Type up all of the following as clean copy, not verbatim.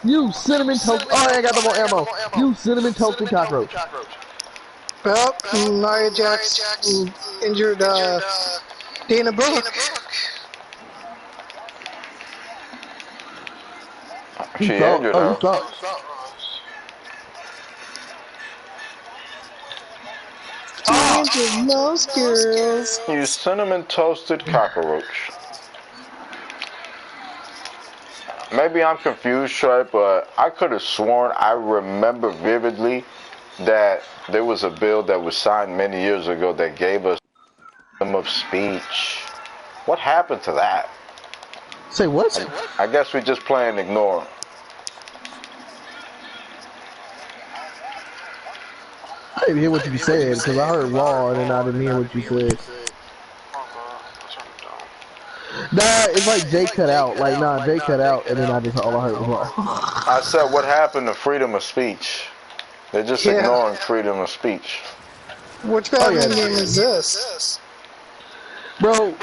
You cinnamon toast. Oh, I got no more ammo. You cinnamon toasted cockroach. Well, Nia Jax injured Dana Brooke. You She thought? injured Oh, you her. thought? Injured most girls. You cinnamon toasted cockroach. Maybe I'm confused, Trey, but I could have sworn I remember vividly that there was a bill that was signed many years ago that gave us freedom of speech. What happened to that? Say what? I guess we just play and ignore. I didn't hear what you said because I heard raw and then I didn't hear what you said. Nah, it's like Jay cut out. Like, nah, Jay cut out and then all I heard was raw. I said, what happened to freedom of speech? They're just ignoring freedom of speech. Which Batman game is this? Bro,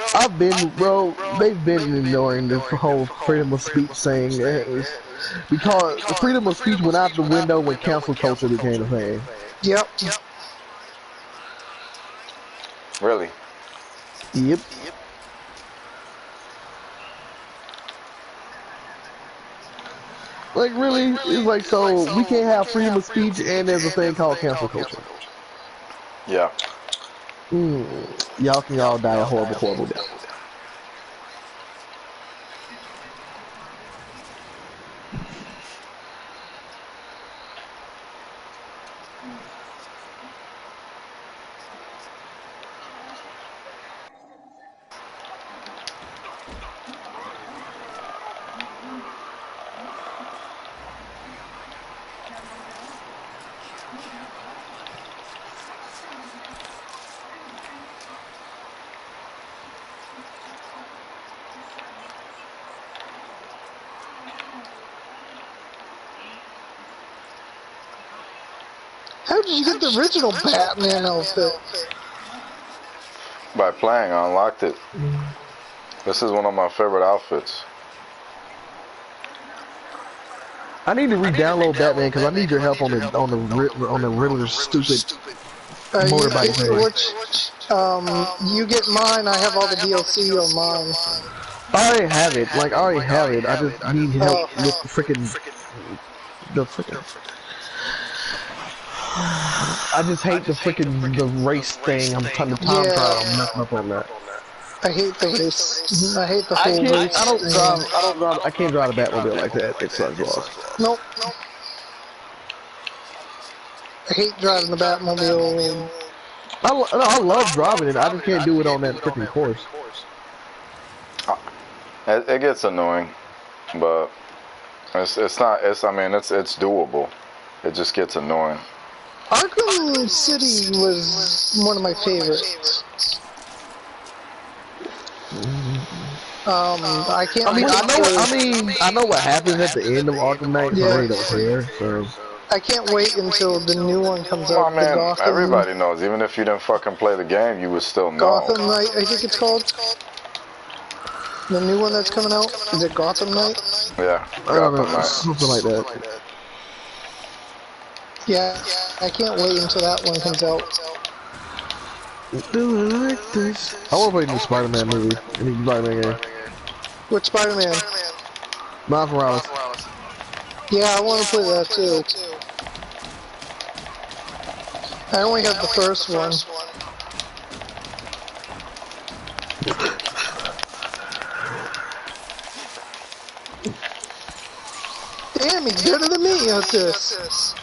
they've been ignoring the whole freedom of speech thing because freedom of speech went out the window when cancel culture became a thing. Yep. Really? Yep. Like, really? It's like, so we can't have freedom of speech and there's a thing called cancel culture. Yeah. Y'all can all die a horrible, horrible death. How did you get the original Batman outfit? By playing, I unlocked it. This is one of my favorite outfits. I need to re-download Batman because I need your help on the Riddler's stupid motorbike thing. You get mine. I have all the DLC on mine. I already have it. Like, I already have it. I just need help with the freaking. I just hate the race thing. I'm trying to time trial. I'm messing up on that. I hate the race. I hate the whole race. I can't drive a Batmobile like that. It sucks balls. Nope. I hate driving the Batmobile. I love driving it. I just can't do it on that freaking course. It gets annoying, but it's not. I mean, it's doable. It just gets annoying. Arkham City was one of my favorites. I can't. I know what happens at the end of Arkham Knight. So I really don't care. So. I can't wait until the new one comes Oh out. man, everybody knows. Even if you didn't fucking play the game, you would still know. Gotham Knight, I think it's called. The new one that's coming out. Is it Gotham Knight? Yeah, Gotham Knight. Something like that. Yeah, I can't wait until that one comes out. Do it like this. I want to play the new Spider-Man movie. Any Spider-Man game. Which Spider-Man? Miles Morales. Yeah, I want to play that too. I only have the first one. Damn, he's better than me at this.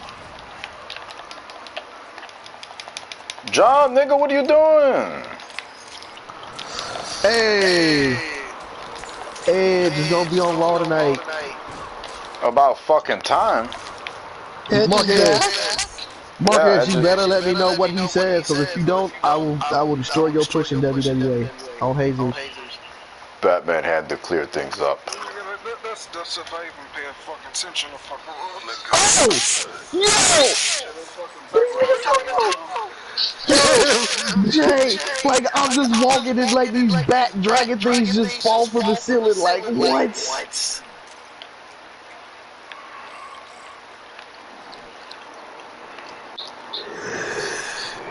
John, nigga, what are you doing? Hey, Edge is gonna be on Raw tonight. About fucking time. Marcus, you better let me know what he says, so if you don't, I will destroy your push in WWE on Jesus. Batman had to clear things up. That's surviving paying fucking attention to fucking Jay, like I'm just walking and like these back dragon things just fall from the ceiling. Like what?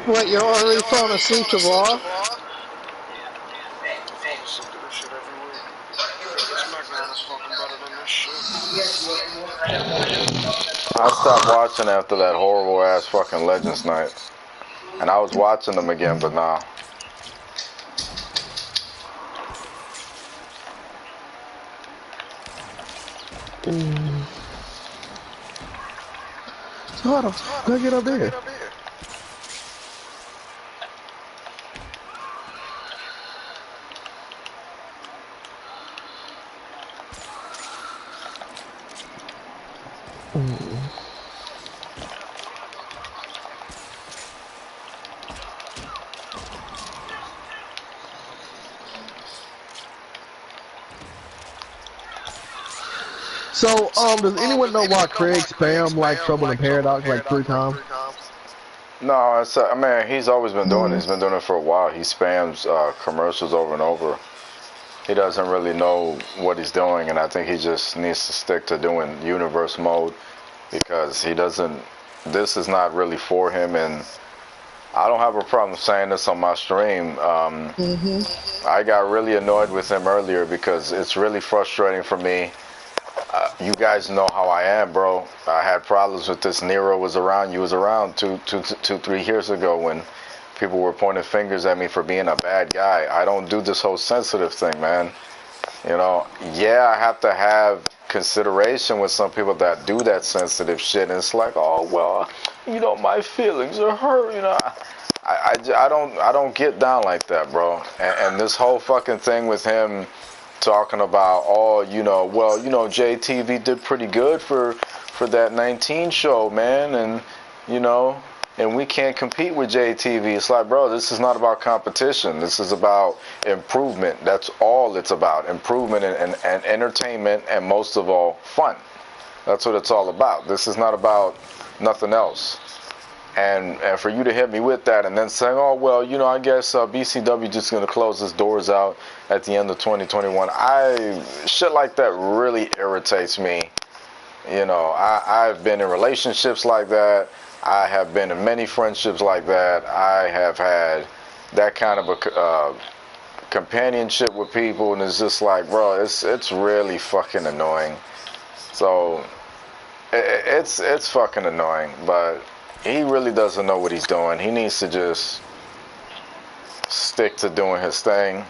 What, you're already falling asleep to Raw? I fall asleep to this shit every week. SmackDown is fucking better than this shit. I stopped watching after that horrible ass fucking Legends night. And I was watching them again, but nah. So how the fuck I get up there? So, does anyone know why Craig spammed like Trouble in Paradox like 3 times? No, it's, I mean, he's always been doing it. He's been doing it for a while. He spams commercials over and over. He doesn't really know what he's doing, and I think he just needs to stick to doing universe mode because he doesn't, this is not really for him, and I don't have a problem saying this on my stream. I got really annoyed with him earlier because it's really frustrating for me. You guys know how I am, bro. I had problems with this. Nero was around. You was around 3 years ago when people were pointing fingers at me for being a bad guy. I don't do this whole sensitive thing, man. You know, yeah, I have to have consideration with some people that do that sensitive shit. And it's like, oh, well, you know, my feelings are hurt. You know, I don't get down like that, bro. And this whole fucking thing with him talking about, oh, you know, well, you know, JTV did pretty good for that 19 show, man, and, you know, and we can't compete with JTV. It's like, bro, this is not about competition. This is about improvement. That's all it's about. Improvement and entertainment, and most of all, fun. That's what it's all about. This is not about nothing else. And for you to hit me with that and then saying, oh, well, you know, I guess BCW just going to close its doors out at the end of 2021. Shit like that really irritates me. You know, I've been in relationships like that. I have been in many friendships like that. I have had that kind of a companionship with people, and it's just like, bro, it's really fucking annoying. So it's fucking annoying, but he really doesn't know what he's doing. He needs to just stick to doing his thing.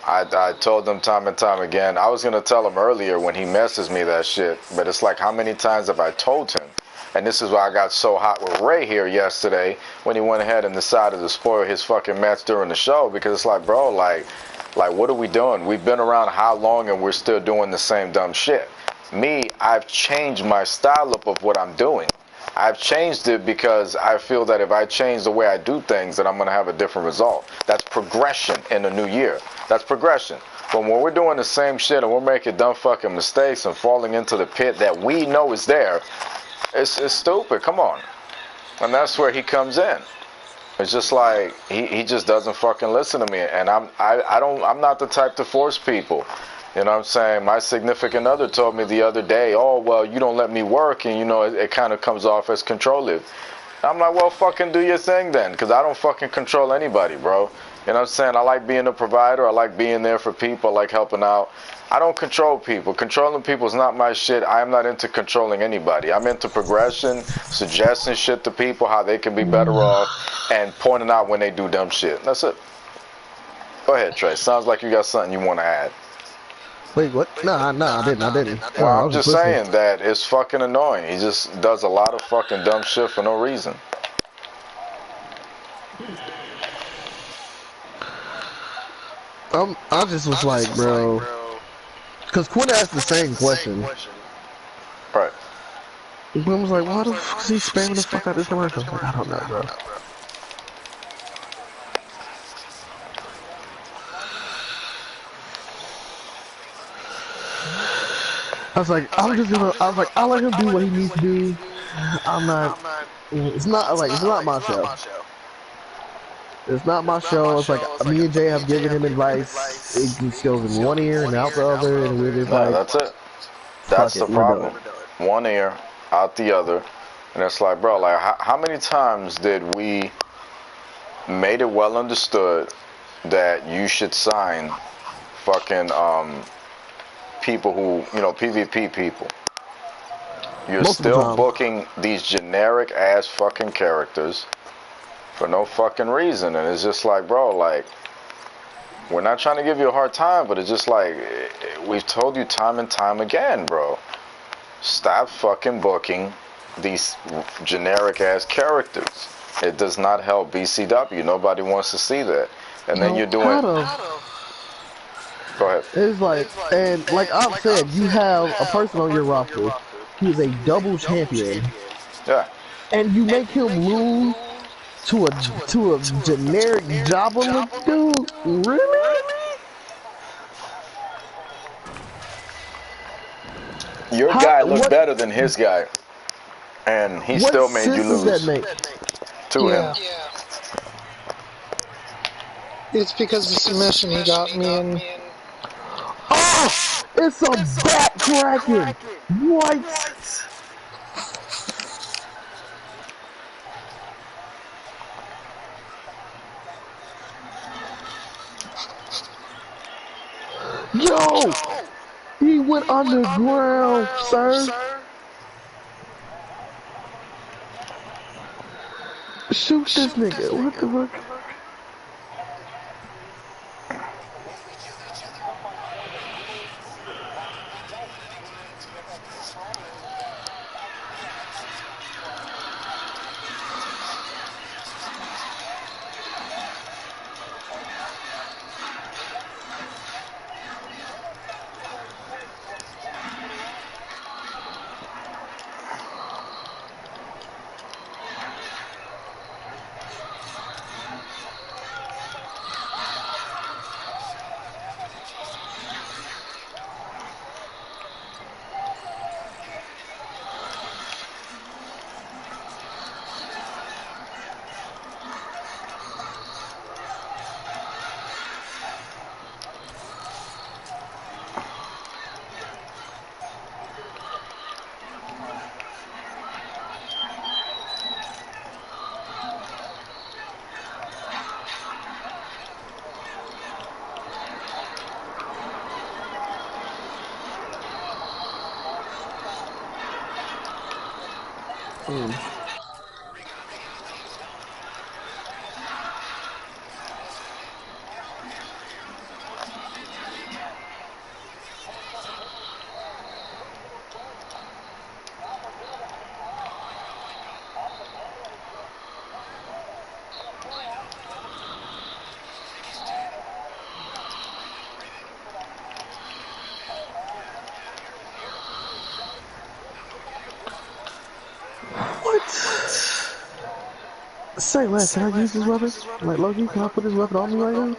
I told him time and time again. I was going to tell him earlier when he messaged me that shit, but it's like, how many times have I told him? And this is why I got so hot with Ray here yesterday when he went ahead and decided to spoil his fucking match during the show, because it's like, bro, like what are we doing? We've been around how long and we're still doing the same dumb shit? Me, I've changed my style up of what I'm doing. I've changed it because I feel that if I change the way I do things, then I'm going to have a different result. That's progression in the new year. That's progression. But when we're doing the same shit and we're making dumb fucking mistakes and falling into the pit that we know is there, it's stupid. Come on. And that's where he comes in. It's just like he just doesn't fucking listen to me. And I'm not the type to force people. You know what I'm saying? My significant other told me the other day, oh, well, you don't let me work, and, you know, it kind of comes off as controlling. I'm like, well, fucking do your thing then, because I don't fucking control anybody, bro. You know what I'm saying? I like being a provider. I like being there for people. I like helping out. I don't control people. Controlling people is not my shit. I am not into controlling anybody. I'm into progression, suggesting shit to people, how they can be better off, and pointing out when they do dumb shit. That's it. Go ahead, Trey. Sounds like you got something you want to add. Wait, what? No, I didn't. Well, I'm just saying that it's fucking annoying. He just does a lot of fucking dumb shit for no reason. I just was like, bro, because Quinn asked the same question. Right. Quinn was like, why the fuck is he spamming the fuck out of this commercial? I was like, I don't know, bro. I was like, I'll let him do what he needs to do. It's not my show. It's not my show. It's like, me and Jay have given him advice. It just goes in one ear and out the other, and we're just like, that's it. That's the problem. One ear, out the other. And it's like, bro, like, how many times did we made it well understood that you should sign fucking people who, you know, PvP people. You're still booking these generic ass fucking characters for no fucking reason, and it's just like, bro, like, we're not trying to give you a hard time, but it's just like, we've told you time and time again, bro. Stop fucking booking these generic ass characters. It does not help BCW. Nobody wants to see that. And then you're doing. Go ahead. It's like, and like I've said, you have a person on your roster. He is a double champion. Yeah. And you make him lose to a generic Jabba dude? Really? Your guy looked better than his guy, and he still made you lose. What sense does that make? To him. It's because the submission he got me in. Oh! It's a back cracking! What? Yo! He went underground, sir. Shoot this nigga. What the fuck? Say less, can I use this weapon? Like, Loki, can I put this weapon on me right now?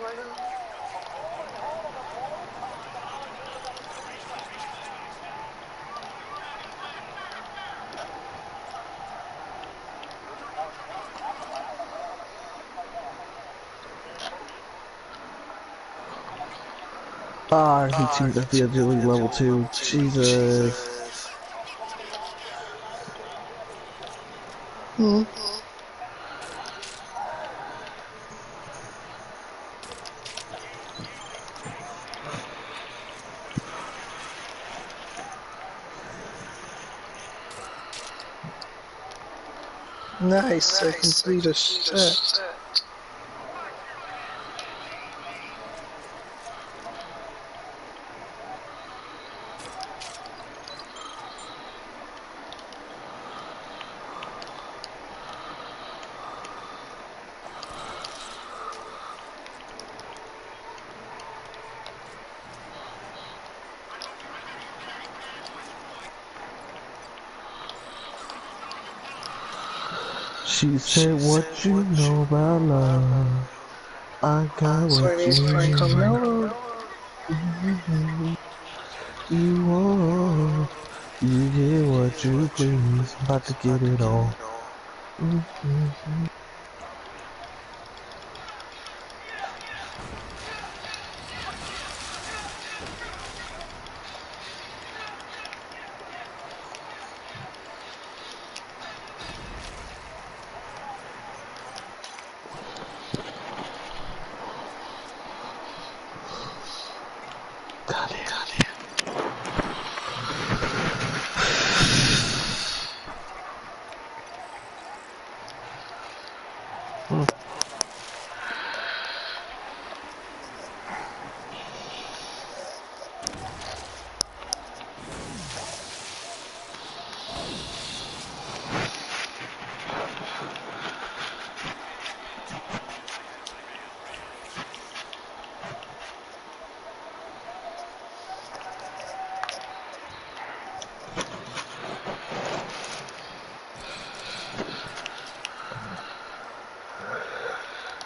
Ah, he cheated at the agility level 2. Jesus. Nice, I complete a set. She said, what you know about love? I got what you want. You get what you please. About to get it all. Goddamn.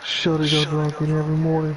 Shorty go jogging every morning.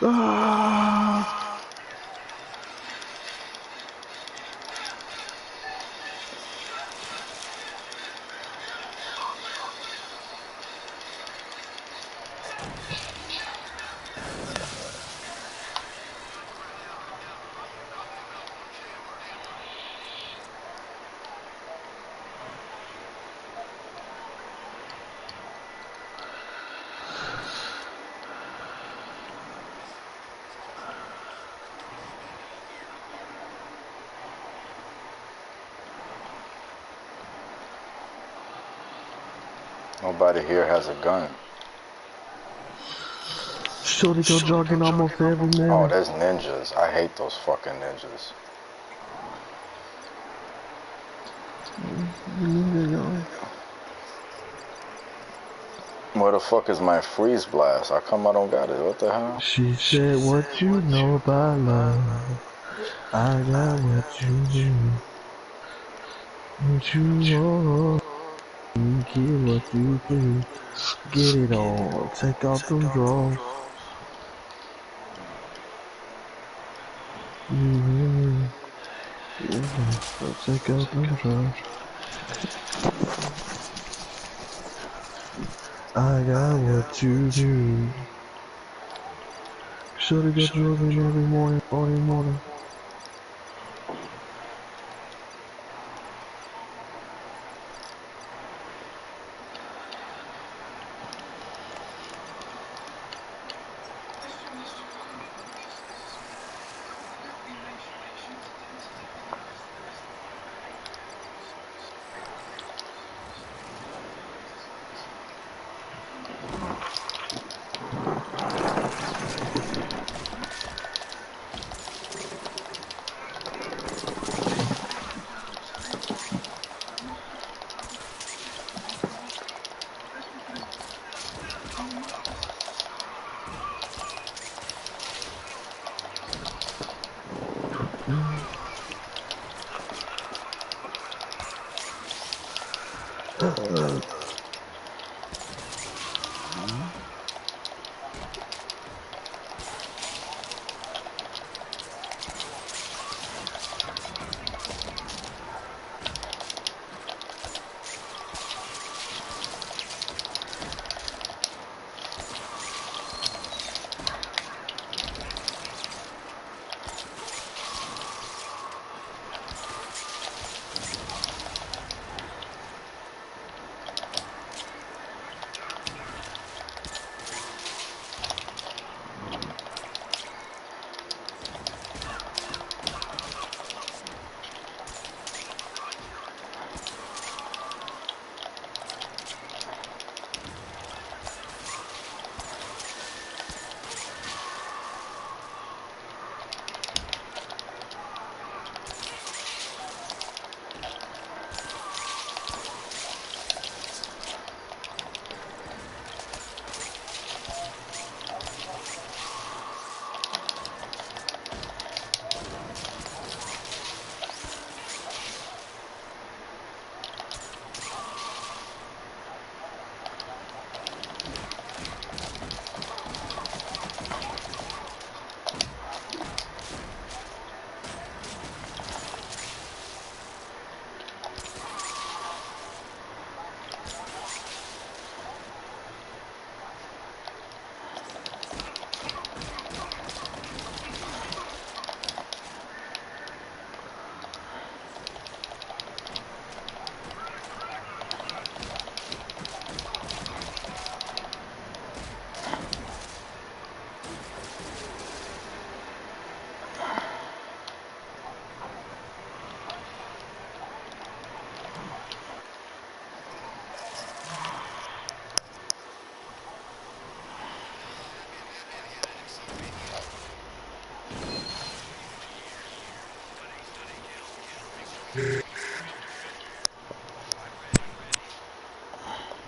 Ah. Nobody here has a gun. Shorty go jogging almost every Oh, morning. there's ninjas. I hate those fucking ninjas. Where the fuck is my freeze blast? How come I don't got it? What the hell? She said, what you know about love? I got what you need. What you want, get what you please. Get it all, take off them drawers. So take off them drawers. I got what you need. Should've got jogging every morning, every morning.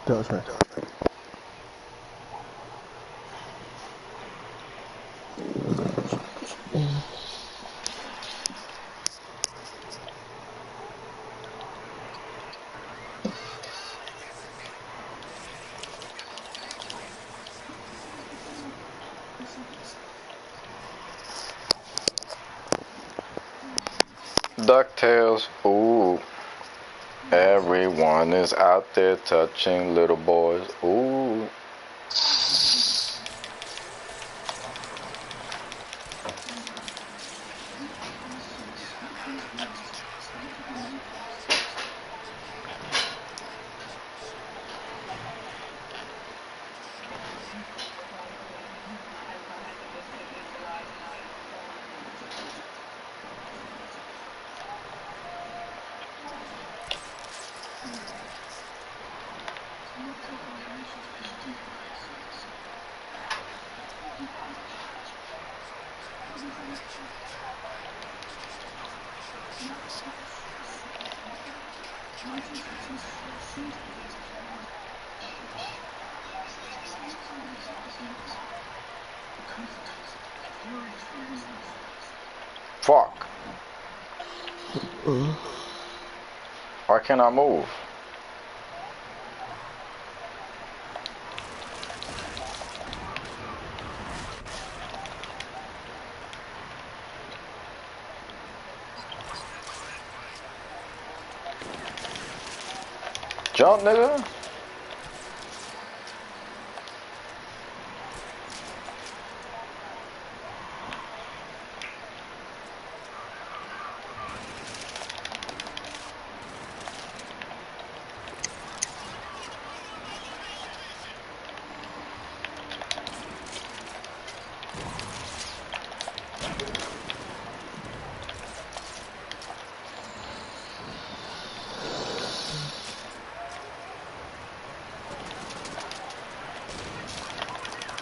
Does her. DuckTales. Ooh. Everyone is out there touching little boys. Ooh. Fuck. Why can't I move? Jump, nigga.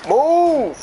Move!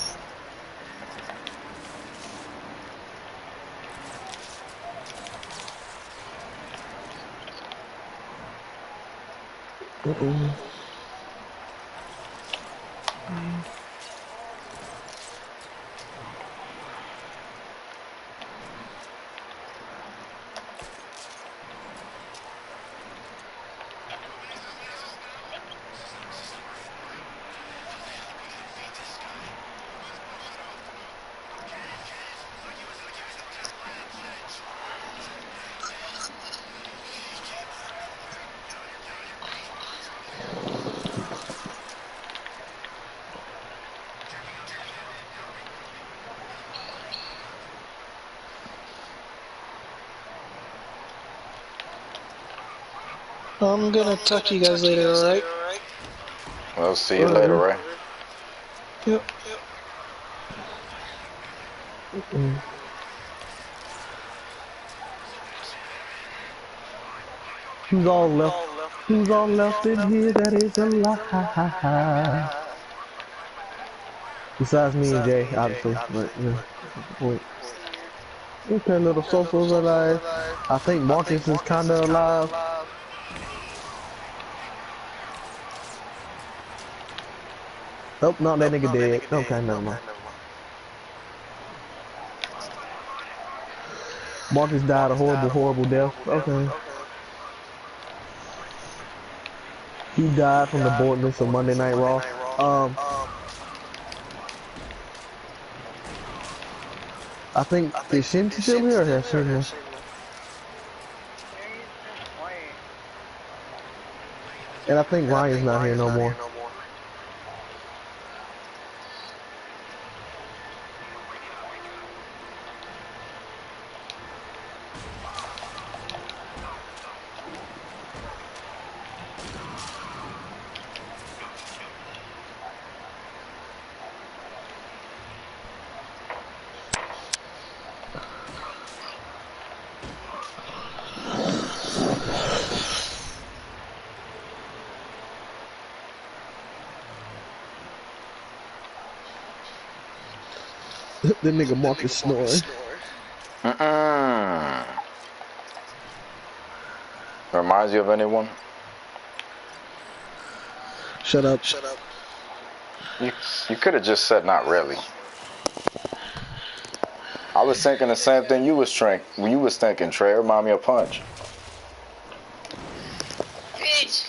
I'm gonna talk to you guys later, alright? We'll see you later, right? Yep. Who's all left? Who's all left in here that is alive? Besides me and Jay, obviously. But, you know, that's the point. Okay, little Sosa's alive. I think Marcus is kinda alive. Oh, no, that nigga dead. Okay, never mind. Marcus died a horrible, horrible death. Okay. He died from the boredness of Monday Night Raw. I think, is Shinji still here or has Shinji? And I think Ryan's not here no more. The nigga Marcus snoring. Reminds you of anyone? Shut up. You could have just said not really. I was thinking the same thing you was thinking, Trey. Remind me of Punch. Bitch.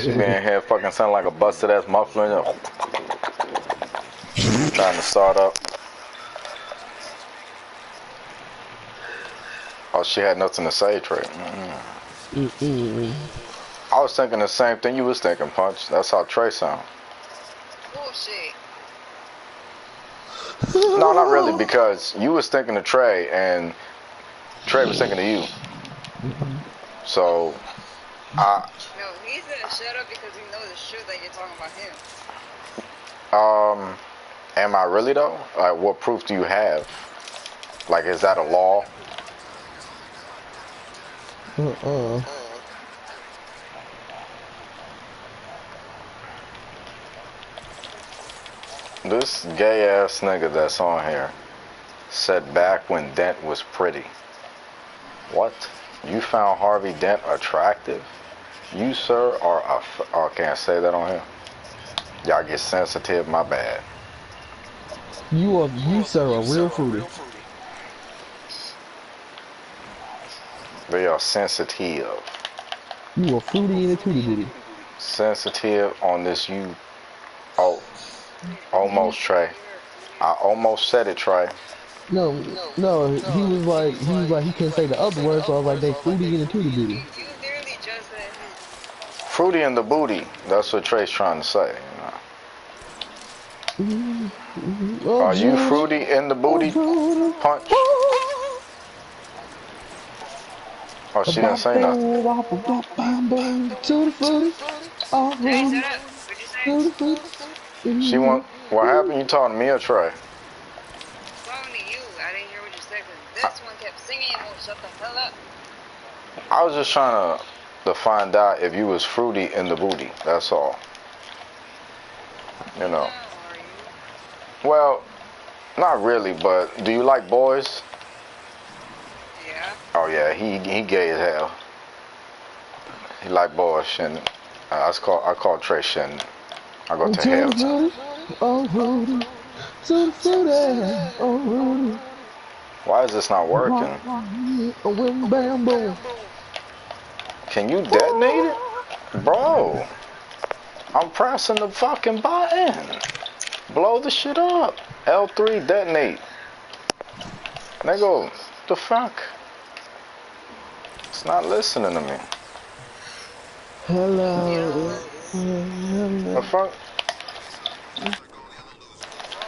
She being here fucking sound like a busted ass muffler. Trying to start up. Oh, she had nothing to say, Trey. I was thinking the same thing you was thinking, Punch. That's how Trey sound. Bullshit. No, not really, because you was thinking of Trey and Trey was thinking of you. So, No, he's gonna shut up because he knows it's true that you're talking about him. am I really though? Like, what proof do you have? Like, is that a law? This gay ass nigga that's on here said back when Dent was pretty. What? You found Harvey Dent attractive? You, sir, are a... Oh, I can't say that on here. Y'all get sensitive, my bad. You, sir, are real fruity. They are sensitive. You are fruity in a tootie booty. Sensitive on this you... Oh, almost, Trey. I almost said it, Trey. No, he was like, he couldn't say the other word, so I was like, they fruity in a tootie booty. You literally just said him. Fruity in the booty. That's what Trey's trying to say. Oh, Are you fruity in the booty, Punch? Oh, she didn't say nothing. To the fruity. Oh, Hey, shut up. What'd you say? She want... What happened? You talking to me or Trey? I'm talking to you. I didn't hear what you said because this one kept singing and won't shut the hell up. I was just trying to find out if you was fruity in the booty. That's all. You know. How are you? Well, not really, but do you like boys? Yeah. Oh yeah, he gay as hell. He like boys, Shannon. I call Trey Shannon. I go to hell too. Oh, Rudy. To the fruity. Oh, Rudy. Why is this not working? Oh, bam, boom. Can you detonate it? Bro, I'm pressing the fucking button. Blow the shit up. L3 detonate. Nigga, the fuck? It's not listening to me. Hello. The fuck?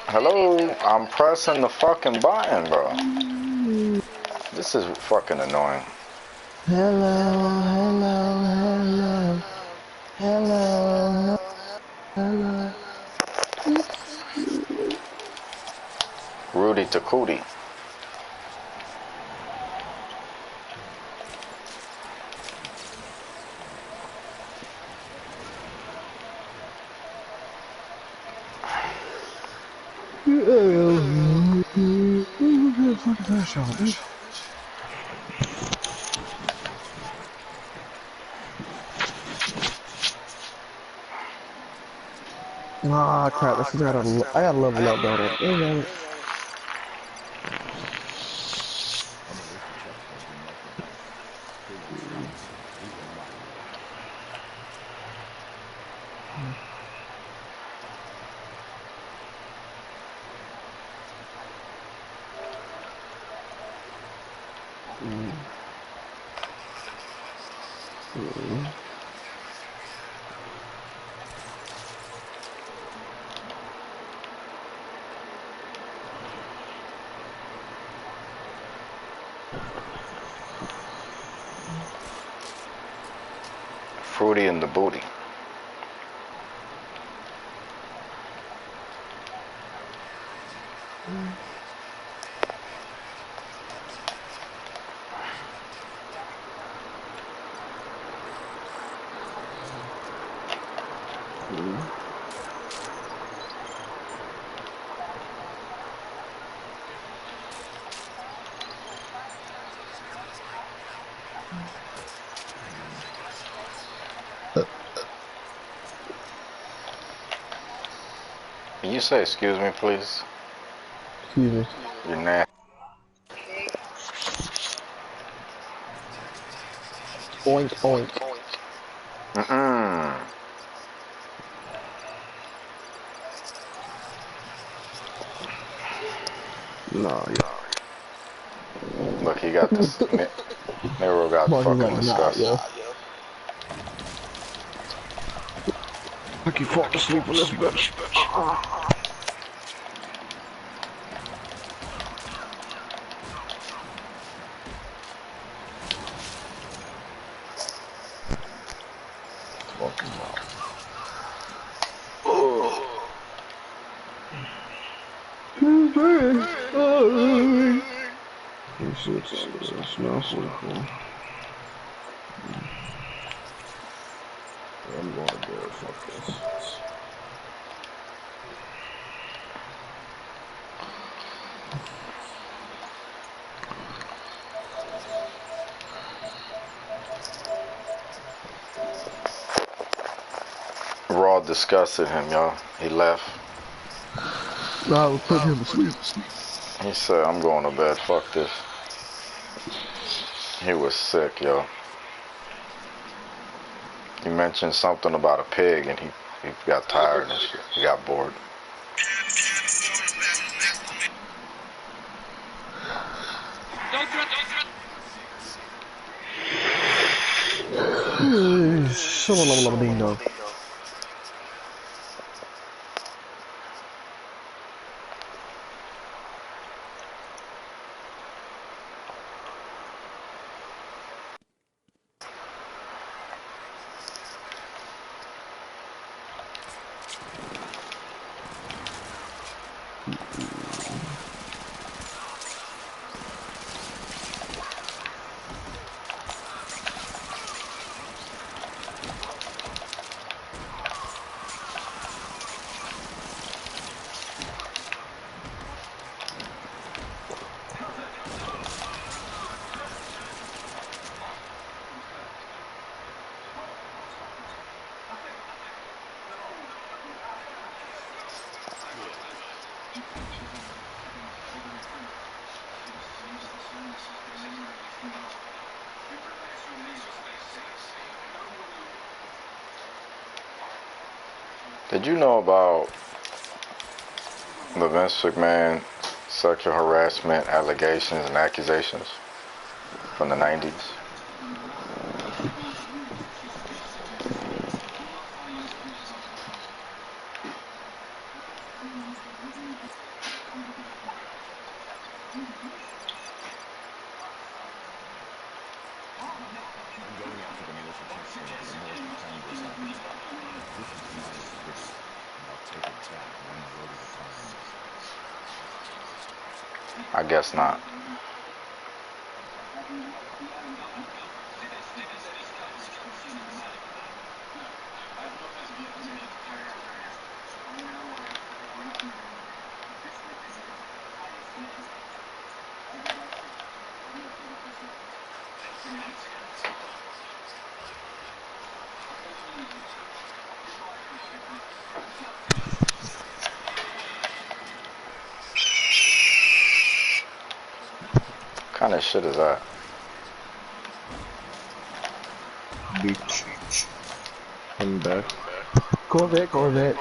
Hello? I'm pressing the fucking button, bro. This is fucking annoying. Hello. Rudy to Cootie. Ah, crap. I gotta level up, though. Fruity in the booty. you say excuse me, please? Excuse me. You're nasty. Okay. Oink, oink. Mm-mm. No, yeah. Look, he got this. Nero got Mark is fucking like, nah, disgusted. yo. I keep falling asleep on this bitch. Fucking hell. This shit smells so cool. I'm going to bed. Fuck this. Raw disgusted him, y'all. He left. No, I was putting him to sleep. He said, I'm going to bed. Fuck this. He was sick, yo. He mentioned something about a pig and he got tired and shit. He got bored. Ding dong. Did you know about the Vince McMahon sexual harassment allegations and accusations from the 90s? I guess not. What kind of shit is that? Beach. I'm back. Corvette, Corvette.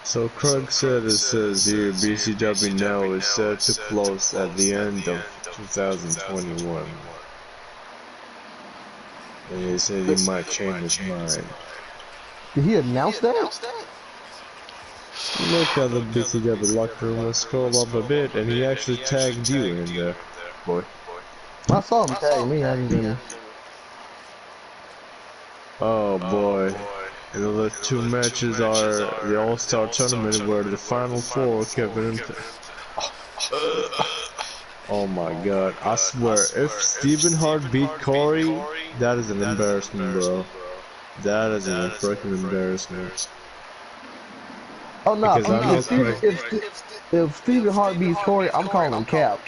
So Krug said it says here BCW now is set to close at the end of 2021. And he said he might change his mind. Did he announce that? Look at the BCW locker room, let's scroll up a bit, and he actually tagged you in there, boy. I saw him tag me. I didn't. Oh boy. And the other two matches are the All-Star Tournament where the Final Four Kevin. Oh my god, I swear, if Stephen Hart beat Corey, that is an embarrassment, bro. That is a freaking embarrassment. Oh no! Because I know If Stephen Hart beats Corey, I'm calling him Cap.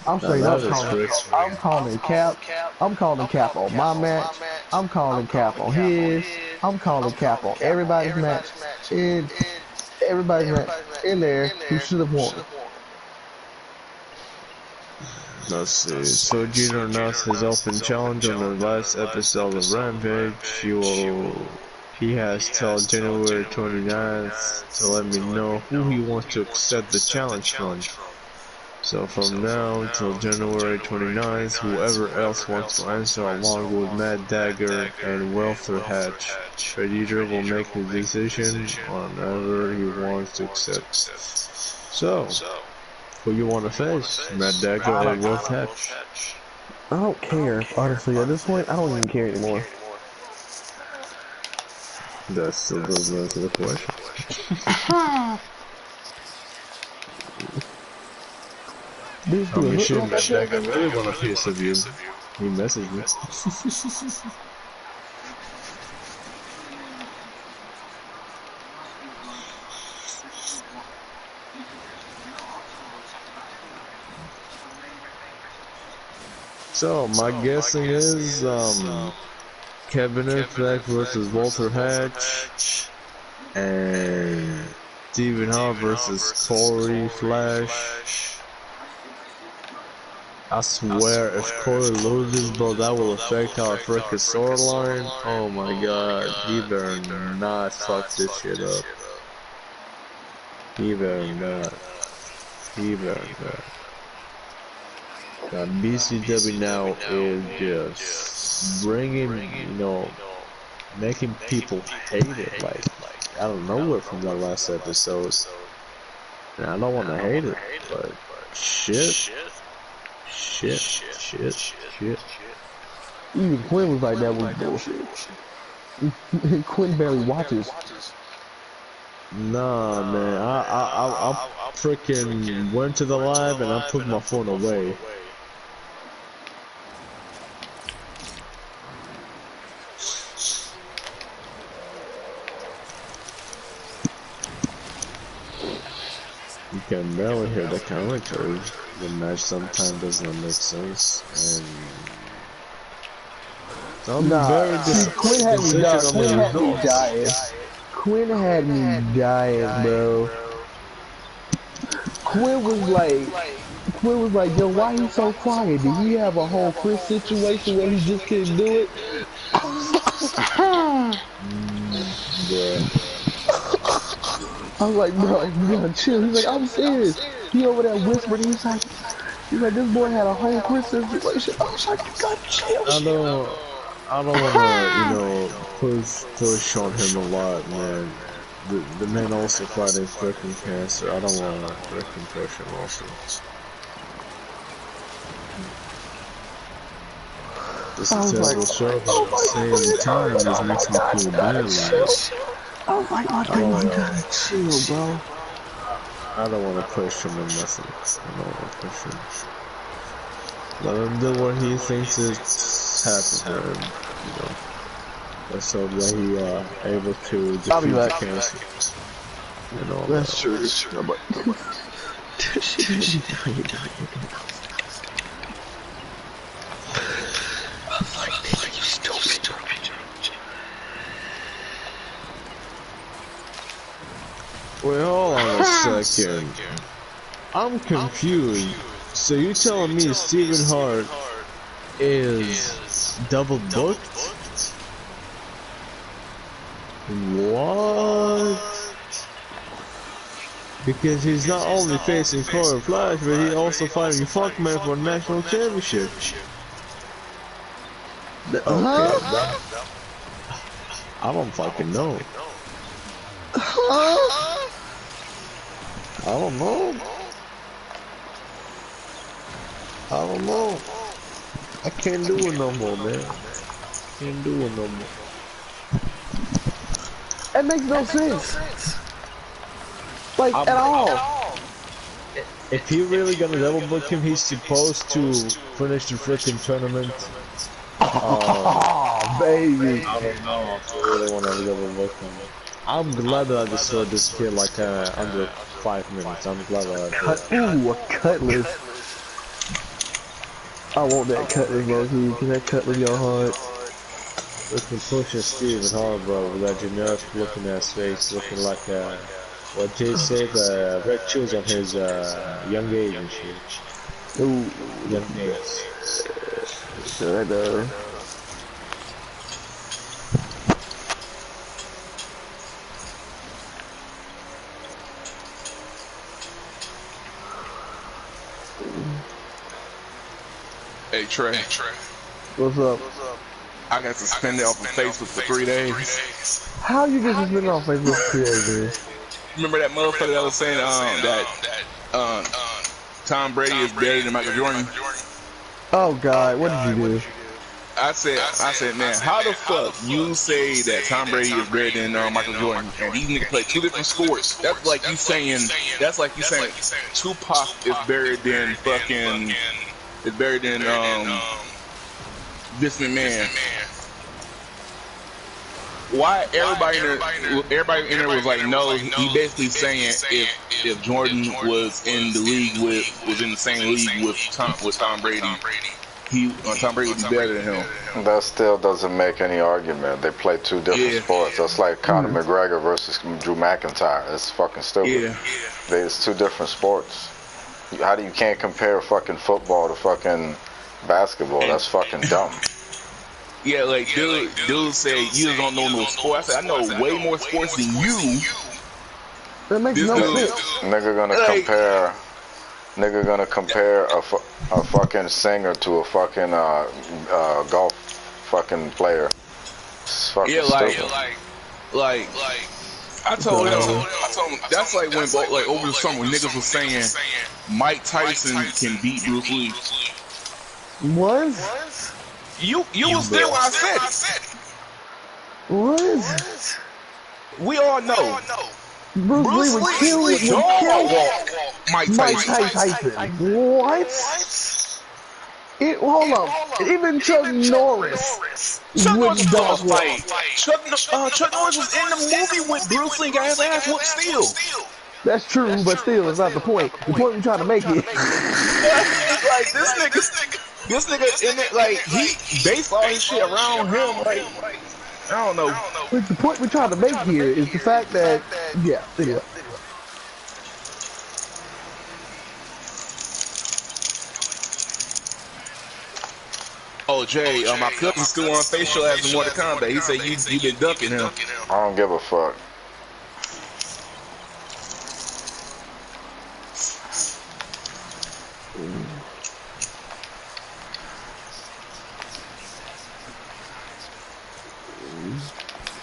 I'm straight up calling him. I'm calling Cap. I'm calling Cap on my match. I'm calling Cap on his. I'm calling Cap on everybody's match. Everybody's match in there who should have won. Let's see. So Gino announced his open challenge on the last episode of Rampage. He has till January 29th to let me know who he wants to accept the challenge from. So from now until January 29th, whoever else wants to answer along with Mad Dagger and Welfare Hatch, Predator will make his decision on whoever he wants to accept. So, who you want to face, Mad Dagger or Welfare Hatch? I don't care, honestly. At this point, I don't even care anymore. That still doesn't answer the question. I mean, shit, Mad Dagger really want a piece of you. He messaged me. So, my guessing is, Kevin Affleck versus Walter Hatch, and Stephen Hart versus Corey Flash. I swear, if Corey loses, bro, that will affect our freaking storyline. Oh my god, he better not fuck this shit up. He better not. He better not. God, BCW now is just bringing, making people hate it, like out of nowhere from that last episode. And I don't want to hate it, but shit. Even Quinn was like, that was bullshit. Quinn barely watches. Nah, man, I freaking went to the live and I put my phone away. You can barely hear the commentary. The match sometimes doesn't make sense, and Quinn had me dying. Quinn had me dying, bro. Quinn was like, yo, why he so quiet? Did he have a whole Chris situation where he just couldn't do it? Yeah. I was like, bro, chill. He's like, I'm serious. He over there whispering. He's like, this boy had a whole Chris situation. I was like, you gotta chill. I don't wanna, push on him a lot, man. The man also fighting freaking cancer. I don't wanna freaking push him also. This is a terrible show, but at the same time, this makes me feel bad. I was like, oh, you gotta chill, bro. I don't want to push him in nothing. I don't want to push him. Let him do what he thinks is happening. Let's hope that he able to defeat the cancer. And all That's that. true. But I was like, nigga, you stupid. Wait, hold on a second. I'm confused. So you're telling me Stephen Hart is double booked? What? Because he's not only facing Corey Flash, but he's also fighting Funkman for national championship. Okay, I don't fucking know. I don't know. I don't know. I can't do it no more, man. Can't do it no more. It makes no sense. Like, at all. If he really gonna double book him, he's supposed to finish the freaking tournament. Oh, baby. I don't know if I really want to double book him. I'm glad that I just saw this kid like under 5 minutes. I'm glad that I did. Ooh, a cutlass. I want that cutlass, bro, too, because that cutlass go hard. Looking pushing Steven hard, bro, with that generic looking ass face, looking like what Jay said, red shoes on his young age and shit. Ooh, Young age. good. Hey Trey. What's up? I got suspended off of Facebook for 3 days. How you get suspended off Facebook for 3 days, man? Remember that motherfucker that was saying that Tom Brady is better than Michael Jordan? Oh God, what did you do? I said, man, how the fuck you say that Tom Brady is better than Michael Jordan, and these niggas play 2 different sports? That's like you saying Tupac is better than fucking Vince McMahon. Why everybody in there was like, no, he basically saying if Jordan was in the league was in the same league with Tom Brady, Tom Brady would be better than him. That still doesn't make any argument. They play 2 different sports. That's like Conor McGregor versus Drew McIntyre. It's fucking stupid. Yeah. It's 2 different sports. How do you can't compare fucking football to fucking basketball? That's fucking dumb. Yeah, like dude said you don't know no sports. I said I know way more sports than you. That makes no sense. Nigga gonna compare a fucking singer to a fucking golf fucking player. It's fucking stupid. Like I told him that's like when over the summer niggas was saying Mike Tyson can beat Bruce Lee. What? You was there when I said it. What? We all know. Bruce Lee would kill Mike Tyson. What? Hold on. Even Chuck Norris would dog walk. Chuck Norris was in the movie with Bruce Lee, got his ass whooped still. That's true, but still, it's not the point. The point we're trying to make is like this nigga in it, like he based all his shit around him. Like I don't know. But the point we're trying to make here is the fact that anyway. Oh Jay, my cousin's still on facial as in Mortal Kombat. He said you been ducking him. I don't give a fuck.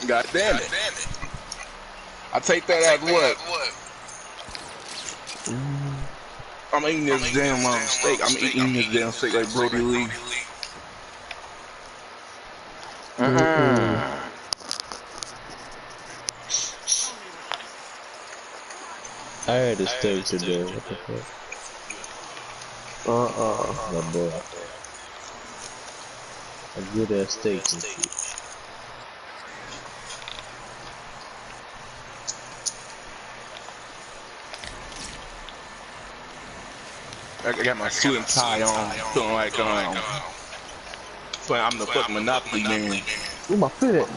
God damn it. I take that as what? I'm eating this damn steak. I'm eating this damn steak like Brody Lee. I had a steak today. What the fuck? My boy. A good ass steak and shit. I got my suit and tie on, feeling like I'm the fucking Monopoly man. Where my fit at?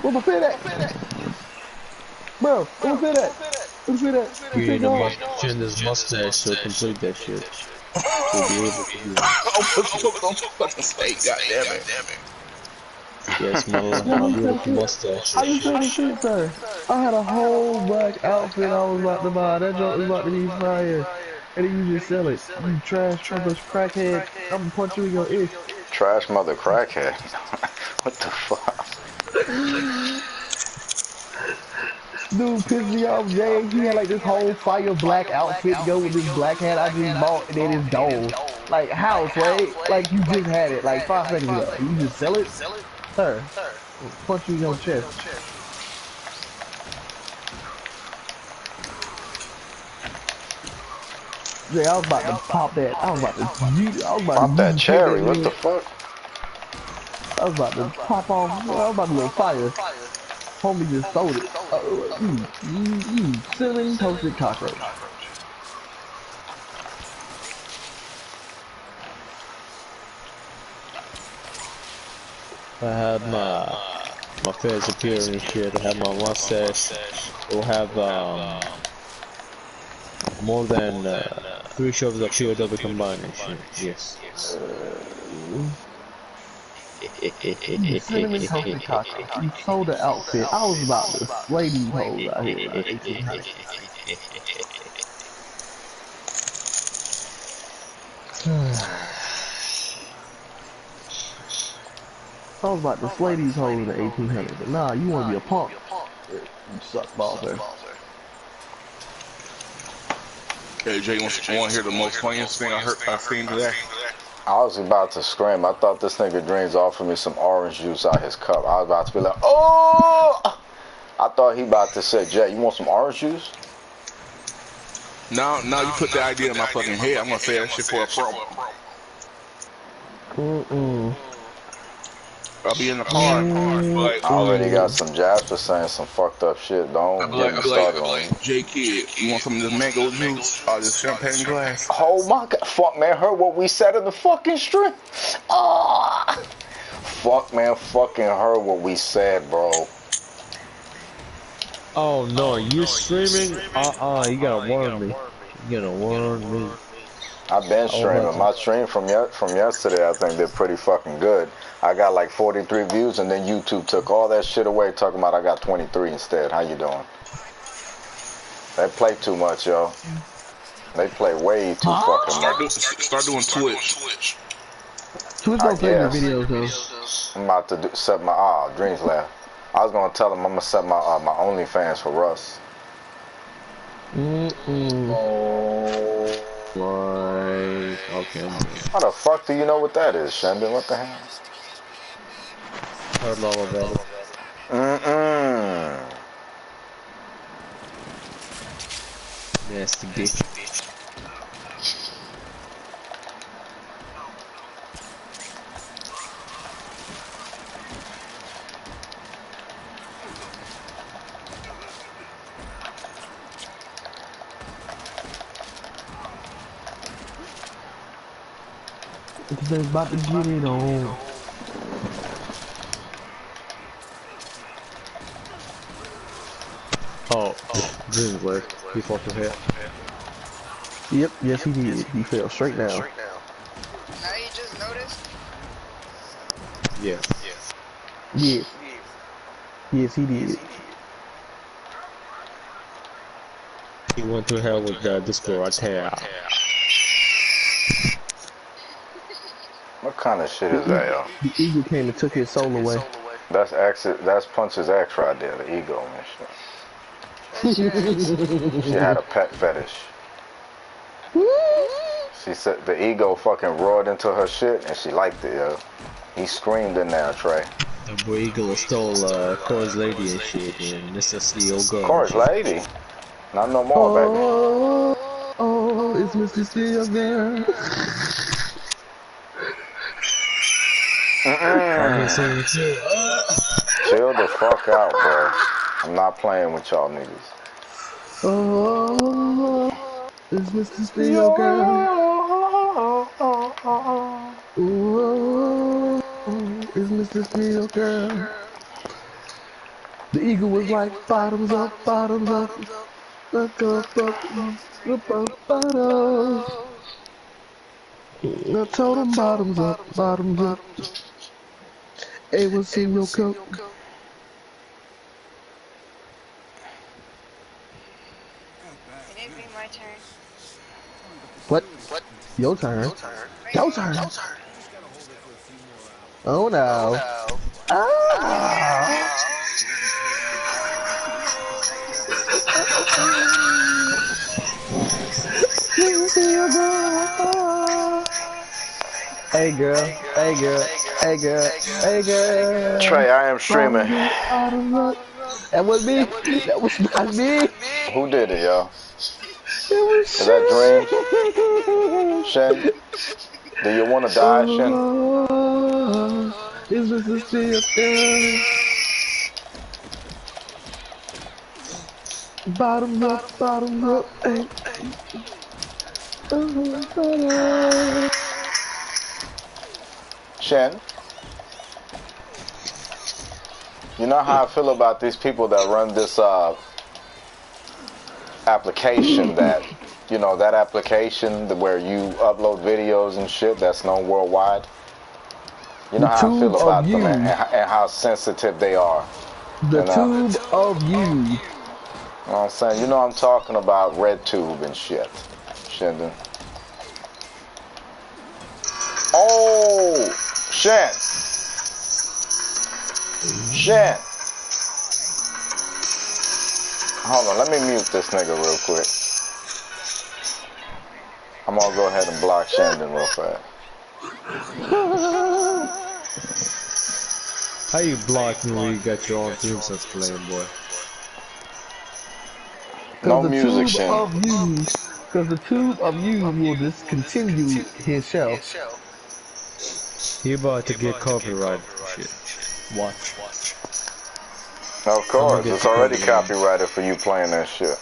Where my fit at? Bro, where my fit at? Where my fit at? You ain't no much chin this mustache to complete that shit. To be able to do that. Oh, put on fucking steak, goddammit. Yes, my beautiful mustache. I just said the shit, sir. I had a whole black outfit I was about to buy. That joint was about to be fire. And then you just sell it. You trash mother crackhead. I'm gonna punch you in your ear. Trash mother crackhead. What the fuck? Dude pissed me off, Jay. He had like this whole fire black outfit to go with this black hat I just bought, and then it's gold. Like, how, Sway? Like, you just had it like 5 seconds ago. You just sell it? Sir, I'll punch you in your chest. Jay, I was about to pop that. I was about to Pop that cherry. What the fuck? I was about to pop off. I was about to little fire. Homie just sold it. Cinnamon toasted cockroach. I had my face appear and shit. I have my mustache. We'll have more than 3 shows of POW combined and shit. Yes. Cinnamon toasted cockroach. You sold the outfit. I was about to slay these hoes out here. Like 1800. I was about to slay these hoes in the 1800s, but nah, you want to be a punk. You suck ball there. Hey Jay, you want to hear the most funniest thing I seen today? I was about to scream. I thought this nigga Dreams offered me some orange juice out his cup. I was about to be like, oh! I thought he about to say, Jay, you want some orange juice? Now you put the idea in my fucking head. I'm gonna say that shit for a promo. I'll be in the car. I already got some Jasper saying some fucked up shit. Don't get me started on it. J Kid, you want some of this mango juice or this champagne glass? Oh my god, fuck man, heard what we said in the fucking stream. Oh, fuck man, fucking heard what we said, bro. Oh no, you streaming? You gotta warn me. You gotta warn me. I've been streaming. My stream from yesterday, I think did pretty fucking good. I got like 43 views, and then YouTube took all that shit away, talking about I got 23 instead. How you doing? They play too much, yo. They play way too fucking much. Start doing Twitch. Twitch don't play the videos though. I'm about to set my Dreams laugh. I was gonna tell him I'm gonna set my my OnlyFans for Russ. Like, okay. How the fuck do you know what that is, Shendon? What the hell? Heard all about it. Nasty bitch. Because they're about to get it on. Oh, Dreams left. He fucked her head. Yep, yes he did. He fell straight down. Now you just noticed? Yes. Yes. Yes, he did. He went to hell with Discord attack. What kind of shit is that, yo? The eagle came and took his soul away. That's Punch's ex right there, the ego and shit. She had a pet fetish. She said the ego fucking roared into her shit and she liked it, yo. He screamed in there, Trey. The boy eagle stole Corey's lady and shit, and this is the old girl. Corey's lady? Not no more, baby. Oh, it's Mr. Steel there. Chill the fuck out, bro. I'm not playing with y'all niggas. Oh, it's Mr. Steel girl. Oh, it's Mr. Steel girl. The eagle was like bottoms up, bottoms up. Look up, bottoms. I told him bottoms up, bottoms up. Hey, what's in your cup? Can it be my turn? What? Your turn. Your turn. Oh no. Ah. Hey girl, hey girl, hey girl, hey girl. Trey, I am streaming. That was me. That was not me. Who did it, y'all? It was Is that Dream? Shen? Do you want to die, Shen? Is this still good? Bottom up, hey. Shen? You know how I feel about these people that run this application that, you know, that application where you upload videos and shit that's known worldwide? You know how I feel about them and how sensitive they are. The you know? tube of you. You know what I'm saying? You know I'm talking about RedTube and shit. Shendon. Oh! Shen! Shen! Hold on, let me mute this nigga real quick. I'm gonna go ahead and block Shendon real fast. How you block me when you got your own team since playing, boy? No music, Shen. Because the tube of you will discontinue his show. He about to get copyrighted. Shit. Watch. Of course, it's already copyrighted for you playing that shit.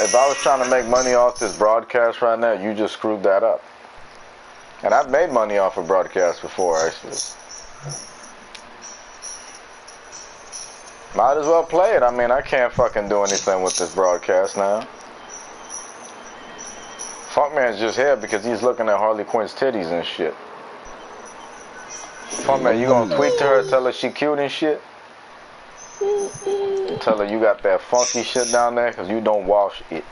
If I was trying to make money off this broadcast right now, you just screwed that up. And I've made money off of broadcasts before, actually. Might as well play it. I mean, I can't fucking do anything with this broadcast now. Funkman's just here because he's looking at Harley Quinn's titties and shit. Funkman, you gonna tweet to her, tell her she cute and shit? Tell her you got that funky shit down there because you don't wash it.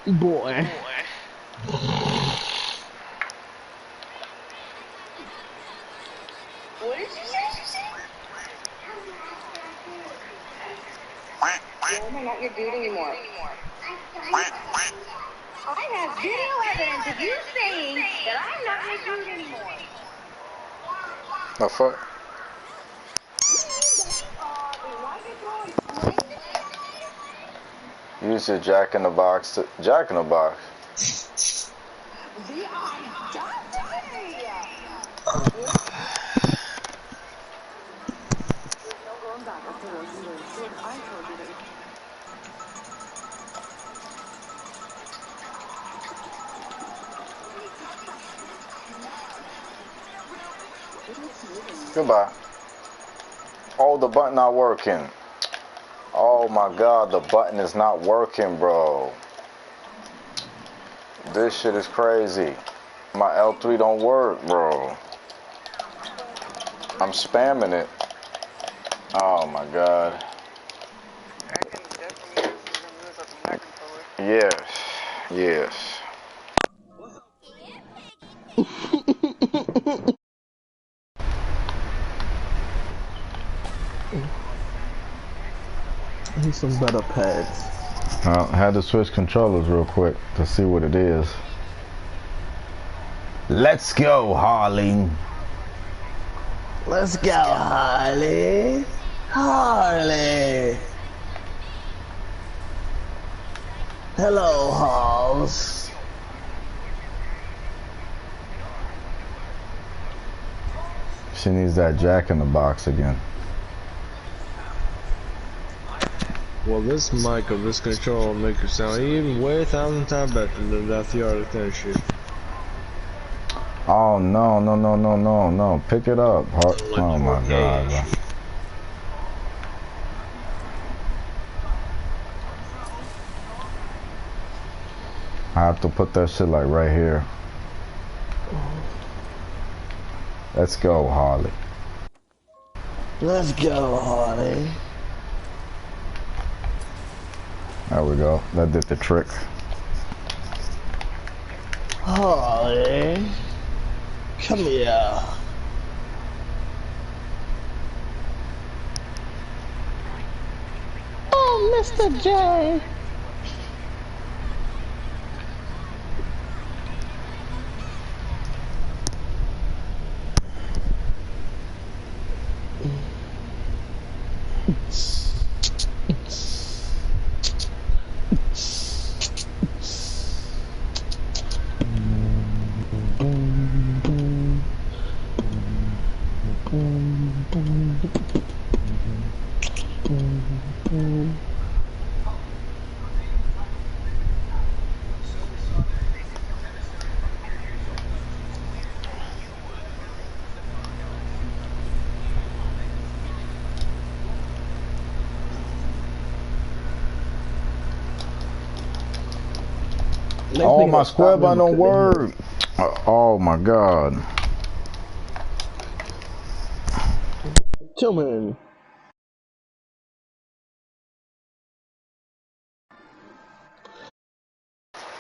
Boy. What did you say? Yeah, I'm not your dude anymore. I have video evidence of you saying that I'm not your dude anymore. The fuck? Use your Jack in the Box. Jack in the Box. Goodbye. Oh, the button not working. Oh my god, the button is not working, bro. This shit is crazy. My L3 don't work, bro. I'm spamming it. Oh my god. Yes. Yes. Need some better pads. I had to switch controllers real quick to see what it is. Let's go, Harley. Let's go, Harley. Harley. Hello, Halls. She needs that Jack in the Box again. Well, this mic or this controller will make you sound even way 1,000 times better than that the other thing shit. Oh no, no, no, no, no, no. Pick it up. Oh my god, bro. I have to put that shit like right here. Let's go, Harley. Let's go, Harley. There we go. That did the trick. Harley. Come here. Oh, Mr. J. Oh, my square button don't work. Oh my god. Tillman.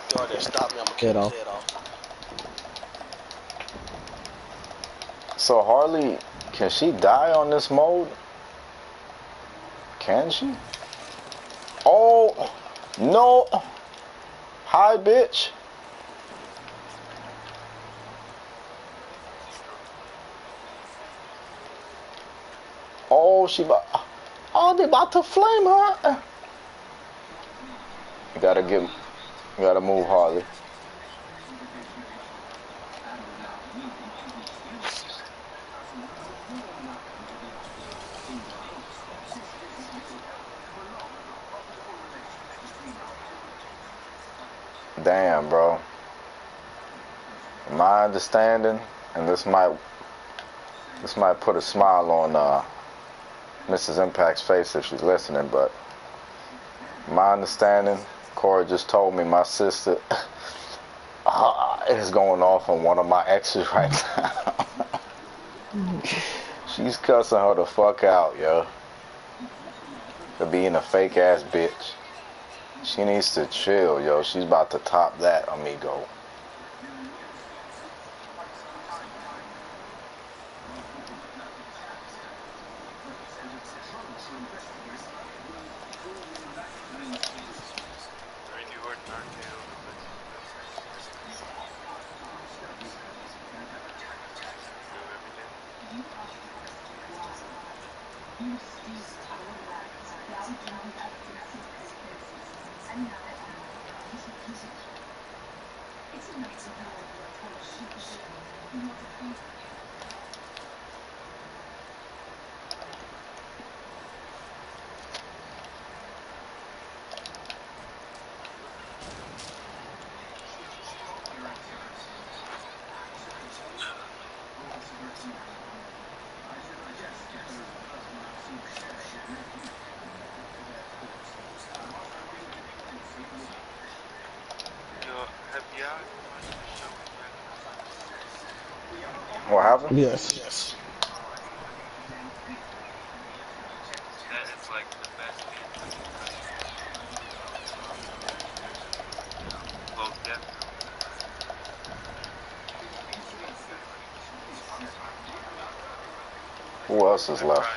Jordan, stop me. I'm gonna Head kick his off. head off. So Harley, can she die on this mode? Can she? Oh no. Hi, bitch. Oh, she about. Oh, they about to flame her. You gotta move, Harley. Damn, bro. My understanding, and this might put a smile on Mrs. Impact's face if she's listening, but my understanding, Cora just told me my sister is going off on one of my exes right now. She's cussing her the fuck out, yo. For being a fake ass bitch. She needs to chill, yo. She's about to top that, amigo. What happened? Yes. Yes. It's like the best game. Well, yeah. Who else is left?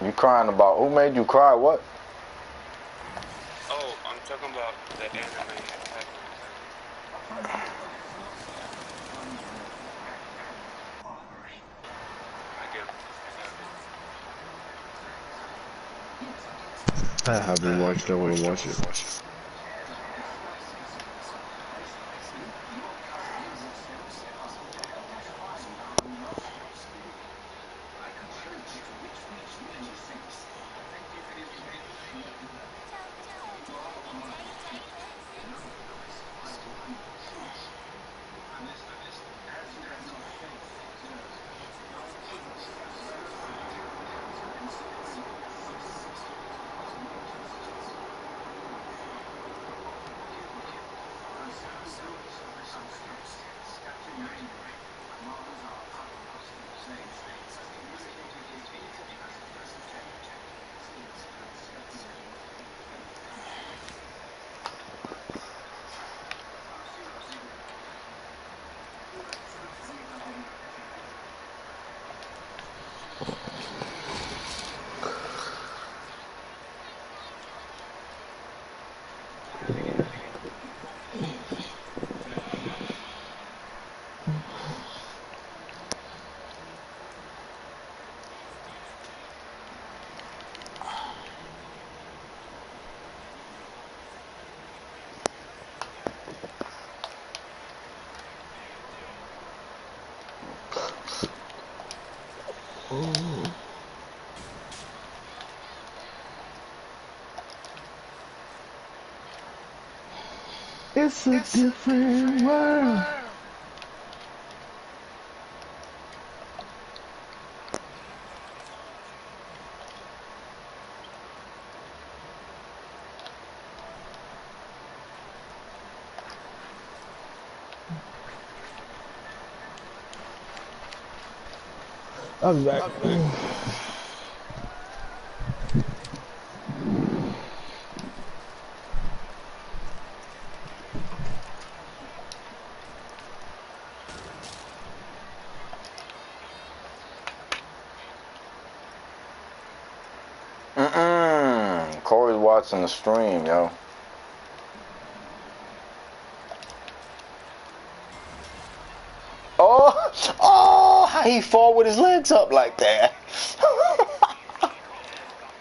You crying about who made you cry? What? Oh, I'm talking about the anime. I haven't watched it. I want to watch it. Oh. It's a different world. I'll be back. Corey's watching the stream, yo. Oh, how he fall with his legs up like that?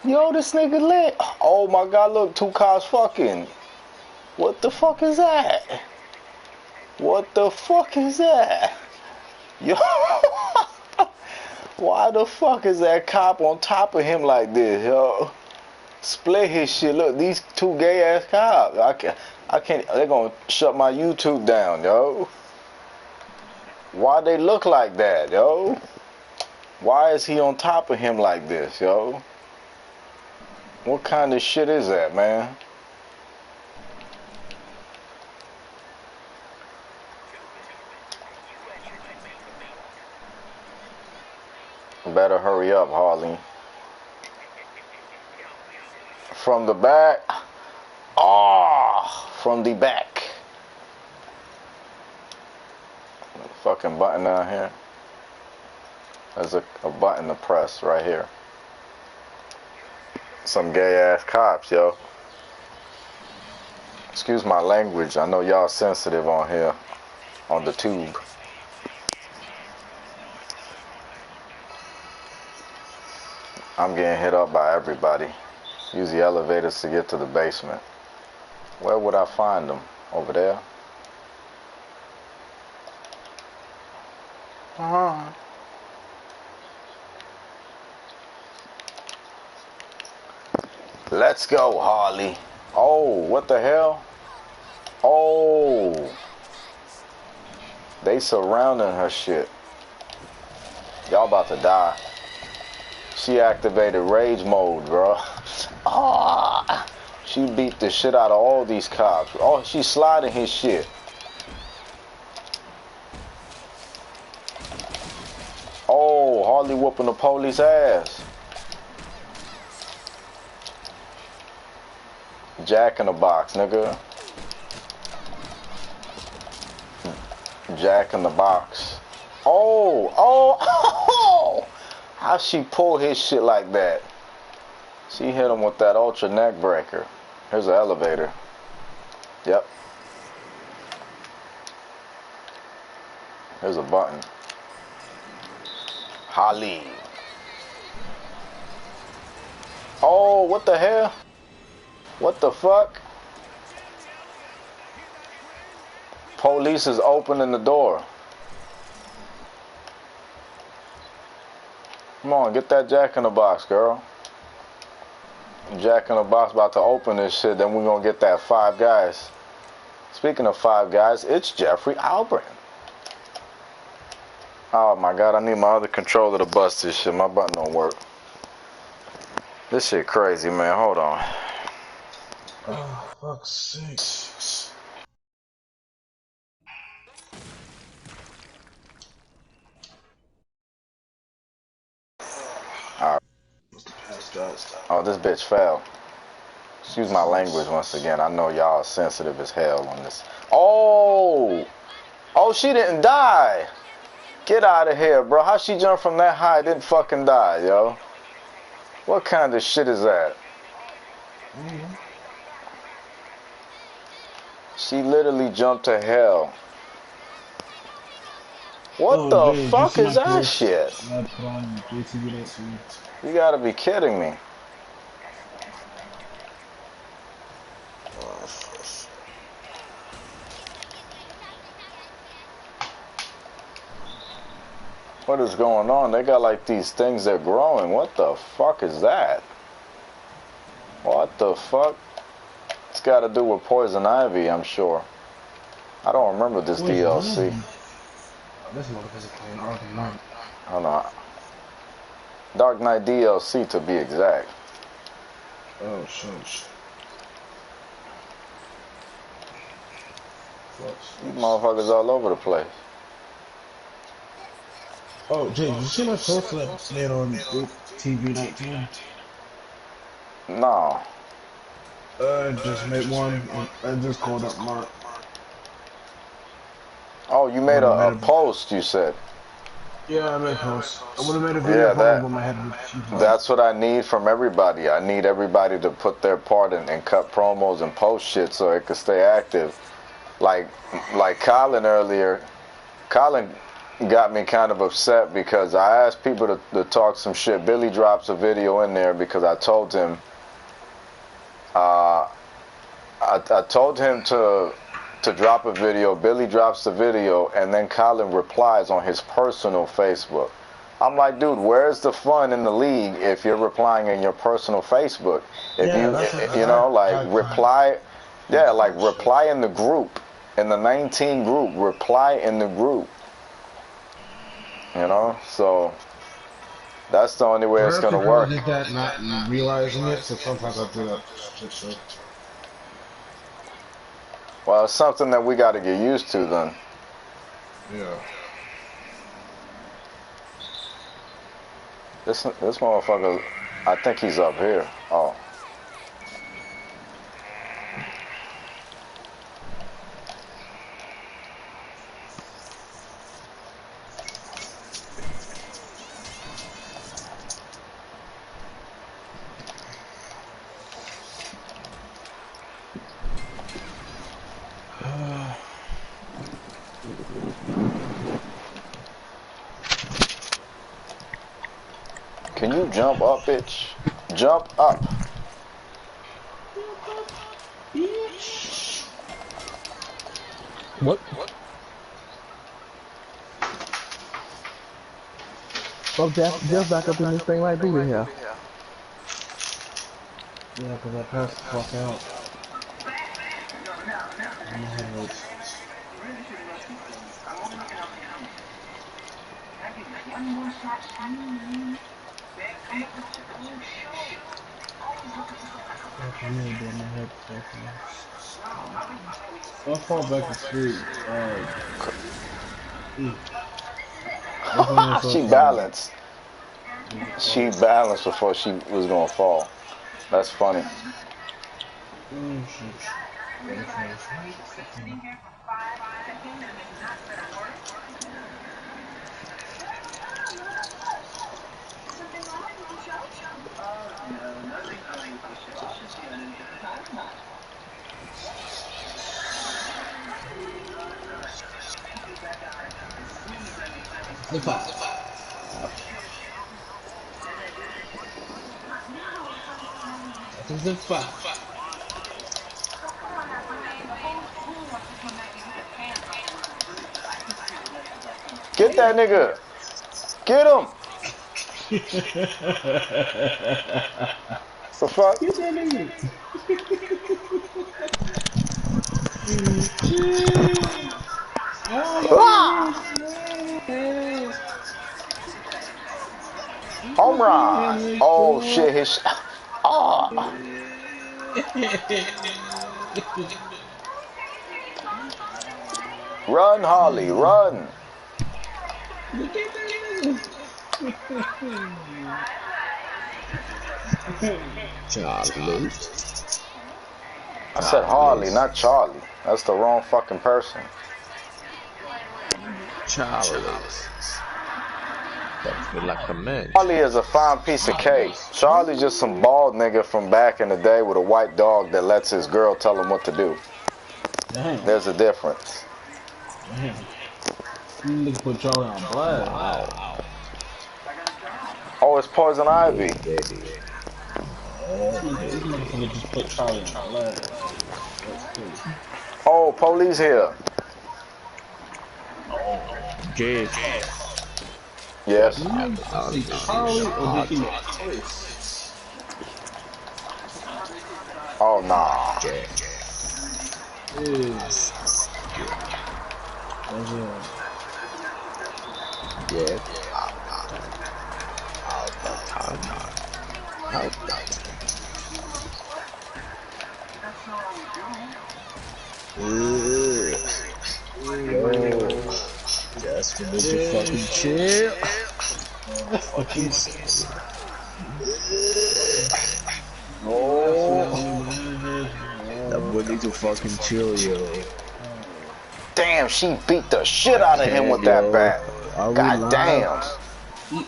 Yo, this nigga lit. Oh my God, look, two cars fucking. What the fuck is that? What the fuck is that? Yo, why the fuck is that cop on top of him like this, yo? Split his shit. Look, these two gay ass cops. I can't. They're gonna shut my YouTube down, yo. Why they look like that, yo? Why is he on top of him like this, yo? What kind of shit is that, man? Better hurry up, Harley. From the back. Oh, from the back. Fucking button down here. There's a button to press right here. Some gay ass cops, yo. Excuse my language. I know y'all sensitive on here, on the tube. I'm getting hit up by everybody. Use the elevators to get to the basement. Where would I find them? Over there? Let's go, Harley. Oh, what the hell? Oh. They surrounding her shit. Y'all about to die. She activated rage mode, bro. Ah. She beat the shit out of all these cops. Oh, she's sliding his shit. Oh, Harley whooping the police ass. Jack in the box, nigga. Jack in the box. Oh, oh, oh! How she pull his shit like that? She hit him with that ultra neck breaker. Here's the elevator. Yep. Here's a button. Holly. Oh, what the hell? What the fuck? Police is opening the door. Come on, get that Jack in the Box, girl. Jack in the Box about to open this shit, then we're gonna get that Five Guys. Speaking of Five Guys, it's Jeffrey Albrin. Oh my God, I need my other controller to bust this shit. My button don't work. This shit crazy, man. Hold on. Oh, fuck's sake. Alright. Oh, this bitch fell. Excuse my language once again. I know y'all are sensitive as hell on this. Oh! Oh, she didn't die! Get out of here, bro. How she jumped from that high didn't fucking die, yo? What kind of shit is that? She literally jumped to hell. What the fuck is that shit? You gotta be kidding me. What is going on? They got like these things that are growing. What the fuck is that? What the fuck? It's got to do with Poison Ivy, I'm sure. I don't remember this DLC. This motherfucker playing Dark Knight. Hold on. Dark Knight DLC to be exact. Oh, shit. These motherfuckers all over the place. Oh, Jay, you see my post that I made on TV 19? No. Just made one. I just called up Mark. Oh, you made a post, you said. Yeah, I made a post. I would have made a video but my head was that's what I need from everybody. I need everybody to put their part in and cut promos and post shit so it can stay active. Like Colin earlier. Colin got me kind of upset because I asked people to talk some shit. Billy drops a video in there because I told him I told him to drop a video. Billy drops the video, and then Colin replies on his personal Facebook. I'm like, dude, where's the fun in the league if you're replying in your personal Facebook? If reply, reply in the group, in the 19 group, reply in the group. You know, so that's the only way it's gonna work. I did that not realizing it, so sometimes I do that. Well, it's something that we got to get used to then. Yeah. This motherfucker, I think he's up here. Oh. Can you jump up, bitch? Jump up. What? Well, Jeff back up in this thing like Booty here. Yeah, because I passed the fuck out. I'll fall back asleep. She balanced. She balanced before she was gonna fall. That's funny. Get that nigga. Get him. The fuck? Get that nigga. Home run. Oh shit, his oh. Run, Harley, run. Charlie. I said Harley, not Charlie. That's the wrong fucking person. Charlie. That's me like a man. Charlie is a fine piece of cake. Charlie's just some bald nigga from back in the day with a white dog that lets his girl tell him what to do. Damn. There's a difference. Damn. You nigga put Charlie on blast. Wow. Oh, it's Poison Ivy. This motherfucker just put Charlie on blast. Oh, police here. Jay. Yes. Did you say Charlie or did he make Chris? Oh nah. Yeah. Yeah. That's what make you fucking chill. Fuck you say. That boy need to fucking chill, yo. Damn, she beat the shit out of him with that bat. God damn.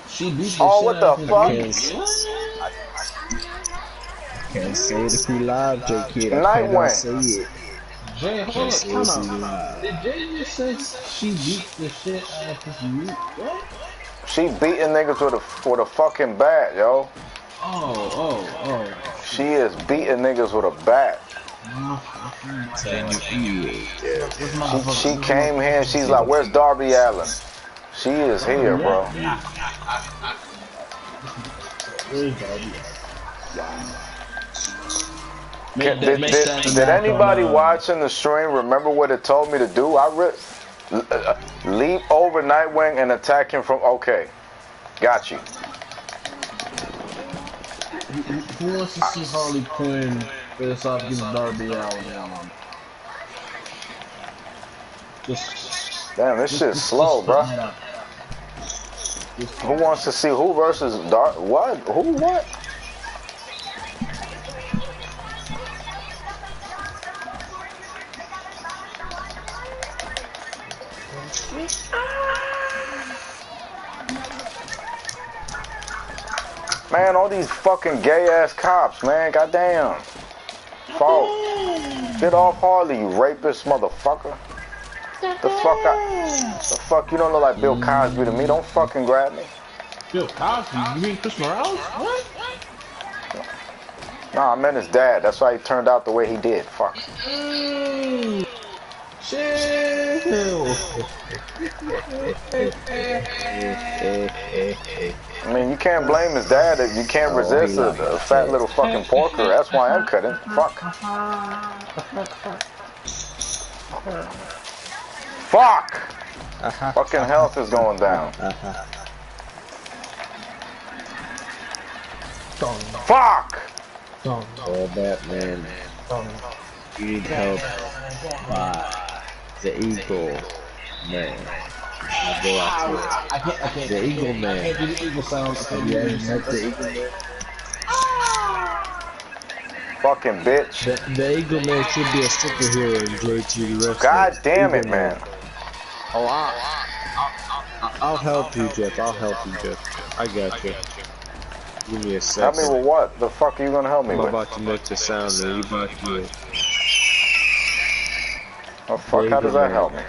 She beat the Oh, shit what out of the him. fuck? Can't say it if we live, J-Kid. I cannot Nightwing. say it. Jay, hold Can't up, say it if we time out. live. Did Jay just say she beat the shit out of his mute? What? She beating niggas with a fucking bat, yo. Oh. She is beating niggas with a bat. She came here and she's like, where's Darby Allin? She is here, bro. Did anybody watching the stream remember what it told me to do? Leap over Nightwing and attack him from... Okay. Got you. Who wants to see Harley Quinn face off against Darby Allin? Damn, this shit's slow, bro. Who wants to see who versus Dark? What? Who? What? Man, all these fucking gay ass cops, man. Goddamn. Fault. Get off Harley, you rapist motherfucker. The fuck you don't look like Bill Cosby to me. Don't fucking grab me. Bill Cosby? You mean Chris Morales? What? Nah, I meant his dad. That's why he turned out the way he did. Fuck. Chill. I mean, you can't blame his dad if you can't resist a fat little fucking porker. That's why I'm cutting. Fuck. Fuck! Fucking health is going down. Fuck! Oh, Batman. You need help by the Eagle Man. I go out to I can't. the Eagle Man. I can't do the Eagle sound. Have you ever met the Eagle Man? Fucking bitch. The Eagle Man should be a superhero in JT Wrestling. God damn it, man. I'll help you, Jeff. I got you. Give me a Help second. me with what? The fuck are you gonna help me I'm with? about to make the sound and you about to do it. Oh fuck, how does that help me?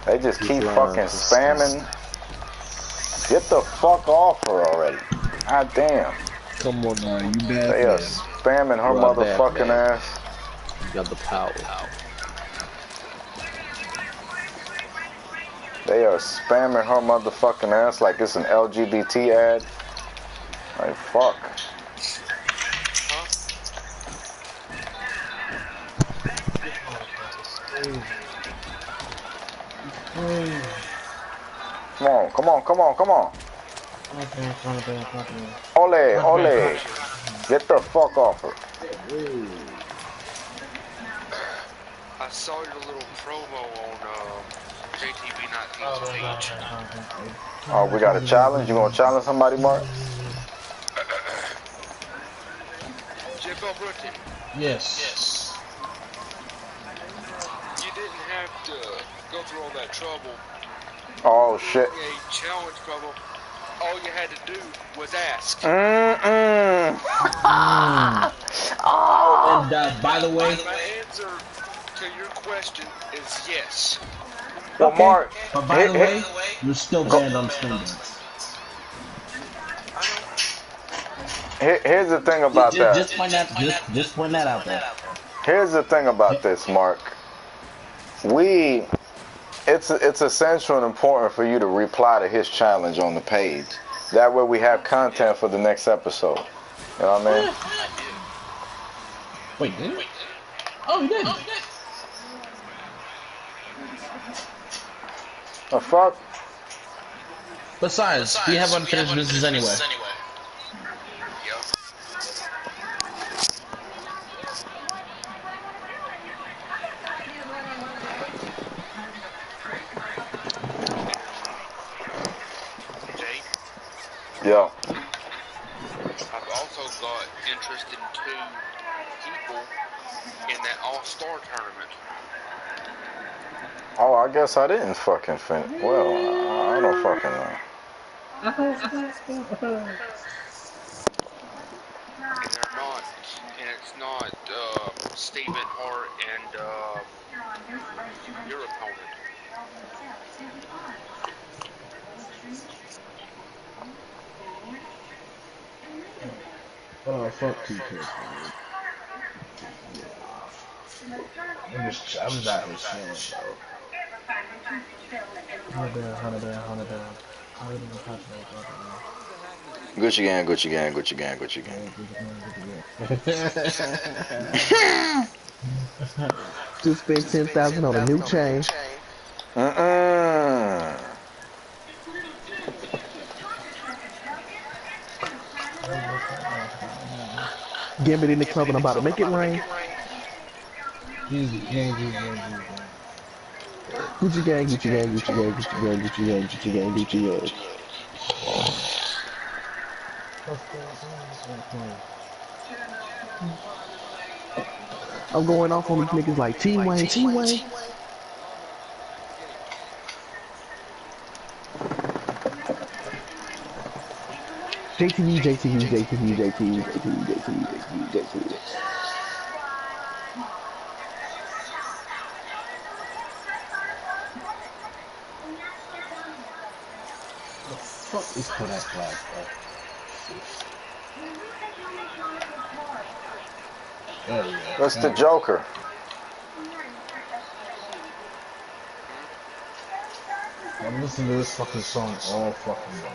They just keep fucking spamming. Get the fuck off her already. God damn. Come on now, you bad. They are spamming her motherfucking ass. You got the power. They are spamming her motherfucking ass like it's an LGBT ad. Like, fuck. Come on. Ole. Get the fuck off her. I saw your little promo on JTB 19's page. Oh, we got a challenge? You gonna challenge somebody, Mark? Jeff L. Brooklyn. Yes. You didn't have to go through all that trouble. Oh, shit. A challenge trouble. All you had to do was ask. And by the way, my answer to your question is yes. Well, okay. Mark, But by the way, you're still banned on Steam. Here's the thing about that. Just point that out there. Here's the thing about this, Mark. It's it's essential and important for you to reply to his challenge on the page. That way we have content for the next episode. You know what I mean? Wait, did he? Oh, he did. The fuck? Besides, we have unfinished business anyway. Yeah. I've also got interest in 2 people in that All-Star tournament. Oh, I guess I didn't fucking finish. Well, I don't fucking know. And they're not, and it's not Stephen Hart and your opponent. Oh, fuck TK. I'm just out here chilling, bro. 100 down. Gucci gang. Just spent 10,000 on a new chain. Gambit in the club and I'm about to make it rain. Gucci gang. I'm going off on these niggas like T-Wayne. JTV. Fuck is Kodak Black, bro? What's the Joker? I'm listening to this fucking song all fucking day.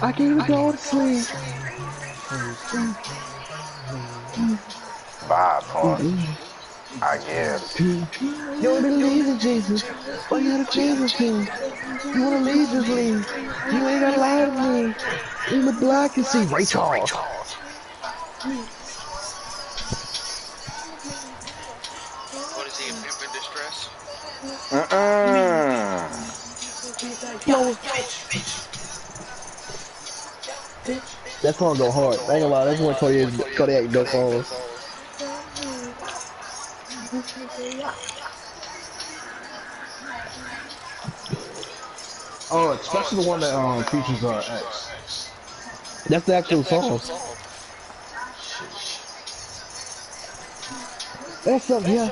I can't go to sleep. Bye, Punch. I guess. You don't believe in Jesus. Oh, you gotta Jesus thing. You wanna leave, just leave. You ain't gotta lie to me. In the block, you see Ray Charles. What is he, a pimp in distress? Yo. That song go hard. I ain't gonna lie, that's one Kodiak dope songs. Oh, especially the one that features X. That's the actual song. That's something, yeah.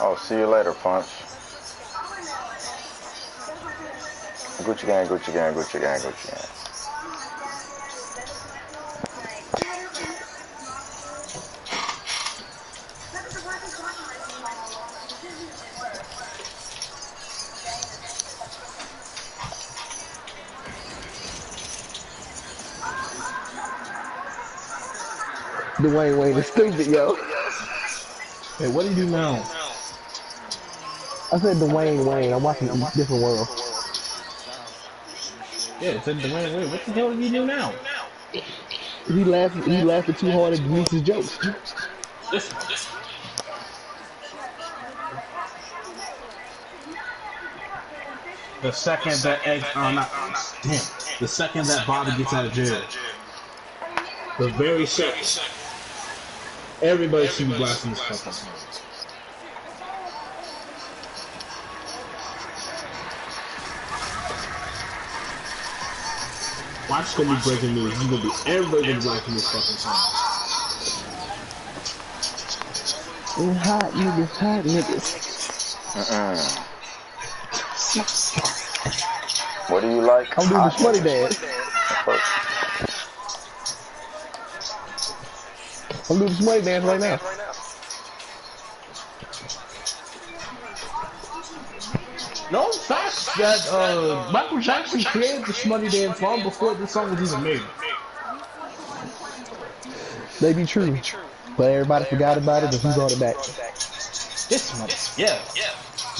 Oh, see you later, Punch. Gucci gang. Dwayne Wayne is stupid, yo. Hey, what do you do now? I said Dwayne Wayne. I'm watching Different World. Yeah, it said Dwayne Wayne. What the hell do you do now? He laughed too hard at Denise's jokes. The second that the second that Bobby gets out of jail. The very second. Everybody should be blasting this fucking song. Watch gonna be breaking news. It's gonna be everybody gonna be blasting this fucking song. Hot niggas, hot niggas. What do you like? I'm doing the sweaty dance. I'm doing the sweaty dance right now. No facts that Michael Jackson created the Smutty Dance song before this song was even made. They be true. But everybody forgot about it and he brought it back. This mother, yeah.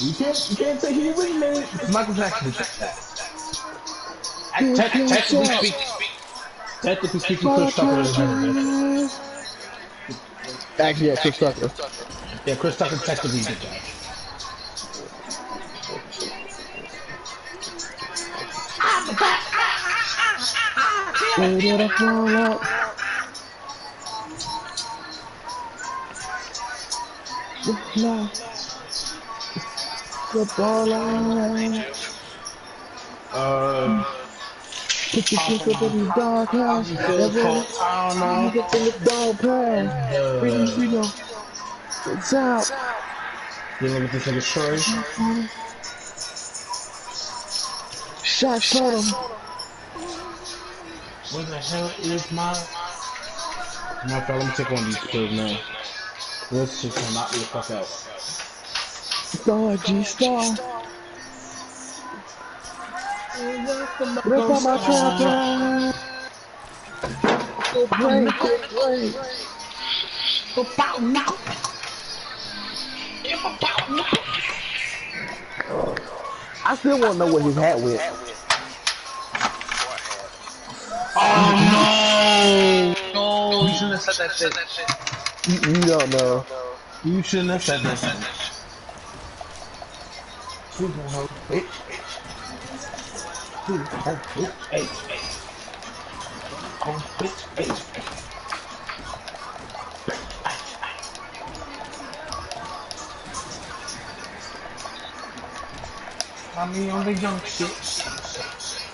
You can't say he originated it because Michael Jackson did that. Technically speaking, Chris Tucker is never there. Actually, yeah, Chris Tucker. Yeah, Chris Tucker technically did that. Where did I fall out? No. The ball out. Put your shit up in the dog house. You get in the dog pound. Freedom. It's out. You look at this nigga story. Shots on him. Where the hell is my... Matter of fact, let me take one of these pills now. This shit will knock me the fuck out. Star G-Star. Rip on my trap. Go break. Go bow now. I still want to know what his hat with. Oh no! No, you shouldn't have said that shit. You don't know. You shouldn't have said that shit. I mean, on the young shit.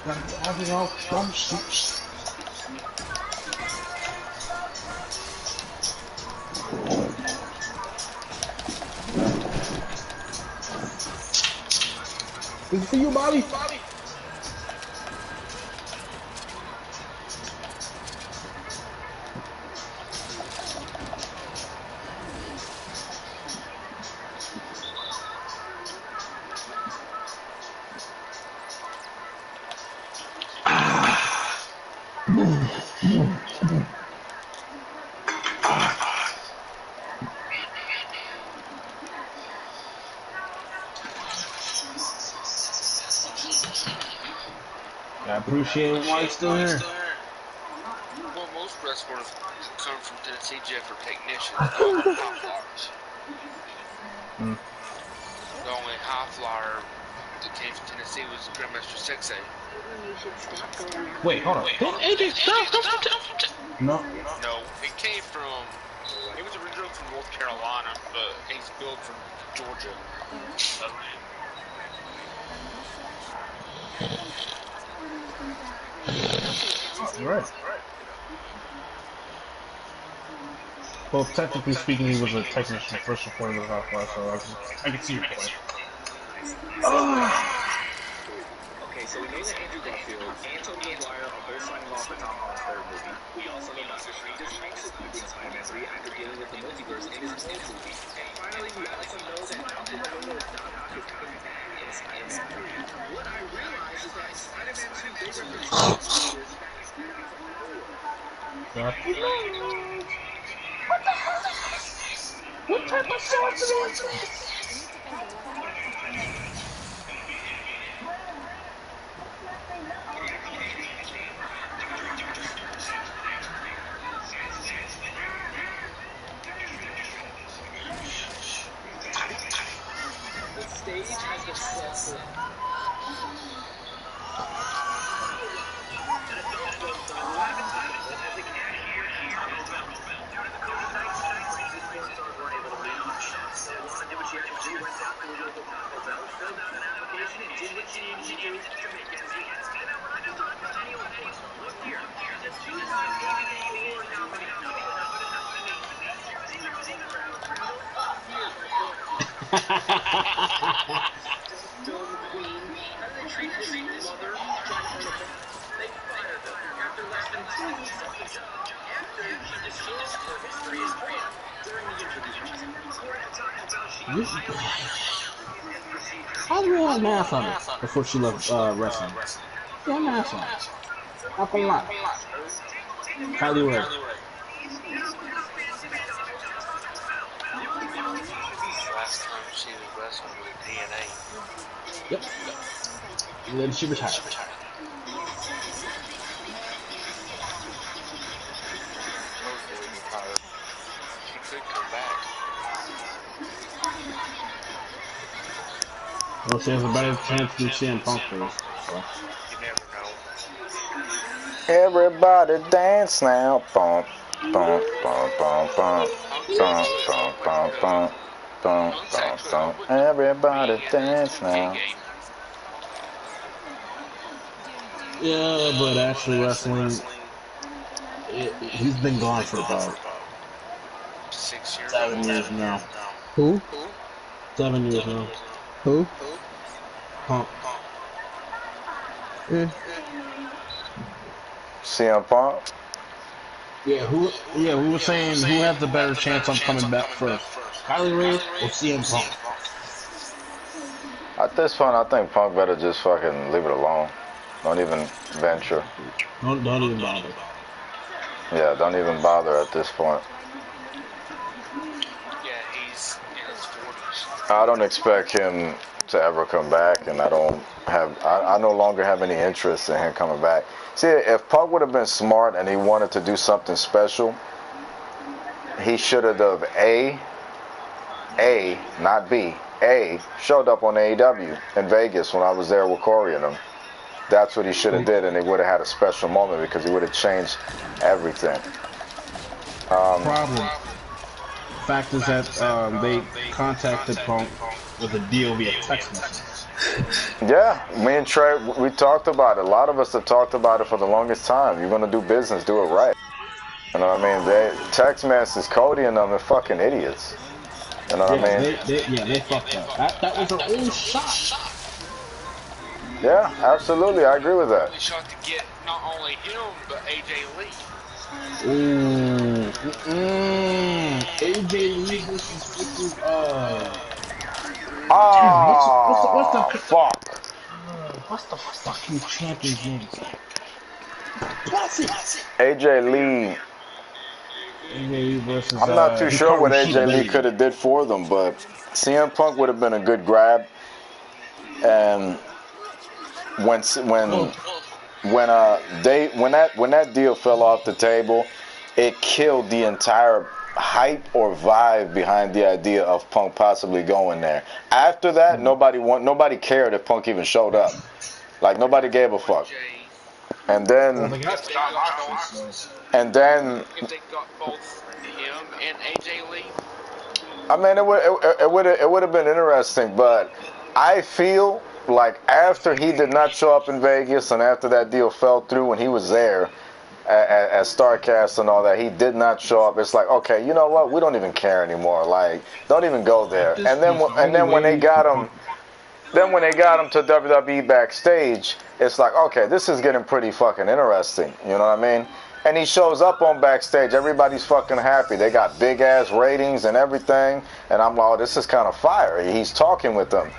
Got it all from shit. It's for you, Bobby. I appreciate why he's still here. Well, most wrestlers come from Tennessee, Jeff, are technicians, not high flyers. The only high flyer that came from Tennessee was Grandmaster Sexay. Wait, hold on. Didn't AJ Styles come from Tennessee? No. No, it came from. It was originally from North Carolina, but he's built from Georgia. Right. Well, technically speaking, he was a technician first before he was off fly, so I can see your point. Okay, so we know that Andrew Garfield and Tobey Maguire are both signing off for Tom Holland's third movie. We also know Doctor Strange is trying to speak in Spider-Man 3 after dealing with the multiverse in his next movie. And finally, we also know that Malcolm McDowell is not coming back in Spider-Man 3. What I realize is that Spider-Man 2 bigger than multiverse back in Spider-Man 4. Yeah. What the hell is this? What type of sorcery is this? The stage has been set for... How do you have math on it before she left wrestling? Yeah, math on it. Not gonna lie. Kylie Ray. Last time she was wrestling with TNA. Yep. And then she retired. Hopefully retired. She could come back. Well, she has a better chance than CM Punk does. So. You never know. Everybody dance now. Bump, bump, bump, bump, bump, bump, bump, bump, bump, bump, bump, bump. Everybody dance now. Yeah, but actually wrestling, he's been gone for about 6 years. 7 years now. Who? 7 years now. Who? Punk. CM Punk? Yeah, we were saying who has the better chance on coming back first? Kylie Ray or CM Punk? At this point, I think Punk better just fucking leave it alone. Don't even venture. Don't even bother. Yeah, don't even bother at this point. Yeah, he's in his 40s. I don't expect him to ever come back, and I no longer have any interest in him coming back. See, if Punk would have been smart and he wanted to do something special, he should have A, not B, A, showed up on AEW in Vegas when I was there with Corey and them. That's what he should have did, and they would have had a special moment because he would have changed everything. Problem. Fact is that they contacted Punk with a deal via text message. Yeah, me and Trey, we talked about it. A lot of us have talked about it for the longest time. You're gonna do business, do it right. You know what I mean? Text messages, Cody and them are fucking idiots. You know what I mean? They fucked up. That was their own shot. Yeah, absolutely. I agree with that. They shot to get not only him, but AJ Lee. AJ Lee versus freaking fuck. What's the fucking champion's name? AJ Lee. Versus, I'm not too sure what AJ Lee could have did for them, but CM Punk would have been a good grab. And when that deal fell off the table, it killed the entire hype or vibe behind the idea of Punk possibly going there. After that, nobody cared if Punk even showed up. Like, nobody gave a fuck. And then if they got both him and AJ Lee, I mean, it would have been interesting, but I feel like after he did not show up in Vegas and after that deal fell through when he was there at StarCast and all that, he did not show up. It's like, okay, you know what? We don't even care anymore. Like, don't even go there. And then when they got him to WWE backstage, it's like, okay, this is getting pretty fucking interesting. You know what I mean? And he shows up on backstage. Everybody's fucking happy. They got big ass ratings and everything. And I'm like, oh, this is kind of fire. He's talking with them.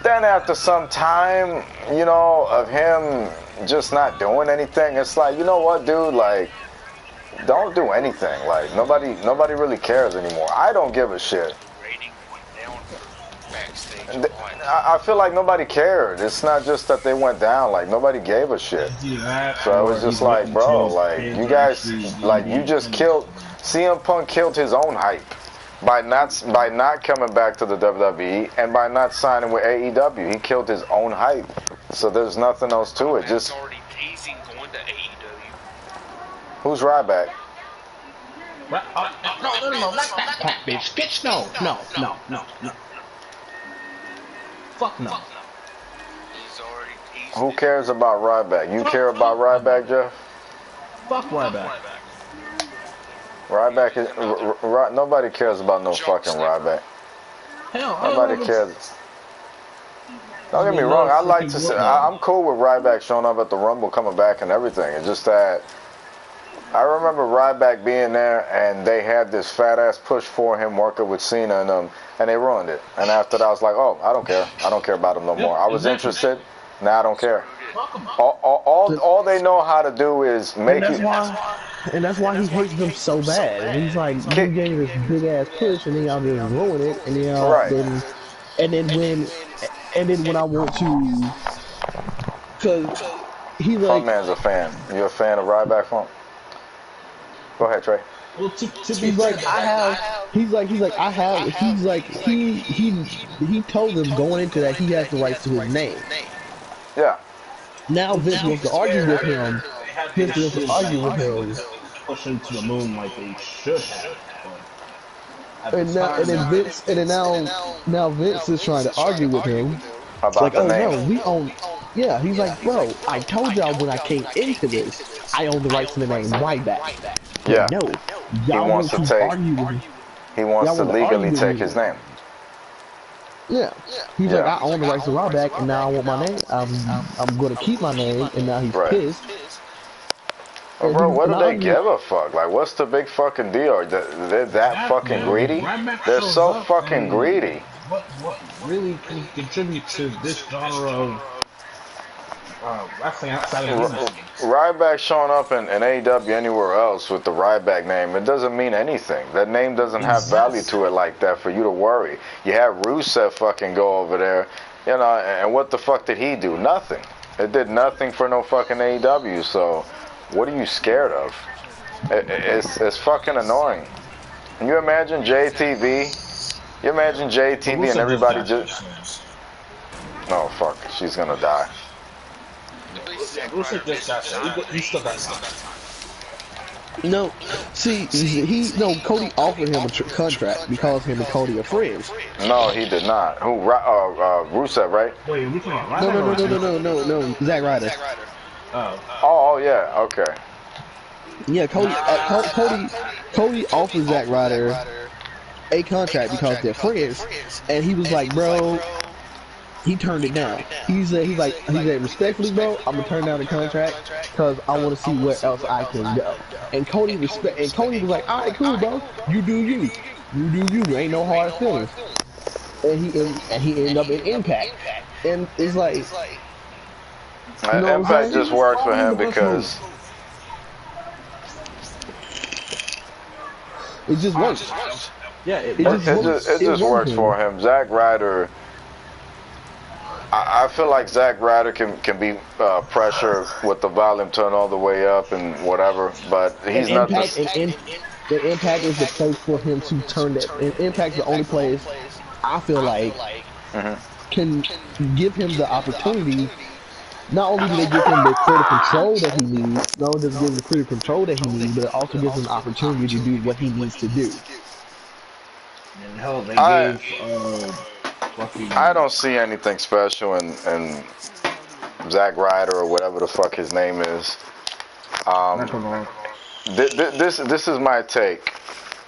Then after some time, you know, of him just not doing anything, it's like, you know what, dude, like, don't do anything. Like, nobody really cares anymore. I don't give a shit. I feel like nobody cared. It's not just that they went down. Like, nobody gave a shit. So I was just like, bro, like, you guys, like, you just killed, CM Punk killed his own hype by not coming back to the WWE and by not signing with AEW. He killed his own hype. So there's nothing else to it. Just already teasing going to AEW. Who's Ryback? No, not that bitch. Bitch, no. Fuck no. He's already teasing. Who cares about Ryback? You care about Ryback, Jeff? Fuck Ryback. Ryback is nobody cares about no fucking Ryback. Hell, Nobody cares. Don't get me wrong. I like to say I'm cool with Ryback showing up at the Rumble, coming back, and everything. It's just that I remember Ryback being there, and they had this fat ass push for him working with Cena and them, and they ruined it. And after that, I was like, oh, I don't care. I don't care about him no more. I was interested. Now I don't care. All they know how to do is make you. And that's why he hates them so bad. And he's like, you gave this big ass push, and then y'all just ruin it, and then when I want to, cause he's like, Funk Man's a fan. You a fan of Ryback Funk? Go ahead, Trey. Well, to he's like, he told them going into that he has the rights to his name. Yeah. Now Vince wants to argue with him. Vince wants to argue with him. Push him to the moon like they should have. And now Vince is trying to argue with him. About like, the oh name. no, we own. Yeah, he's like, bro, I told y'all when I came into this, I own the rights to the name Ryback. Yeah. No, He wants to take. He wants to legally take his name. Yeah. He's like, I own the rights to Ryback, and now I want my name. I'm going to keep my name, and now he's pissed. Oh, bro, what do they give a fuck? Like, what's the big fucking deal? They're that fucking greedy? They're so fucking greedy. What really can contribute to this genre of wrestling outside of the industry? Ryback showing up in AEW anywhere else with the Ryback name, it doesn't mean anything. That name doesn't have value to it like that for you to worry. You have Rusev fucking go over there, you know, and what the fuck did he do? Nothing. It did nothing for no fucking AEW, so what are you scared of? It's fucking annoying. Can you imagine JTV? You imagine JTV and everybody just... Oh, fuck. She's gonna die. Rusev just got shot. He still got shot. No, see, Cody offered him a contract because him and Cody are friends. No, he did not. Who? Rusev, right? Wait, we talking about Ryback? No, Zack Ryder. Oh, yeah, okay. Yeah, Cody offered Zack Ryder a contract because they're friends, and he was like, bro, he turned it down. He said, respectfully, bro, I'm gonna turn down the contract because I want to see where else I can go. And Cody was like, all right, cool, bro, you do you, ain't no hard feelings. And he ended up in Impact, and it's like, you know Impact just works for him because it just works. Yeah, it just works for him. Zack Ryder, I feel like Zack Ryder can be pressure with the volume turned all the way up and whatever, but he's not the Impact is the place for him to turn that. Impact is the only place I feel like can give him the opportunity. Not only do they give him the creative control that he needs, not only does it give him the creative control that he needs, but it also gives him the opportunity to do what he needs to do. And hell, they gave I don't see anything special in Zack Ryder or whatever the fuck his name is. This is my take.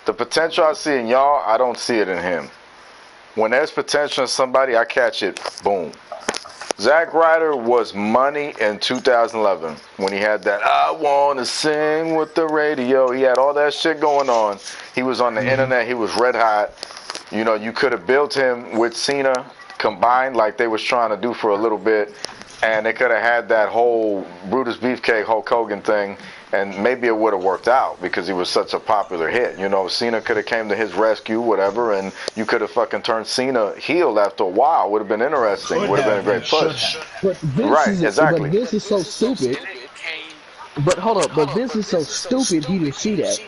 The potential I see in y'all, I don't see it in him. When there's potential in somebody, I catch it. Boom. Zack Ryder was money in 2011 when he had that I want to sing with the radio. He had all that shit going on. He was on the internet. He was red hot. You know, you could have built him with Cena combined like they was trying to do for a little bit, and they could have had that whole Brutus Beefcake Hulk Hogan thing, and maybe it would have worked out because he was such a popular hit. You know, Cena could have came to his rescue, whatever, and you could have fucking turned Cena heel after a while. Would have been interesting. Would have been a great push. But exactly. But Vince is so stupid. But hold up. But Vince is so stupid he didn't see that.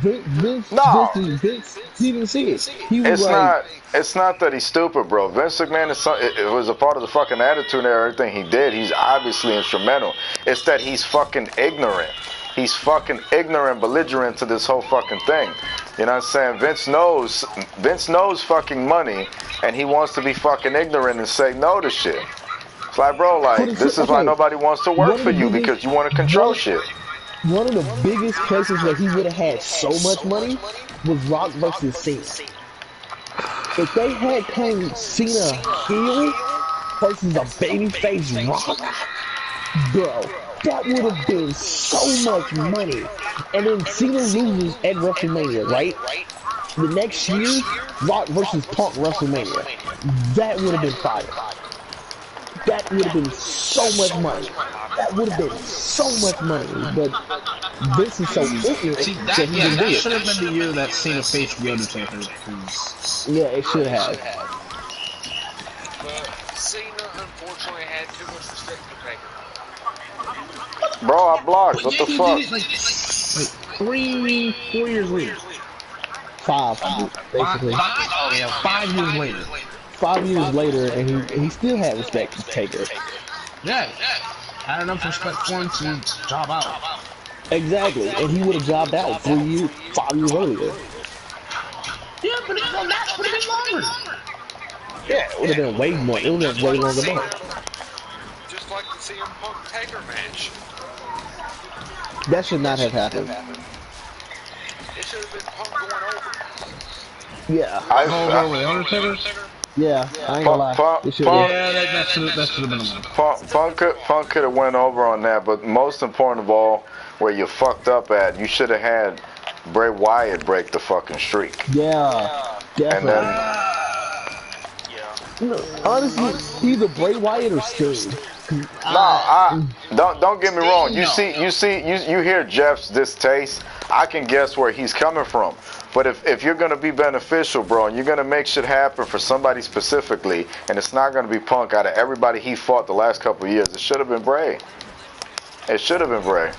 Vince, he didn't see it. He was it's not that he's stupid, bro. Vince McMahon it was a part of the fucking attitude and everything he did. He's obviously instrumental. It's that he's fucking ignorant. He's fucking ignorant, belligerent to this whole fucking thing. You know what I'm saying? Vince knows fucking money, and he wants to be fucking ignorant and say no to shit. It's like, bro, like, this is why nobody wants to work for you, because you want to control shit. One of the biggest places where he would have had so much money was Rock versus Cena. If they had turned Cena heel versus a babyface Rock, bro, that would have been so much money. And then Cena loses at WrestleMania, right? The next year, Rock versus Punk WrestleMania. That would have been fire. That would have been so much money. That would have been so much money. But Vince is so ignorant See, that he didn't do that it. should have been the year that Cena faced The Undertaker. Yeah, it should have. But Cena unfortunately had too much respect for Taker. Bro, I blocked. What the He fuck? did it like 4 years later. 5, basically. 5 years later. 5 years later, and he still had respect for Taker. Yeah. Had enough respect for him to job out. Exactly, and he would have jobbed out 5 years earlier. Yeah, but the match would have been longer. Yeah, it would have been way more. It would have been way longer match. Just like the CM Punk Taker match. That should not have happened. It should have been Punk going over. Yeah. Over the Undertaker? Yeah, I ain't gonna lie. It should Yeah, have. that should have been a one. Punk could have went over on that, but most important of all, where you fucked up at, you should have had Bray Wyatt break the fucking streak. Yeah, definitely. And then, Honestly, either Bray Wyatt or Sting. don't get me wrong. You hear Jeff's distaste. I can guess where he's coming from. But if you're gonna be beneficial, bro, and you're gonna make shit happen for somebody specifically, and it's not gonna be Punk out of everybody he fought the last couple of years, it should have been Bray. It should have been Bray.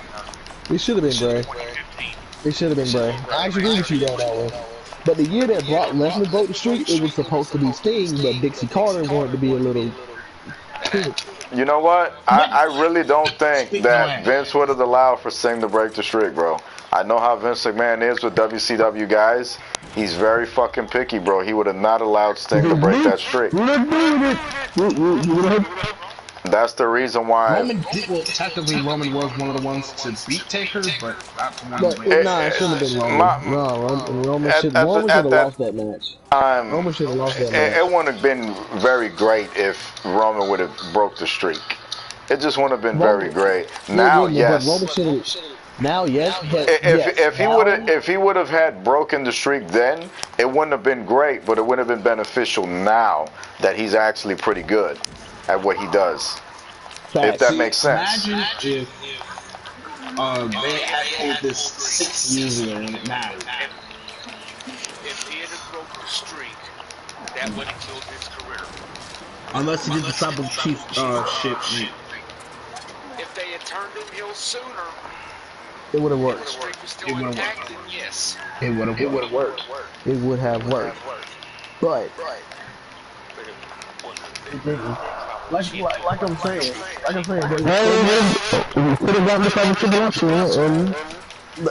It should have been Bray. It should have been Bray. I actually agree with you on that one. But the year that Brock Lesnar broke the streak, it was supposed to be Sting, but Dixie Carter wanted to be a little. You know what? I really don't think that Vince would have allowed for Sting to break the streak, bro. I know how Vince McMahon is with WCW guys. He's very fucking picky, bro. He would have not allowed Sting to break that streak. That's the reason why. Technically, Roman was one of the ones to beat Taker, but not the one. Nah, it shouldn't have been Roman. Roman should have lost that match. Roman should have lost that match. It wouldn't have been very great if Roman would have broke the streak. It just wouldn't have been very great. Now, yes. Roman should have. Now, yes. If he would have had broken the streak then, it wouldn't have been great, but it would have been beneficial now that he's actually pretty good at what he does. If that makes sense. Imagine if they had told this 6 years ago when it mattered. If he had broken the streak, that would have killed his career. Unless he did the Tribal Chief shit. If they had turned him heel sooner, it would have worked. The streak was still intact, then yes. It would have worked. It would have worked. But like I'm saying,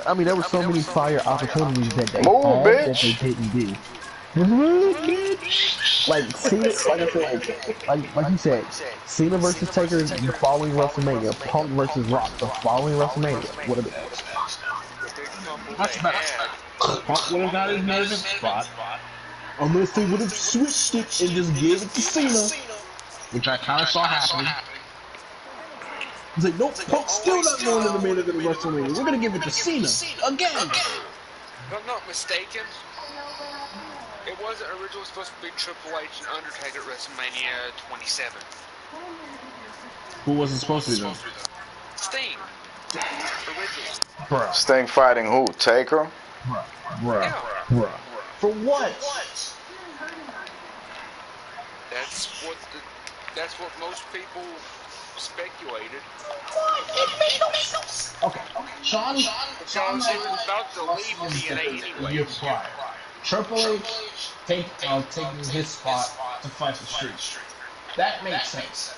I mean, there were so many fire opportunities that they had that they didn't do. Like Cena, like you said, Cena versus Taker the following WrestleMania, Punk versus Rock the following WrestleMania. What are the That's bad. Punk would have got his main spot. Unless they would have switched it and just gave it to Cena, which I kind of saw happening. He's like, nope, Punk's still not going in the main event of WrestleMania. We're gonna give it to Cena again. If I'm not mistaken, it wasn't originally supposed to be Triple H and Undertaker at WrestleMania 27. Who was it supposed to be then? Sting. Originally. Bruh. Sting fighting who? Taker? Bruh. For what? That's what most people speculated. Okay. Sean was about to leave TNA anyway. Triple H taking his spot to fight the streak. That makes sense.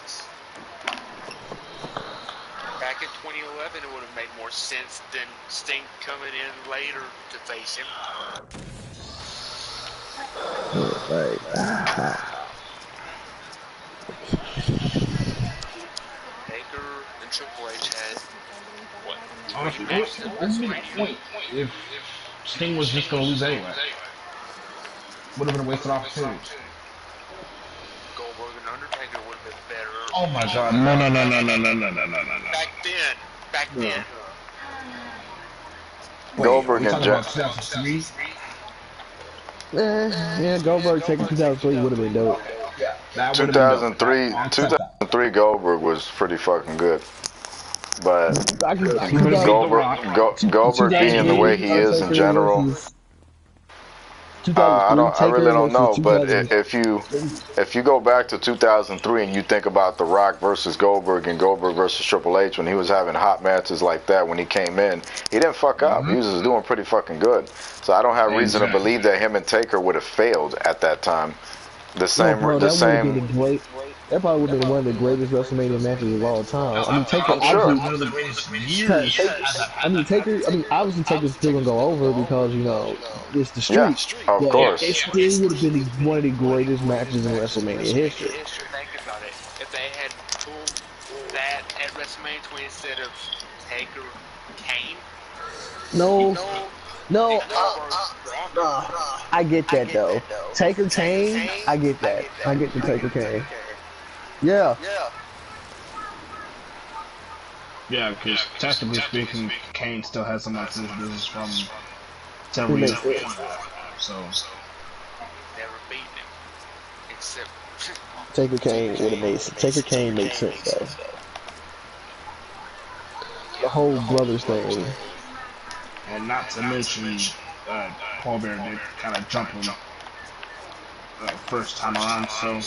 Back in 2011, it would have made more sense than Sting coming in later to face him. Taker and Triple H had what? What's the point if Sting was just going to lose anyway? would have been a wasted opportunity. Goldberg and Undertaker would have been better. Oh my God! No. Back then. Wait, Goldberg are we and talking about 2003? Yeah, Goldberg taking 2003 would have been dope. That would have been dope. 2003, I'll accept that. 2003 Goldberg was pretty fucking good. But I can Goldberg being the way he is in general, I really don't know. But if you go back to 2003 and you think about The Rock versus Goldberg and Goldberg versus Triple H when he was having hot matches like that when he came in, he didn't fuck up. He was just doing pretty fucking good. So I don't have reason to believe that him and Taker would have failed at that time. The same. That probably would have been one of the greatest WrestleMania matches of all time. I mean, Taker, I'm sure. One of the greatest years. Obviously Taker's still gonna go over because it's the street. Yeah, of course. It still would have been one of the greatest matches in WrestleMania history. Think about it. If they had pulled that at WrestleMania 20 instead of Taker Kane. No. I get that though. Taker Kane, I get that. I get the Taker Kane. Yeah. Yeah, because technically speaking, Kane still has some unfinished business from several years ago. So Never beaten him. Except Taker Kane would have made Taker Kane makes sense though. The whole brothers thing. And not to mention, Paul Bear did kind of jump him first time around, so.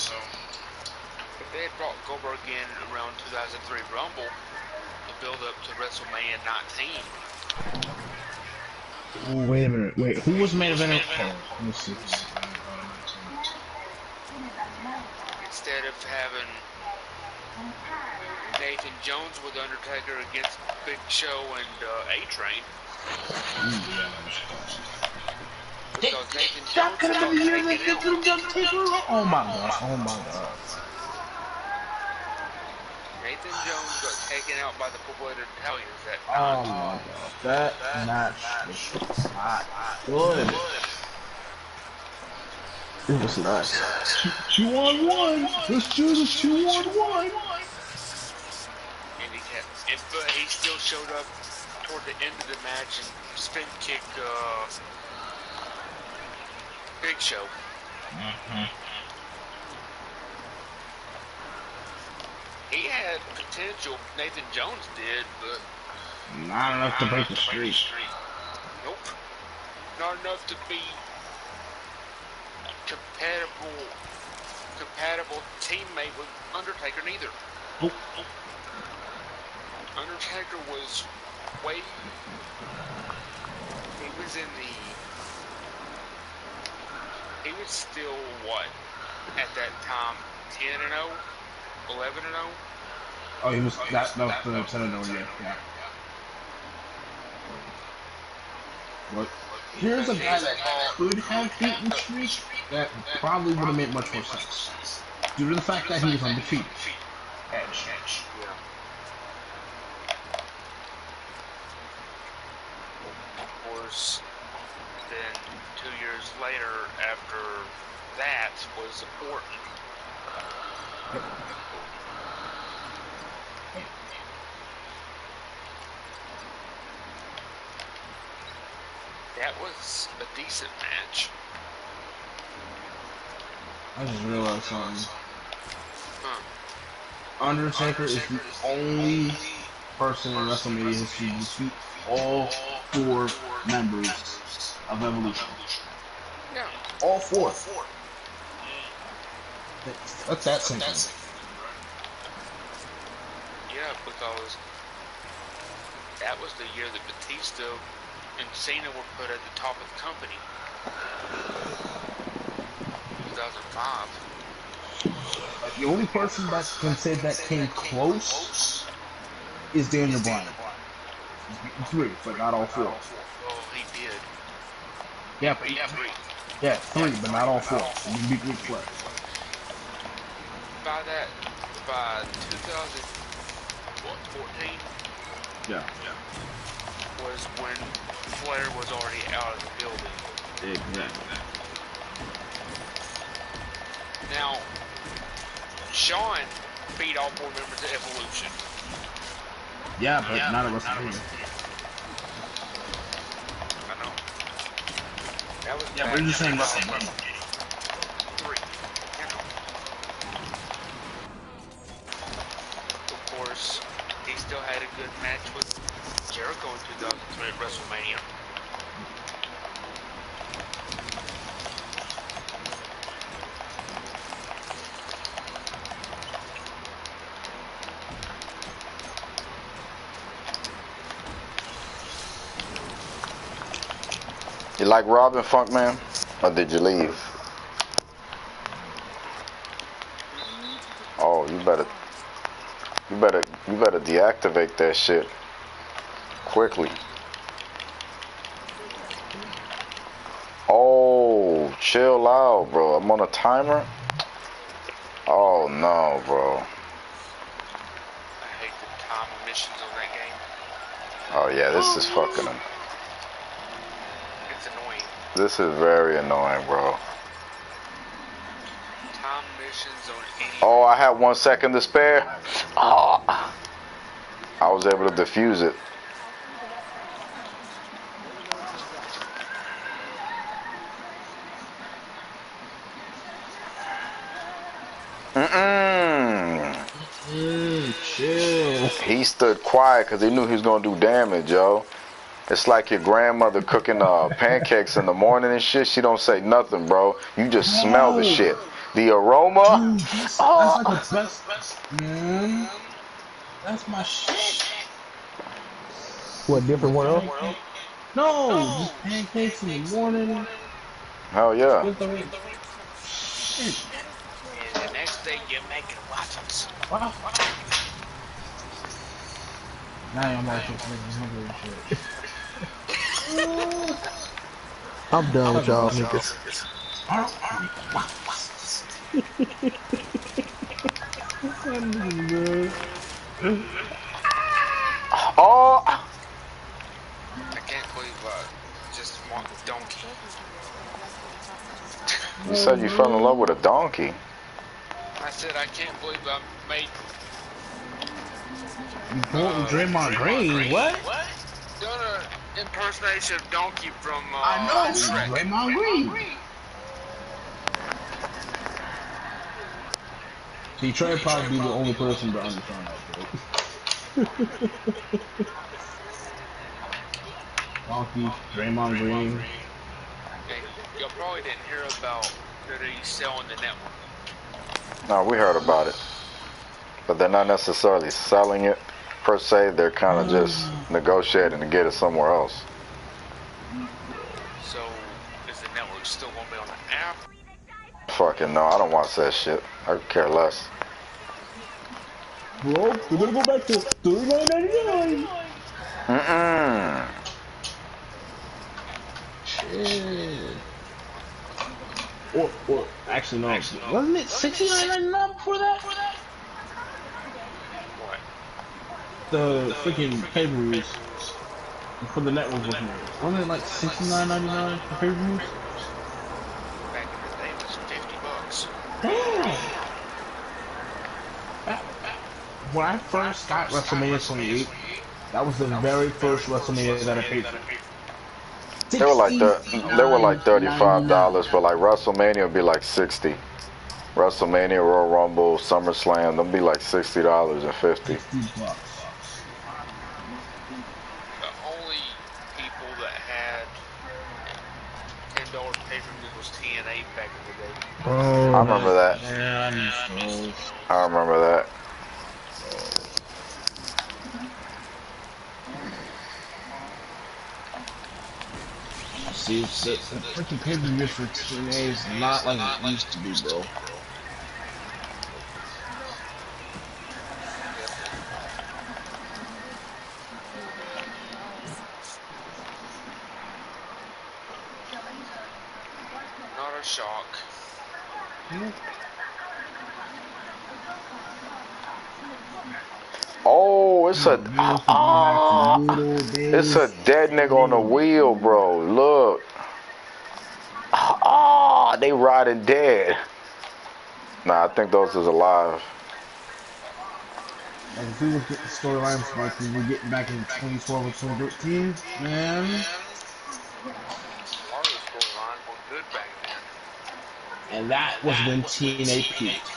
if they had brought Goldberg in around 2003 Rumble to build up to WrestleMania 19. Ooh, wait a minute. Wait, who was main event? Oh, let me see. Instead of having Nathan Jones with Undertaker against Big Show and A-Train. Because Nathan Jones got taken out. Oh my god. Nathan Jones got taken out by the Four-Bladed Italians that Oh time. my god. That match was not good. It was nice. 2-on-1. Let's do the 2-on-1. But he still showed up toward the end of the match and spin kick Big Show. He had potential, Nathan Jones did, but not enough to break the streak. Nope. Not enough to be compatible teammate with Undertaker neither. Nope. Undertaker was way. He was still what at that time 10-0, 11-0. Oh, he was that was the 10-0, yeah. What? Here's a guy that could have beaten streak that probably would have made much more sense due to the fact that he was undefeated. Edge. Then 2 years later, after that, was Orton. That was a decent match. I just realized something. Undertaker is the only person in WrestleMania history to defeat all 4 members of Evolution. Yeah. All 4. That's that simple. Yeah, because that was the year that Batista and Cena were put at the top of the company. 2005. The only person that can say that came close is Daniel Bryan. He's beaten 3, but not all 4. Oh, he did. Yeah, but 3, but not all 4. He beat Ric Flair. By 2014? Yeah. Was when Flair was already out of the building. Exactly. Now, Sean beat all 4 members of Evolution. Yeah, but not at WrestleMania. I know. That was Yeah, but you're just saying WrestleMania. 3. You know. Of course, he still had a good match with Jericho in 2003 at WrestleMania. You like Robin, Funk Man? Or did you leave? Oh, you better deactivate that shit quickly. Oh, chill out, bro. I'm on a timer. Oh no, bro. I hate the time emissions on that game. Oh yeah, this is fucking. It's annoying. This is very annoying, bro. Time emissions on any. Oh, I had 1 second to spare. Oh, I was able to defuse it. Chill. He stood quiet because he knew he was gonna do damage, yo. It's like your grandmother cooking pancakes in the morning and shit. She don't say nothing, bro. You just smell the shit. The aroma. Dude, that's like the best. Man, that's my shit. What, different world? No, just pancakes in the morning. Hell yeah. With the And the next day you're making waffles. wow. Now I'm like hungry and shit. I'm done with y'all niggas. Oh. I can't believe just want donkey. You said you fell in love with a donkey. I said I can't believe I made Draymond Green, what? done an impersonation of Donkey from I know, Shrek. Draymond Green. See, Trey would probably be the only person to understand that, bro. Donkey, Draymond Green. Hey, y'all probably didn't hear about that he's selling the network. No, we heard about it. But they're not necessarily selling it per se. They're kind of just negotiating to get it somewhere else. So, is the network still going to be on the app? Fucking no, I don't watch that shit. I could care less. Bro, we're gonna go back to $39.99. Shit. Or actually no. Wasn't it $69.99 before that? What? The freaking pay-per-views for the network wasn't it? Wasn't it like $69.99 for pay-per-views? Back in the day, it was $50. Damn. When I first got WrestleMania 28, that was the very first WrestleMania that I paid for. They were like $35, but like WrestleMania would be like $60. WrestleMania, Royal Rumble, SummerSlam, they'll be like $60 and $50. The only people that had $10 pay-per-view was TNA back in the day. Oh, I remember that. Yeah, I miss those. I remember that. See, the freaking pay-per-view for TNA is not like it used to be, bro. Not a shock. Oh, it's a it's a dead nigga on the wheel, bro. Look. Oh, they riding dead. Nah, I think those is alive. Like, if we look at the storylines like we were getting back in 2012 or 2013, man. A lot of the storylines were good back then. And that was when TNA peaked.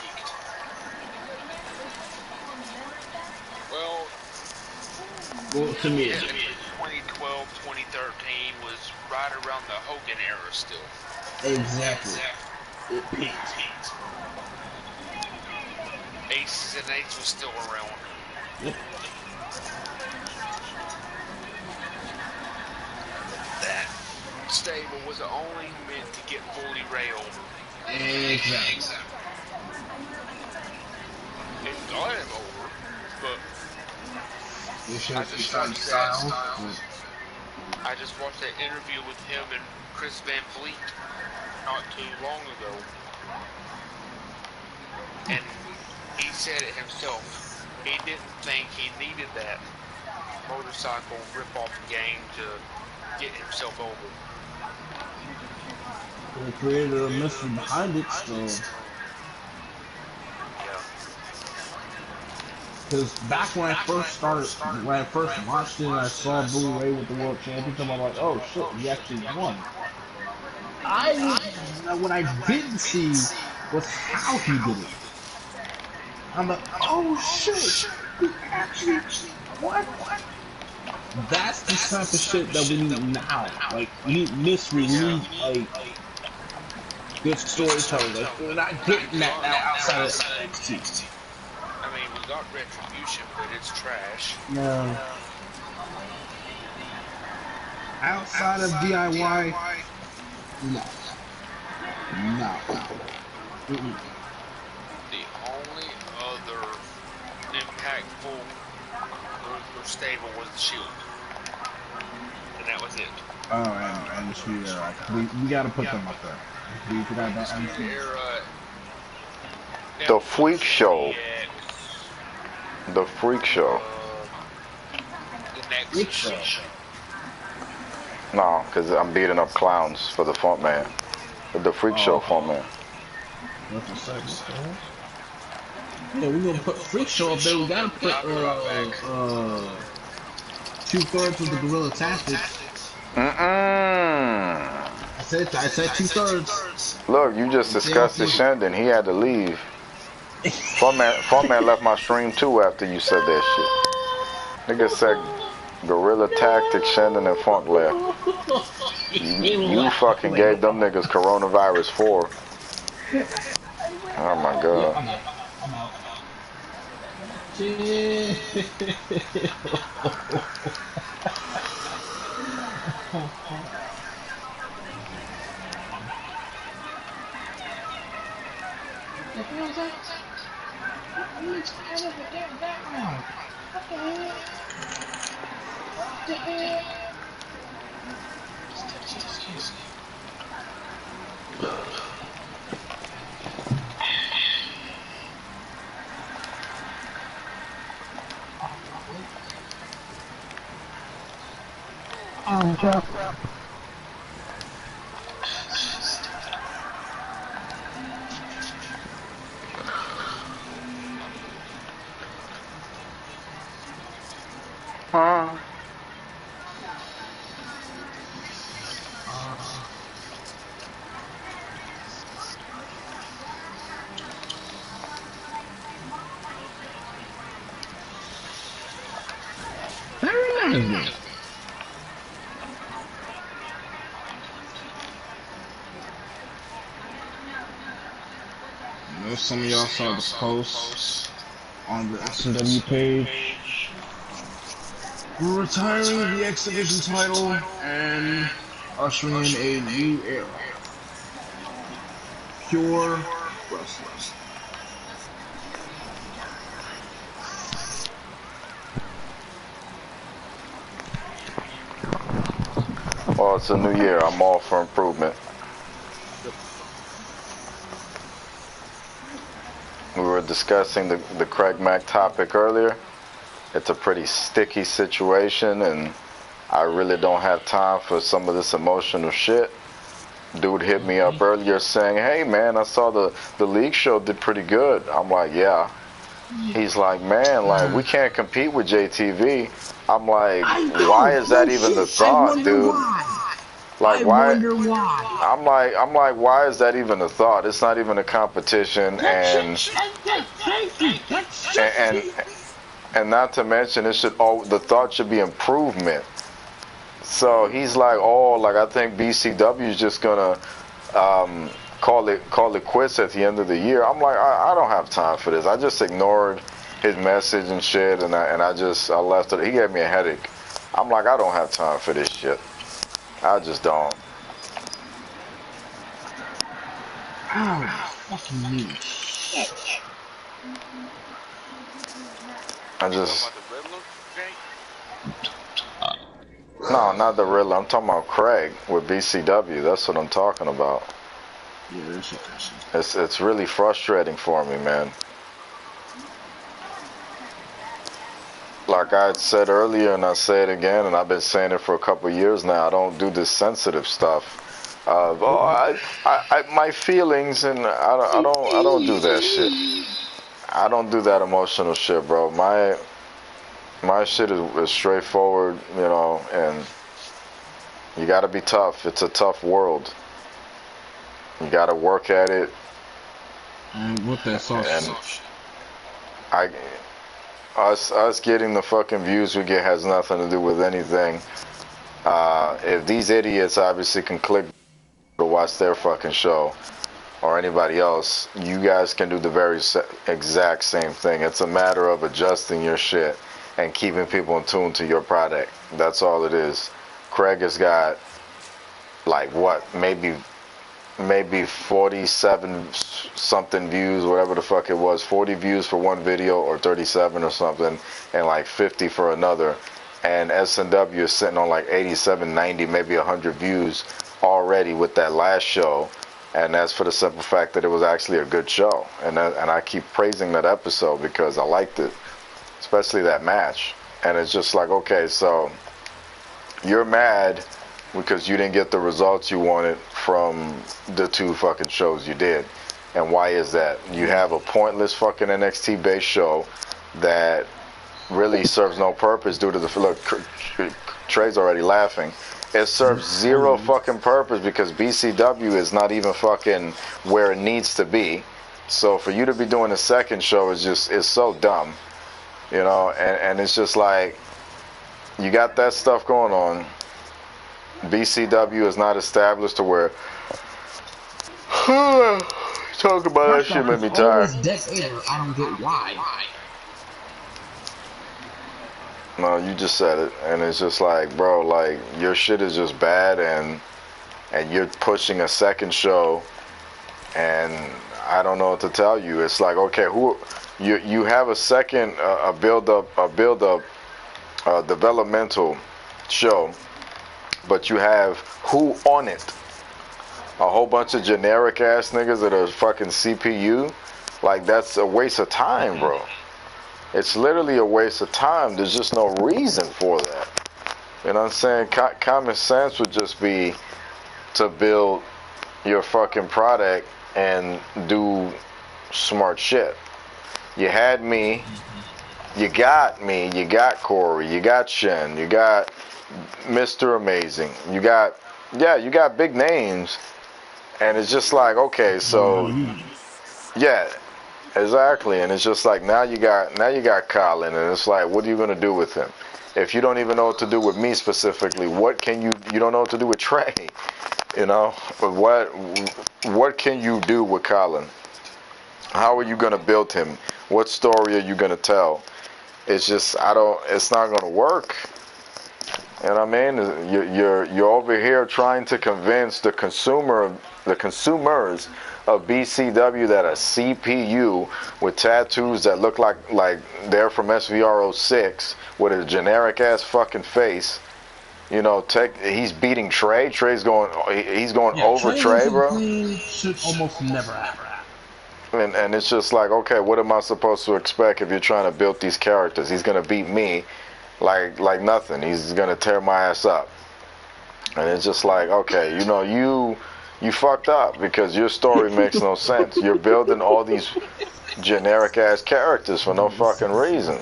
Well, to me, 2012, 2013 was right around the Hogan era still. Exactly. It peaked. Aces and Eights was still around. Yep. That stable was only meant to get Bully Ray over. Exactly. It got him over, but I just watched that interview with him and Chris Van Vliet not too long ago. And he said it himself. He didn't think he needed that motorcycle rip-off game to get himself over. They created a mystery behind it, so. Yeah. Because back when I first watched it and I saw Bully Ray with the World Championship, I'm like, oh shit, he actually won. What I didn't see was how he did it. I'm like, oh shit, he actually, what? That's the type of shit that we need now. Like, we need mystery, we need, like, good storytelling. Like, we're not getting that now outside of NXT. I mean, we got Retribution, but it's trash. No. Outside of DIY, no. No. Mm-mm. The only other impactful stable was the Shield. And that was it. Oh, and the Shield era. We gotta put them up there. We forgot about Shield era. The Freak Show. The Freak Show. The next show. No, because I'm beating up clowns for the Funk Man. The Freak Show Funk Man. What's the second? Yeah, we're gonna put Freak Show up there. We gotta put 2/3 of the Guerrilla Tactics. I said 2/3. Look, you just discussed it, Shandon. He had to leave. Funk Man left my stream too after you said that shit. Nigga said Guerrilla Tactics, Shandon, and Funk left. You fucking gave them niggas coronavirus 4. Oh my god. I'm out. I know some of y'all saw the post on the SMW page. We're retiring the X Division title and ushering in a new era. Pure wrestling. Well, it's a new year. I'm all for improvement. We were discussing the Craig Mack topic earlier. It's a pretty sticky situation, and I really don't have time for some of this emotional shit. dude hit me up earlier saying, "Hey man, I saw the league show did pretty good." I'm like, "Yeah." He's like, "Man, like we can't compete with JTV." I'm like, "Why is that even the thought, dude?" Like why? I'm like, why is that even a thought? It's not even a competition, and not to mention it should. Oh, the thought should be improvement. So he's like, oh, like I think BCW is just gonna call it quits at the end of the year. I'm like, I don't have time for this. I just ignored his message and shit, and I left it. He gave me a headache. I'm like, I don't have time for this shit. I just don't. Fucking me. I just. No, not the Riddler. I'm talking about Craig with BCW. That's what I'm talking about. Yeah, that's interesting. It's really frustrating for me, man. Like I said earlier, and I say it again, and I've been saying it for a couple of years now. I don't do this sensitive stuff. My feelings, and I don't do that shit. I don't do that emotional shit, bro. My shit is straightforward, you know, and you gotta be tough. It's a tough world. You gotta work at it. And what that sausage? Us getting the fucking views we get has nothing to do with anything. If these idiots obviously can click to watch their fucking show, or anybody else, you guys can do the very exact same thing. It's a matter of adjusting your shit and keeping people in tune to your product. That's all it is. Craig has got like what, maybe 47 something views, whatever the fuck it was, 40 views for one video or 37 or something, and like 50 for another. And SNW is sitting on like 87, 90, maybe 100 views already with that last show. And that's for the simple fact that it was actually a good show. And I keep praising that episode because I liked it, especially that match. And it's just like, okay, so you're mad because you didn't get the results you wanted from the two fucking shows you did. And why is that? You have a pointless fucking NXT based show that really serves no purpose due to the look. Trey's already laughing. It serves zero fucking purpose because BCW is not even fucking where it needs to be. So for you to be doing a second show is so dumb, you know. And it's just like you got that stuff going on. BCW is not established to where talk about that shit made me tired. I don't get why. No, you just said it, and it's just like, bro, like your shit is just bad, and you're pushing a second show, and I don't know what to tell you. It's like, okay, you have a second a build up developmental show. But you have who on it? A whole bunch of generic ass niggas that are fucking CPU? Like, that's a waste of time, bro. It's literally a waste of time. There's just no reason for that. You know what I'm saying? Common sense would just be to build your fucking product and do smart shit. You had me. You got Corey. You got Shen. You got Mr. Amazing. You got big names, and it's just like, okay, so yeah, exactly. And it's just like now you got Colin, and it's like, what are you gonna do with him? If you don't even know what to do with me specifically, what can you don't know what to do with Trey, you know? But what can you do with Colin? How are you gonna build him? What story are you gonna tell? It's just it's not gonna work. You know what I mean? You're over here trying to convince the consumers of BCW that a CPU with tattoos that look like they're from SVR06 with a generic ass fucking face. You know, he's beating Trey. He's going over Trey, bro. Should almost never happen. And it's just like, okay, what am I supposed to expect if you're trying to build these characters? He's gonna beat me like nothing. He's gonna tear my ass up. And it's just like, okay, you know, you fucked up because your story makes no sense. You're building all these generic ass characters for no fucking reason.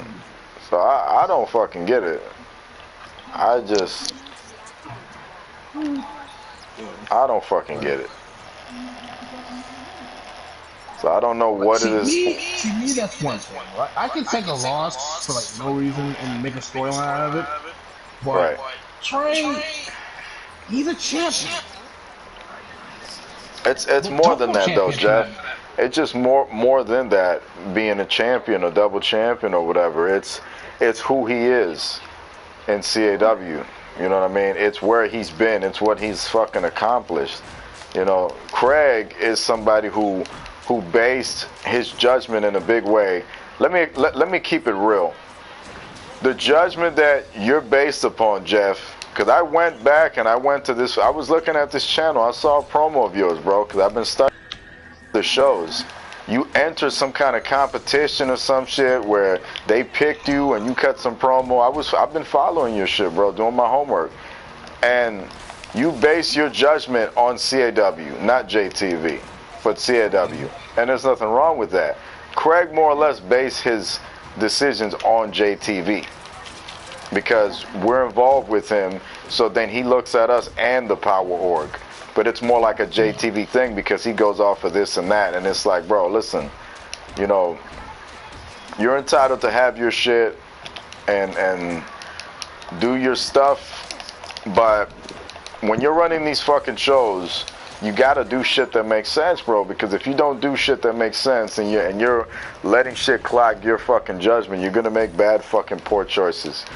So I don't fucking get it. I don't fucking get it. So I don't know what it is. To me, that's one thing. Right? I can take a loss for like no reason and make a storyline out of it. But Trey, he's a champion. It's more than that though, Jeff. It's just more than that. Being a champion or double champion or whatever. It's who he is in CAW. You know what I mean? It's where he's been. It's what he's fucking accomplished. You know, Craig is somebody who based his judgment in a big way. Let me keep it real. The judgment that you're based upon, Jeff, because I went back and I went to this, I was looking at this channel, I saw a promo of yours, bro, because I've been studying the shows. You entered some kind of competition or some shit where they picked you and you cut some promo. I've been following your shit, bro, doing my homework. And you base your judgment on CAW, not JTV, but CAW. And there's nothing wrong with that. Craig more or less based his decisions on JTV because we're involved with him, so then he looks at us and the Power Org. But it's more like a JTV thing because he goes off of this and that, and it's like, bro, listen, you know, you're entitled to have your shit and do your stuff, but when you're running these fucking shows, you gotta do shit that makes sense, bro, because if you don't do shit that makes sense and you're letting shit clog your fucking judgment, you're gonna make bad fucking poor choices.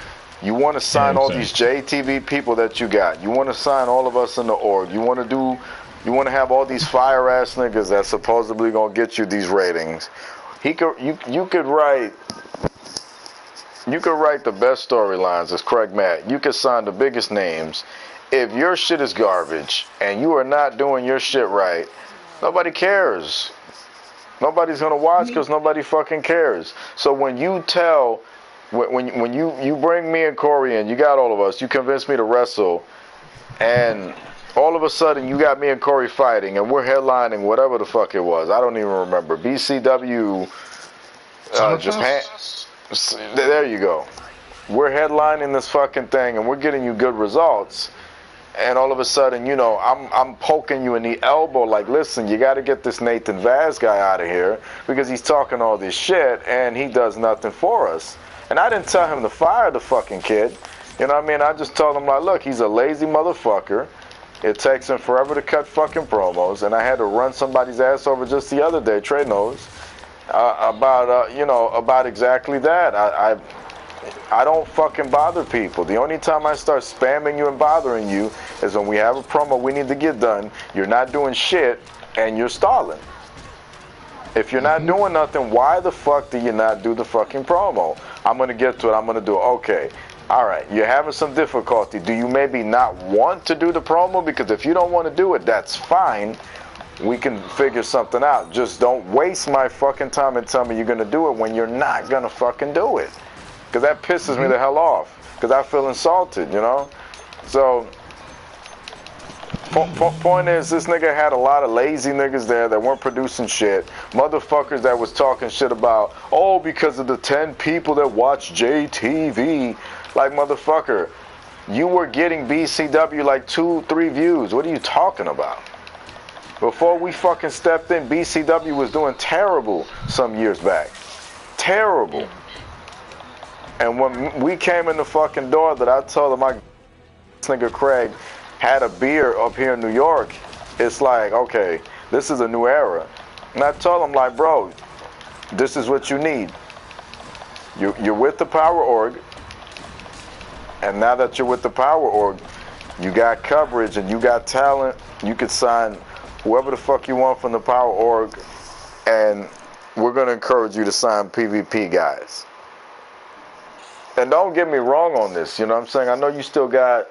You want to sign all these JTV people that you got. You want to sign all of us in the org. You want to have all these fire ass niggas that supposedly gonna get you these ratings. You could write the best storylines as Craig Matt. You could sign the biggest names. If your shit is garbage and you are not doing your shit right, nobody cares. Nobody's gonna watch because nobody fucking cares. So when you tell, when you bring me and Corey in, you got all of us, you convince me to wrestle, and all of a sudden you got me and Corey fighting, and we're headlining whatever the fuck it was. I don't even remember. BCW Japan. There you go. We're headlining this fucking thing, and we're getting you good results. And all of a sudden, you know, I'm poking you in the elbow like, listen, you got to get this Nathan Vaz guy out of here because he's talking all this shit and he does nothing for us. And I didn't tell him to fire the fucking kid. You know what I mean? I just told him, like, look, he's a lazy motherfucker. It takes him forever to cut fucking promos. And I had to run somebody's ass over just the other day, Trey knows, about exactly that. I don't fucking bother people. The only time I start spamming you and bothering you is when we have a promo we need to get done. You're not doing shit and you're stalling. If you're not doing nothing, why the fuck do you not do the fucking promo? I'm going to get to it. I'm going to do it. Okay. All right. You're having some difficulty. Do you maybe not want to do the promo? Because if you don't want to do it, that's fine. We can figure something out. Just don't waste my fucking time and tell me you're going to do it when you're not going to fucking do it. Because that pisses me the hell off. Because I feel insulted, you know? So, point is, this nigga had a lot of lazy niggas there that weren't producing shit. Motherfuckers that was talking shit about, oh, because of the 10 people that watch JTV. Like, motherfucker, you were getting BCW like 2-3 views. What are you talking about? Before we fucking stepped in, BCW was doing terrible some years back. Terrible. And when we came in the fucking door that I told him my nigga Craig had a beer up here in New York, it's like, okay, this is a new era. And I told him, like, bro, this is what you need. You're with the Power Org, and now that you're with the Power Org, you got coverage and you got talent. You could sign whoever the fuck you want from the Power Org, and we're going to encourage you to sign PvP guys. And don't get me wrong on this, you know what I'm saying? I know you still got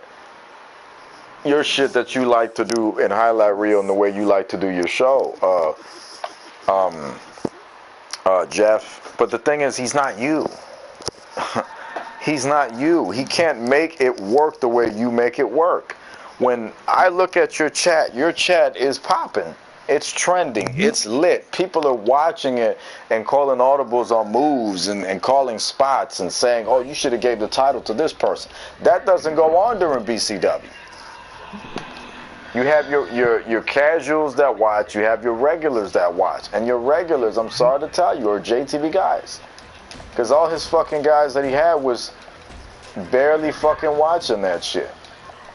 your shit that you like to do in highlight reel and the way you like to do your show, Jeff. But the thing is, he's not you. He's not you. He can't make it work the way you make it work. when I look at your chat is popping. It's trending. It's lit. People are watching it and calling audibles on moves and calling spots and saying, oh, you should have gave the title to this person. That doesn't go on during BCW. You have your casuals that watch. You have your regulars that watch. And your regulars, I'm sorry to tell you, are JTV guys. Because all his fucking guys that he had was barely fucking watching that shit.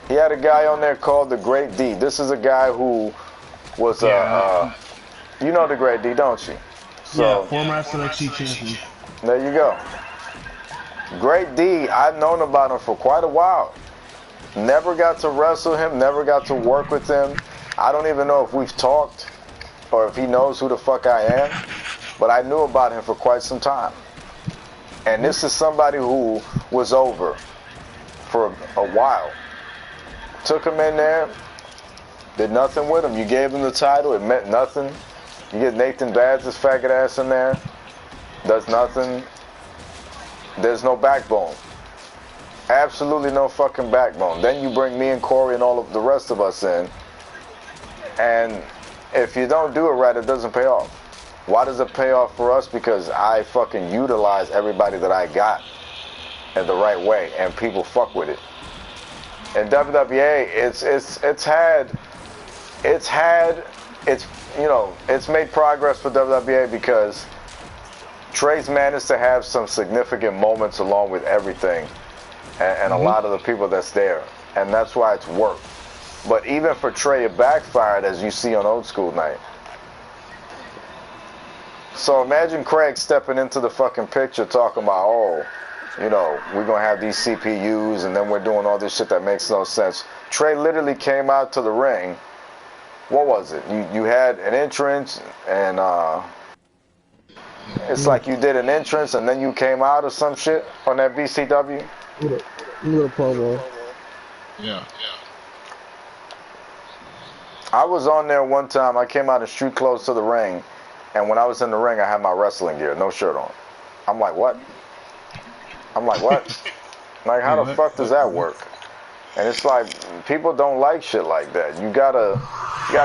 He had a guy on there called the Great D. This is a guy who was you know the Great D, don't you? So, yeah, former SNXT champion. There you go. Great D, I've known about him for quite a while. Never got to wrestle him, never got to work with him. I don't even know if we've talked or if he knows who the fuck I am, but I knew about him for quite some time. And this is somebody who was over for a while. Took him in there, did nothing with him. You gave him the title, it meant nothing. You get Nathan Badds' faggot ass in there, does nothing. There's no backbone. Absolutely no fucking backbone. Then you bring me and Corey and all of the rest of us in, and if you don't do it right, it doesn't pay off. Why does it pay off for us? Because I fucking utilize everybody that I got in the right way, and people fuck with it. In WWA, it's made progress for WWA because Trey's managed to have some significant moments along with everything. And a lot of the people that's there, and that's why it's worked. But even for Trey, it backfired, as you see on Old School Night. So imagine Craig stepping into the fucking picture talking about, oh, you know, we're gonna have these CPUs, and then we're doing all this shit that makes no sense. Trey literally came out to the ring. What was it? You had an entrance, and it's like you did an entrance, and then you came out or some shit on that BCW. Little promo. Yeah. I was on there one time. I came out in street clothes to the ring, and when I was in the ring, I had my wrestling gear, no shirt on. I'm like, what? Like, how the fuck does that work? And it's like, people don't like shit like that. You gotta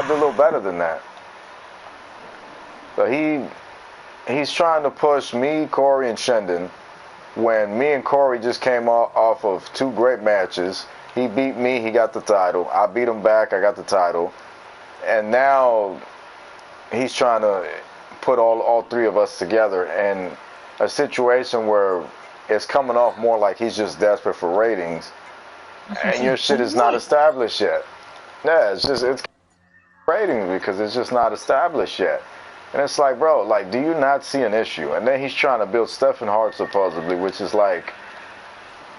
do a little better than that. So he's trying to push me, Corey, and Shendon. When me and Corey just came off of 2 great matches. He beat me, he got the title. I beat him back, I got the title. And now he's trying to put all 3 of us together in a situation where it's coming off more like he's just desperate for ratings. And your shit is not established yet. Yeah, it's ratings because it's just not established yet. And it's like, bro, like, do you not see an issue? And then he's trying to build Stephen Hart, supposedly, which is like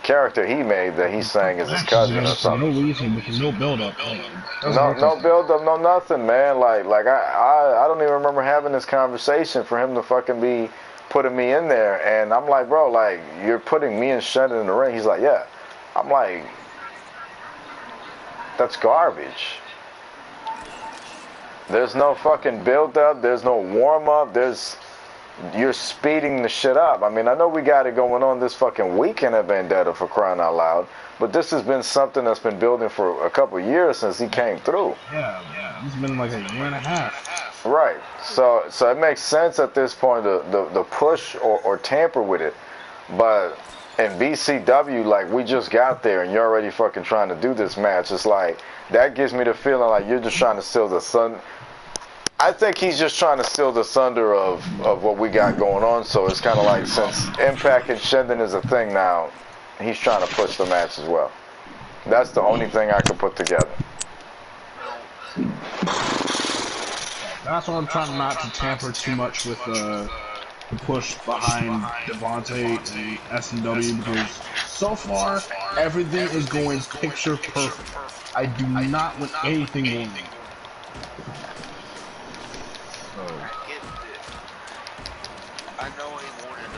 character he made that he's saying is his cousin or something. No reason, because no build-up. No build-up, no nothing, man. Like I don't even remember having this conversation for him to fucking be putting me in there. And I'm like, bro, like, you're putting me and Shendon in the ring. He's like, yeah. I'm like, that's garbage. There's no fucking build-up. There's no warm-up. You're speeding the shit up. I mean, I know we got it going on this fucking weekend at Vendetta, for crying out loud, but this has been something that's been building for a couple of years since he came through. Yeah. It's been like a year and a half. Right. So it makes sense at this point to push or tamper with it. But in BCW, like, we just got there and you're already fucking trying to do this match. It's like, that gives me the feeling like you're just trying to steal the sun. I think he's just trying to steal the thunder of what we got going on. So it's kind of like, since Impact and Shendon is a thing now, he's trying to push the match as well. That's the only thing I can put together. That's why I'm trying not to tamper too much with the push behind Devontae and SMW, because so far everything is going picture perfect. I do not want anything wrong. I know he wanted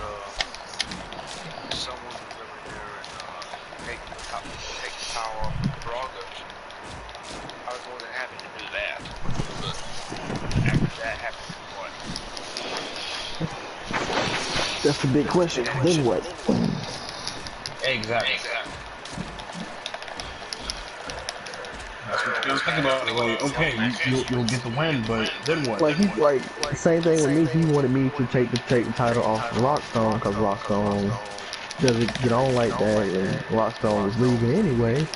someone to go in there and take the power off the Bravos. I was more than happy to do that. But after that happened, what? That's the big question. Then what? Exactly. gotta think about it. Like, okay, you'll get the win, but then what? Like same thing with me. He wanted me to take the title off of Rockstone because Rockstone doesn't get on like that, and Rockstone was leaving anyway.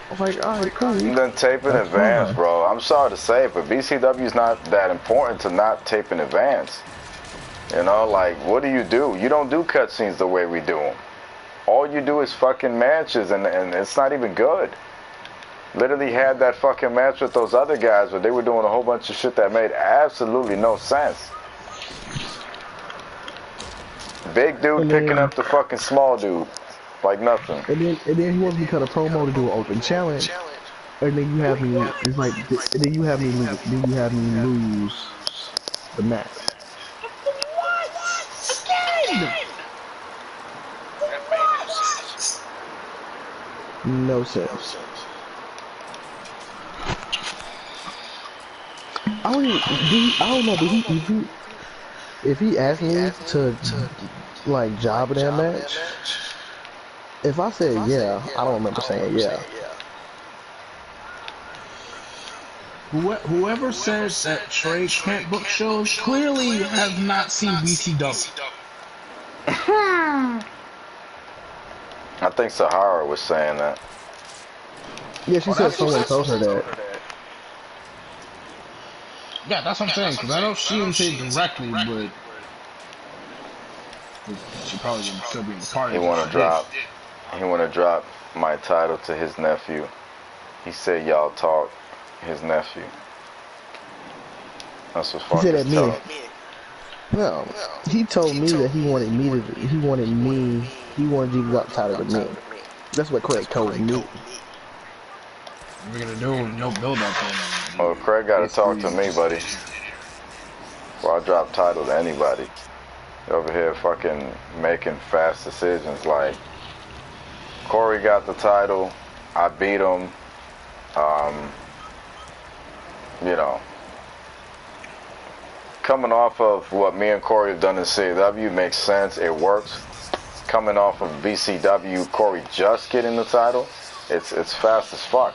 I was like, all right, cool. Then tape in advance, bro. I'm sorry to say it, but BCW's not that important to not tape in advance. You know, like, what do? You don't do cutscenes the way we do them. All you do is fucking matches, and it's not even good. Literally had that fucking match with those other guys where they were doing a whole bunch of shit that made absolutely no sense. Big dude picking up the fucking small dude. Like nothing. And then he wants me to cut a promo to do an open challenge. And then you have me, it's like, and then you have me lose the match. No sense. I don't know, if he asked me to like job in that match, if I said yeah, I don't remember saying yeah. Whoever says that Trey can't book shows clearly has not seen BCW. I think Sahara was saying that. Yeah, she said someone told her that. Yeah, that's what I'm saying, because I know she didn't say it directly, but she probably didn't still be in the party. He wanna drop my title to his nephew. He said y'all talk, his nephew. That's what fucking said that me. No, he told me that he wanted you to drop the title to me. That's what Craig told me. We're gonna do no build up. Oh, Craig gotta talk to me, buddy. Before I drop title to anybody. Over here fucking making fast decisions like Corey got the title, I beat him, you know. Coming off of what me and Corey have done in CW makes sense, it works. Coming off of BCW, Corey just getting the title, it's fast as fuck.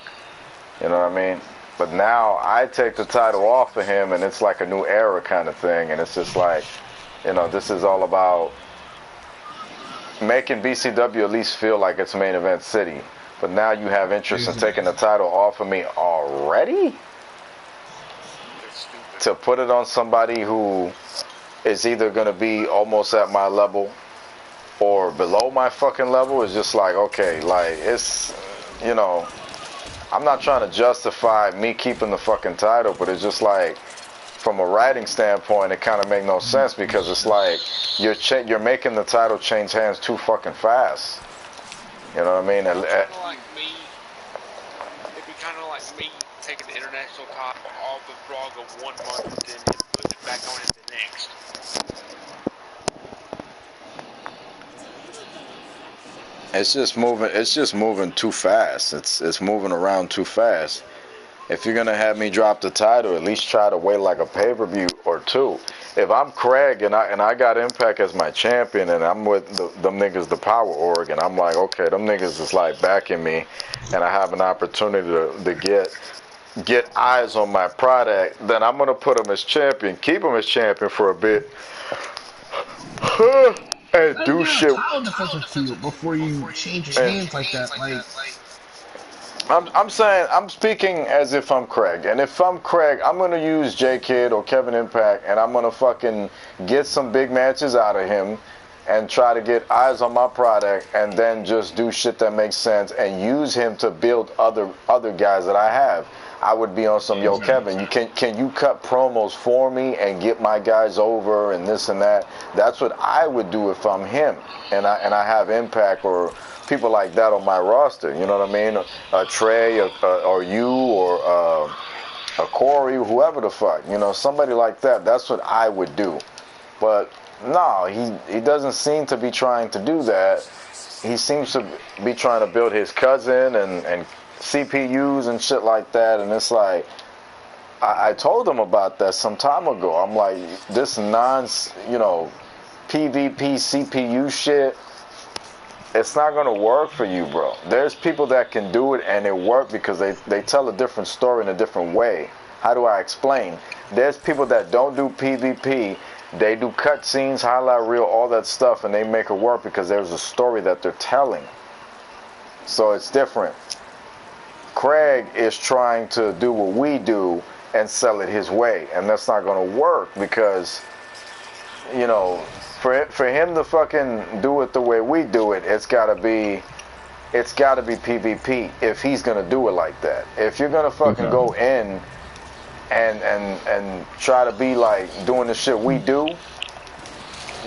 You know what I mean? But now I take the title off of him and it's like a new era kind of thing, and it's just like, you know, this is all about making BCW at least feel like it's main event city. But now you have interest in taking the title off of me already? To put it on somebody who is either going to be almost at my level or below my fucking level is just like, okay, like, it's, you know, I'm not trying to justify me keeping the fucking title, but it's just like, from a writing standpoint, it kind of make no sense because it's like you're making the title change hands too fucking fast. You know what I mean? It'd be kind of like me taking the international title off of Braga 1 month and then putting it back on it the next. It's just moving too fast. It's moving around too fast. If you're gonna have me drop the title, at least try to wait like a pay-per-view or two. If I'm Craig and I got Impact as my champion and I'm with them niggas, the Power Org, and I'm like, okay, them niggas is like backing me, and I have an opportunity to get eyes on my product, then I'm gonna put him as champion, keep him as champion for a bit, and do shit. Before you change your hands like that, like. I'm saying, I'm speaking as if I'm Craig. And if I'm Craig, I'm going to use J-Kid or Kevin Impact, and I'm going to fucking get some big matches out of him and try to get eyes on my product and then just do shit that makes sense and use him to build other guys that I have. I would be on some, yo, Kevin, can you cut promos for me and get my guys over and this and that? That's what I would do if I'm him and I have Impact or people like that on my roster, you know what I mean? A Trey or you or a Corey, whoever the fuck, you know, somebody like that. That's what I would do. But no, he doesn't seem to be trying to do that. He seems to be trying to build his cousin and CPUs and shit like that. And it's like, I told him about that some time ago. I'm like, this PvP CPU shit, it's not gonna work for you, bro. There's people that can do it and it work because they tell a different story in a different way. How do I explain? There's people that don't do PvP. They do cutscenes, highlight reel, all that stuff, and they make it work because there's a story that they're telling. So it's different. Craig is trying to do what we do and sell it his way, and that's not going to work because, you know, for him to fucking do it the way we do it, it's got to be PvP if he's going to do it like that. If you're going to fucking go in and try to be like doing the shit we do,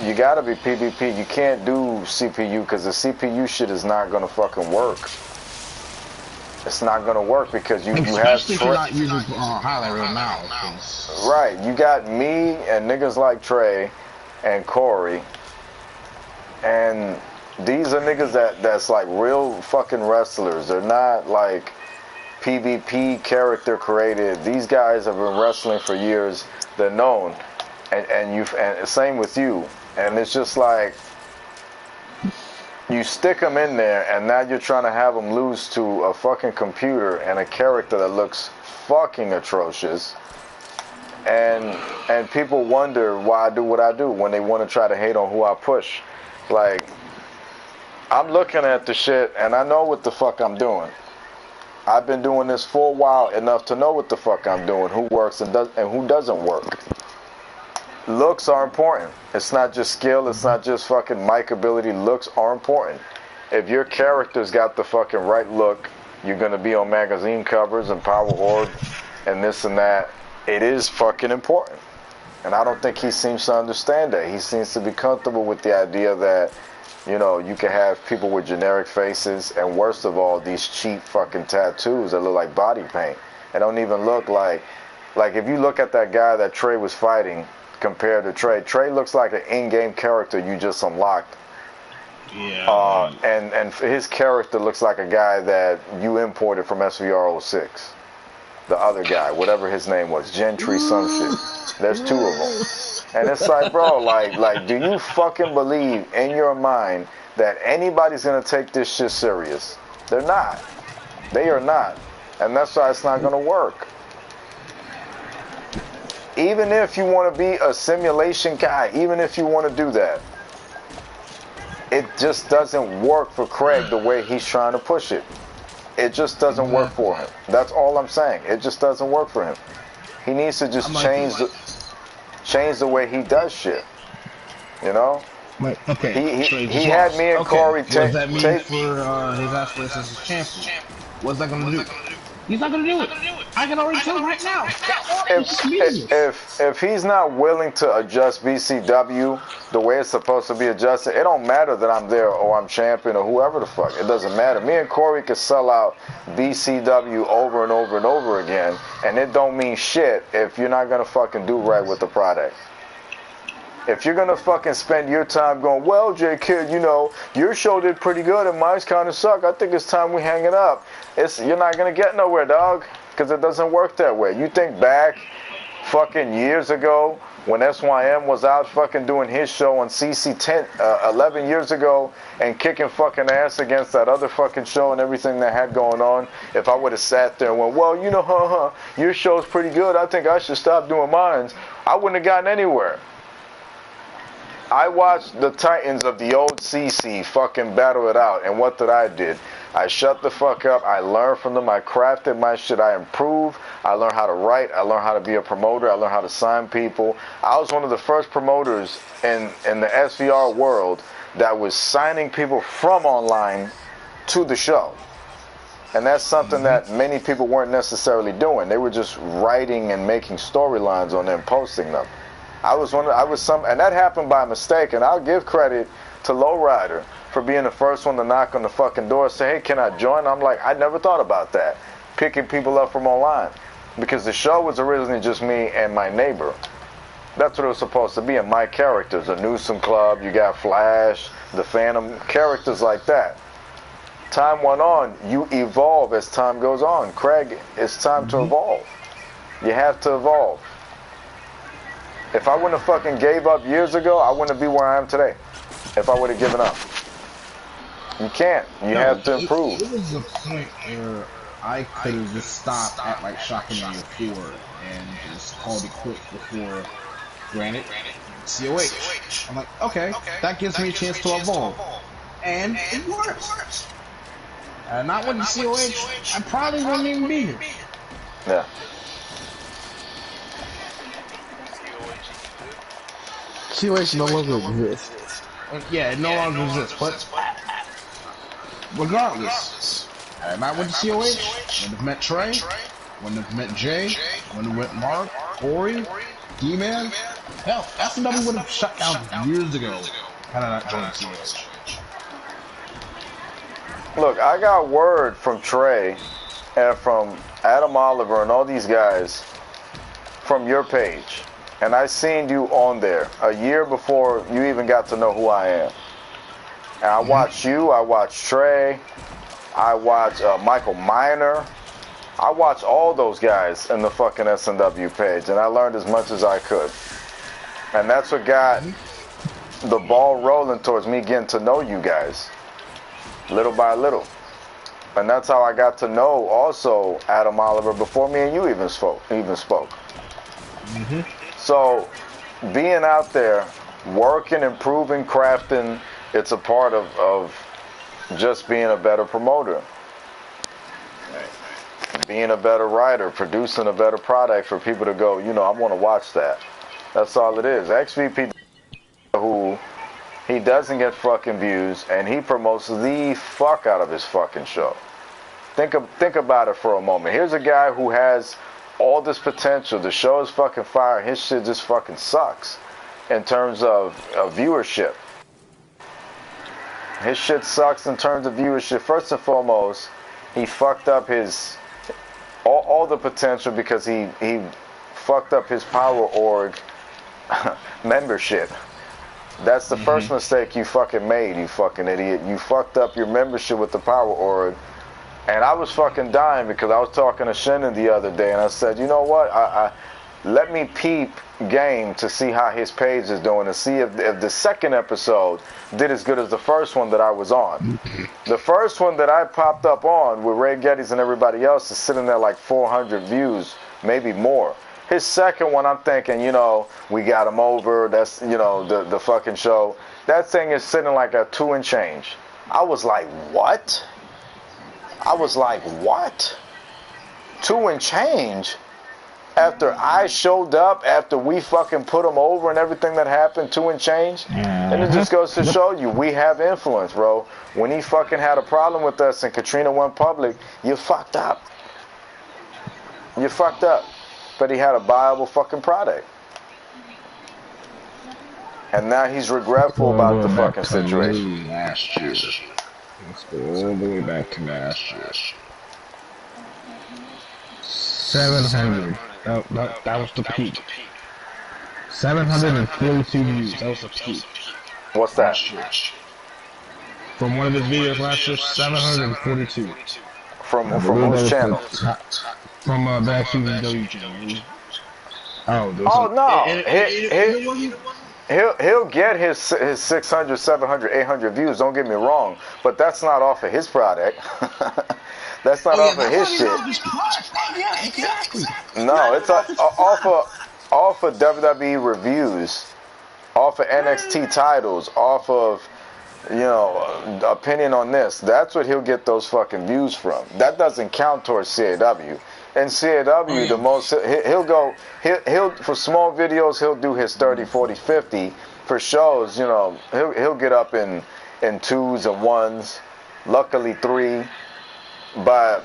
you got to be PvP. You can't do CPU because the CPU shit is not going to fucking work. It's not going to work because you have... Especially if you're not using highlight reel now. Right. You got me and niggas like Trey and Corey. And these are niggas that's like real fucking wrestlers. They're not like PvP character created. These guys have been wrestling for years. They're known. And same with you. And it's just like... You stick them in there, and now you're trying to have them lose to a fucking computer and a character that looks fucking atrocious. And people wonder why I do what I do when they want to try to hate on who I push. Like, I'm looking at the shit, and I know what the fuck I'm doing. I've been doing this for a while enough to know what the fuck I'm doing, who works and who doesn't work. Looks are important. It's not just skill, it's not just fucking mic ability. Looks are important. If your character's got the fucking right look, you're gonna be on magazine covers and Power Horde and this and that. It is fucking important. And I don't think he seems to understand that. He seems to be comfortable with the idea that, you know, you can have people with generic faces and worst of all, these cheap fucking tattoos that look like body paint. They don't even look like if you look at that guy that Trey was fighting, compared to Trey looks like an in-game character you just unlocked. Yeah. And his character looks like a guy that you imported from SVR06. The other guy, whatever his name was, Gentry some shit. There's two of them. And it's like, bro, like, do you fucking believe in your mind that anybody's gonna take this shit serious? They're not. They are not. And that's why it's not gonna work. Even if you want to be a simulation guy, even if you want to do that, it just doesn't work for Craig the way he's trying to push it. It just doesn't work for him. That's all I'm saying. It just doesn't work for him. He needs to just change the way he does shit. You know? Okay. He had me and Corey take... What does that mean for his aspirations as champion? What's that going to do? He's not gonna do it. I can already tell right now. If he's not willing to adjust BCW the way it's supposed to be adjusted, it don't matter that I'm there or I'm champion or whoever the fuck. It doesn't matter. Me and Corey can sell out BCW over and over and over again, and it don't mean shit if you're not gonna fucking do right with the product. If you're gonna fucking spend your time going, well, J Kid, you know, your show did pretty good and mine's kind of suck. I think it's time we hang it up. You're not gonna get nowhere, dog, because it doesn't work that way. You think back, fucking years ago, when SYM was out fucking doing his show on CC 11 years ago and kicking fucking ass against that other fucking show and everything they had going on. If I would have sat there and went, well, you know, your show's pretty good. I think I should stop doing mine. I wouldn't have gotten anywhere. I watched the Titans of the old CC fucking battle it out, and what did I did? I shut the fuck up. I learned from them. I crafted my shit. I improved. I learned how to write. I learned how to be a promoter. I learned how to sign people. I was one of the first promoters in the SVR world that was signing people from online to the show. And that's something that many people weren't necessarily doing. They were just writing and making storylines on them, posting them. And that happened by mistake, and I'll give credit to Lowrider for being the first one to knock on the fucking door, say, hey, can I join? I'm like, I never thought about that, picking people up from online, because the show was originally just me and my neighbor. That's what it was supposed to be, and my characters, the Newsom Club, you got Flash, the Phantom, characters like that. Time went on, you evolve as time goes on. Craig, it's time to evolve. You have to evolve. If I wouldn't have fucking gave up years ago, I wouldn't be where I am today. If I would have given up. You can't. You have to improve. It was a point where I could have just stopped at like Shockmania 4 and just called it quits before, granted, COH. I'm like, okay, that gives me a chance to evolve. And it works. Not with the COH, I probably wouldn't even be here. Yeah. COH no longer exists. Yeah, it no longer exists, but regardless, and I went to COH, wouldn't have met Trey, wouldn't have met Jay, wouldn't have met Mark, Corey, D-Man. Hell, SMW would have shut down years ago had I not joined COH. Look, I got word from Trey and from Adam Oliver and all these guys from your page. And I seen you on there a year before you even got to know who I am. And I watched you, I watched Trey, I watched Michael Miner. I watched all those guys in the fucking SMW page, and I learned as much as I could. And that's what got the ball rolling towards me getting to know you guys, little by little. And that's how I got to know also Adam Oliver before me and you even spoke. So being out there, working, improving, crafting, it's a part of just being a better promoter. Being a better writer, producing a better product for people to go, you know, I want to watch that. That's all it is. XVP, who he doesn't get fucking views, and he promotes the fuck out of his fucking show. Think about it for a moment. Here's a guy who has all this potential. The show is fucking fire. His shit just fucking sucks in terms of viewership. His shit sucks in terms of viewership. First and foremost, he fucked up his all the potential because he fucked up his Power Org membership. That's the first mistake you fucking made, you fucking idiot. You fucked up your membership with the Power Org. And I was fucking dying because I was talking to Shannon the other day, and I said, you know what? Let me peep Game to see how his page is doing and see if the second episode did as good as the first one that I was on. The first one that I popped up on with Ray Geddes and everybody else is sitting there like 400 views, maybe more. His second one, I'm thinking, you know, we got him over. That's, you know, the fucking show. That thing is sitting like a 2 and change. I was like, what? 2 and change? After I showed up, after we fucking put him over and everything that happened, 2 and change? And it just goes to show you, we have influence, bro. When he fucking had a problem with us and Katrina went public, you fucked up. You fucked up. But he had a viable fucking product. And now he's regretful about the fucking situation. Last year. Let's go all the way back to last year. 700. That was the peak. 742 views. That was the peak. What's that? From one of his videos last year, 742. From whose channel? From Backstreet W channel. Oh no! He'll get his 600, 700, 800 views. Don't get me wrong, but that's not off of his product. That's not off of his shit. Yeah, exactly. No, it's off of WWE reviews, off of NXT titles, off of, you know, opinion on this. That's what he'll get those fucking views from. That doesn't count towards CAW. And CAW, the most he'll for small videos he'll do his 30, 40, 50. For shows, you know, he'll get up in 2s and 1s, luckily 3. But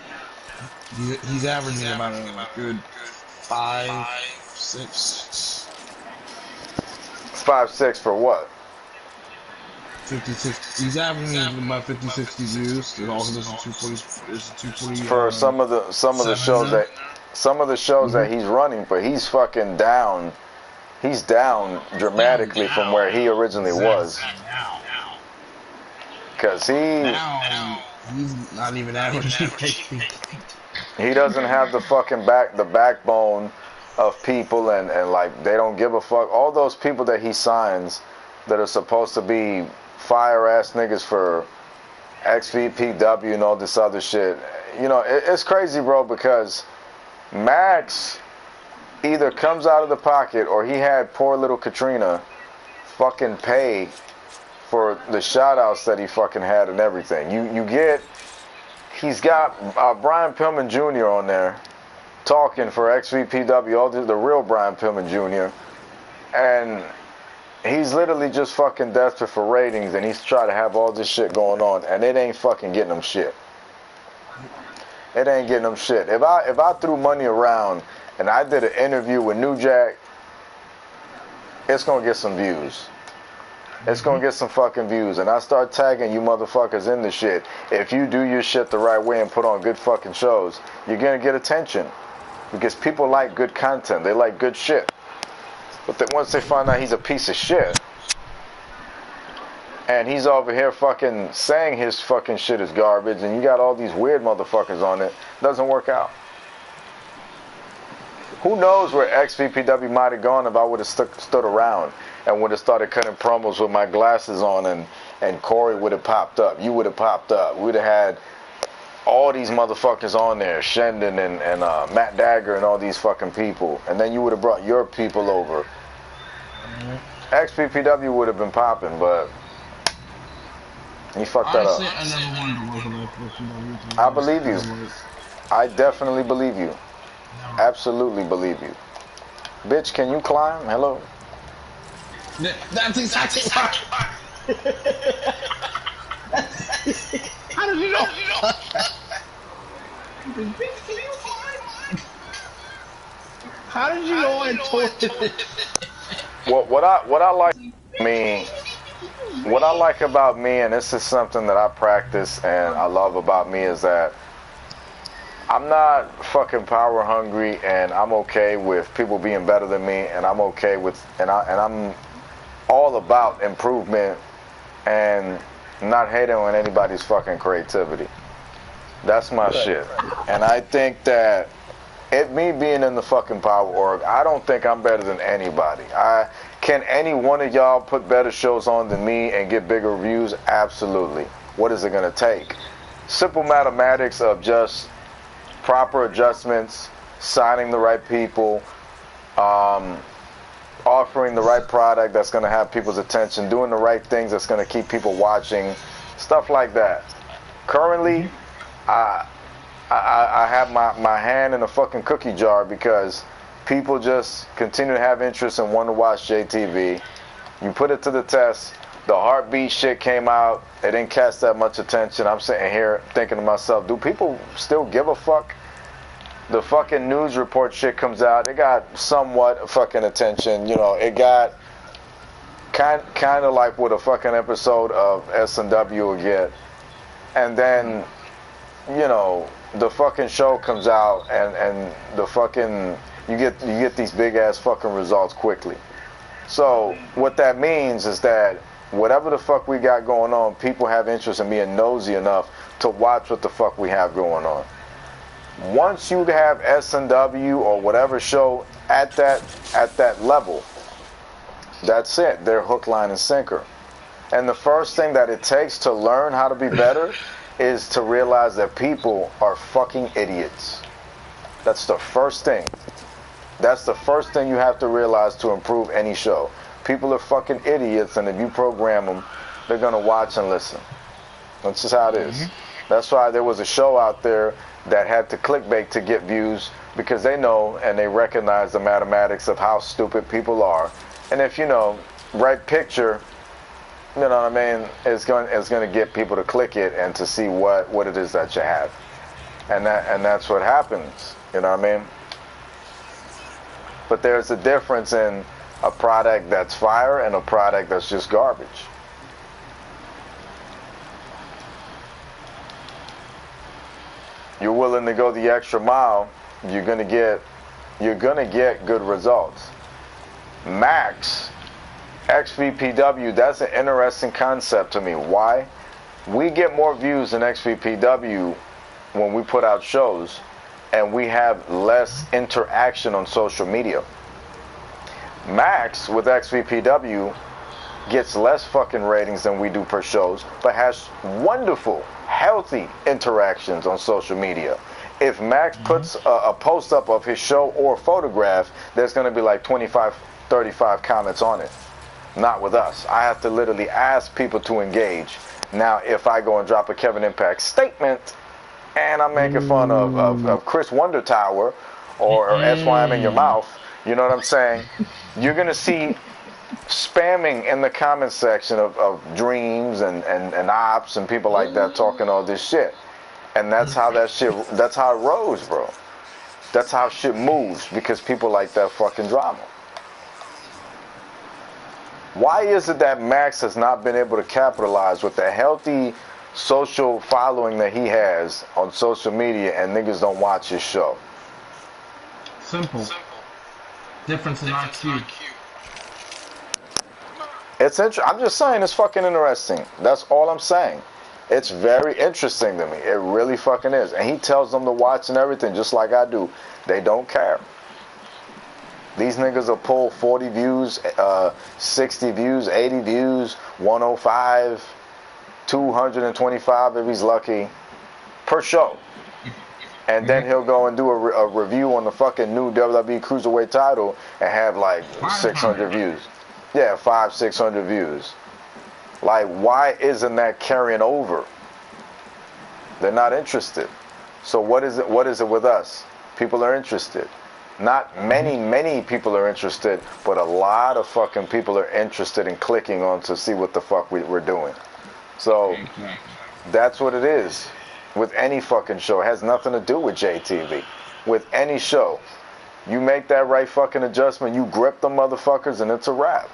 he's averaging about a good 5, 6. 5, 6 for what? 56. He's averaging about 50, 60 views. There's also 240. For some of the shows that he's running, but he's fucking down. He's down dramatically from where he originally was. Cause he's not even averaging. He doesn't have the fucking backbone of people, and like they don't give a fuck. All those people that he signs that are supposed to be fire ass niggas for XVPW and all this other shit. You know, it's crazy, bro, because Max either comes out of the pocket or he had poor little Katrina fucking pay for the shout outs that he fucking had and everything. He's got Brian Pillman Jr. on there talking for XVPW, all the real Brian Pillman Jr. And he's literally just fucking desperate for ratings, and he's trying to have all this shit going on, and it ain't fucking getting him shit. It ain't getting him shit. If I threw money around and I did an interview with New Jack, it's gonna get some views. It's gonna get some fucking views, and I start tagging you motherfuckers in the shit. If you do your shit the right way and put on good fucking shows, you're gonna get attention, because people like good content. They like good shit. But then once they find out he's a piece of shit, and he's over here fucking saying his fucking shit is garbage, and you got all these weird motherfuckers on it, doesn't work out. Who knows where XVPW might have gone if I would have stood around and would have started cutting promos with my glasses on, and Corey would have popped up. You would have popped up. We'd have had all these motherfuckers on there, Shendon and Matt Dagger and all these fucking people. And then you would have brought your people over. XVPW would have been popping, but you fucked that up. I never wanted to work on that person. I believe you. I definitely believe you. Absolutely believe you. Bitch, can you climb? Hello? That's exactly right. How did you know? How did you know I told you? What I like about me, and this is something that I practice and I love about me, is that I'm not fucking power hungry, and I'm okay with people being better than me, and I'm okay with, and I'm all about improvement and not hating on anybody's fucking creativity. That's my shit. And I think that me being in the fucking Power Org, I don't think I'm better than anybody. Can any one of y'all put better shows on than me and get bigger reviews? Absolutely. What is it gonna take? Simple mathematics of just proper adjustments, signing the right people, offering the right product that's going to have people's attention, doing the right things that's going to keep people watching, stuff like that. Currently, I have my hand in a fucking cookie jar because people just continue to have interest and want to watch JTV. You put it to the test. The heartbeat shit came out. It didn't catch that much attention. I'm sitting here thinking to myself, do people still give a fuck? The fucking news report shit comes out. It got somewhat fucking attention. You know, it got kind of like what a fucking episode of S&W would get. And then, you know, the fucking show comes out and the fucking, you get these big ass fucking results quickly. So what that means is that whatever the fuck we got going on, people have interest in being nosy enough to watch what the fuck we have going on. Once you have S&W or whatever show at that level, that's it. They're hook, line, and sinker. And the first thing that it takes to learn how to be better is to realize that people are fucking idiots. That's the first thing. That's the first thing you have to realize to improve any show. People are fucking idiots, and if you program them, they're going to watch and listen. That's just how it is. That's why there was a show out there that had to clickbait to get views, because they know and they recognize the mathematics of how stupid people are. And if you know, right picture, you know what I mean, it's going to get people to click it and to see what it is that you have. And that's what happens, you know what I mean? But there's a difference in a product that's fire and a product that's just garbage. You're willing to go the extra mile, you're gonna get good results. Max, XVPW, that's an interesting concept to me. Why? We get more views than XVPW when we put out shows, and we have less interaction on social media. Max with XVPW gets less fucking ratings than we do per shows, but has wonderful, healthy interactions on social media. If Max puts a post up of his show or a photograph, there's going to be like 25, 35 comments on it. Not with us. I have to literally ask people to engage. Now, if I go and drop a Kevin Impact statement and I'm making fun of Chris Wonder Tower or SYM in your mouth, you know what I'm saying? You're going to see spamming in the comment section of Dreams and Ops and people like that talking all this shit. And that's how that's how it rose, bro. That's how shit moves, because people like that fucking drama. Why is it that Max has not been able to capitalize with the healthy social following that he has on social media and niggas don't watch his show? Simple. Difference in IQ. It's I'm just saying it's fucking interesting. That's all I'm saying. It's very interesting to me. It really fucking is. And he tells them to watch and everything, just like I do. They don't care. These niggas will pull 40 views, 60 views, 80 views, 105, 225 if he's lucky, per show. And then he'll go and do a review on the fucking new WWE Cruiserweight title and have like 600 views. Yeah, 500-600 views. Like, why isn't that carrying over? They're not interested. So what is it with us? People are interested. Not many people are interested, but a lot of fucking people are interested in clicking on to see what the fuck we're doing. So that's what it is with any fucking show. It has nothing to do with JTV. With any show, you make that right fucking adjustment, you grip them motherfuckers, and it's a wrap.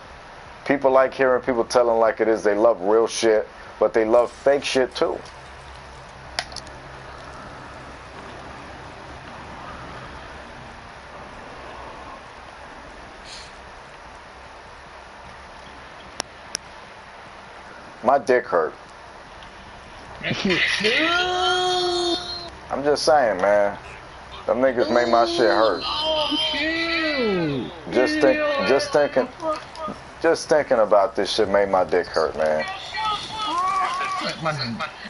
People like hearing people telling like it is. They love real shit, but they love fake shit too. My dick hurt. I'm just saying, man. Them niggas make my shit hurt. Just thinking about this shit made my dick hurt, man.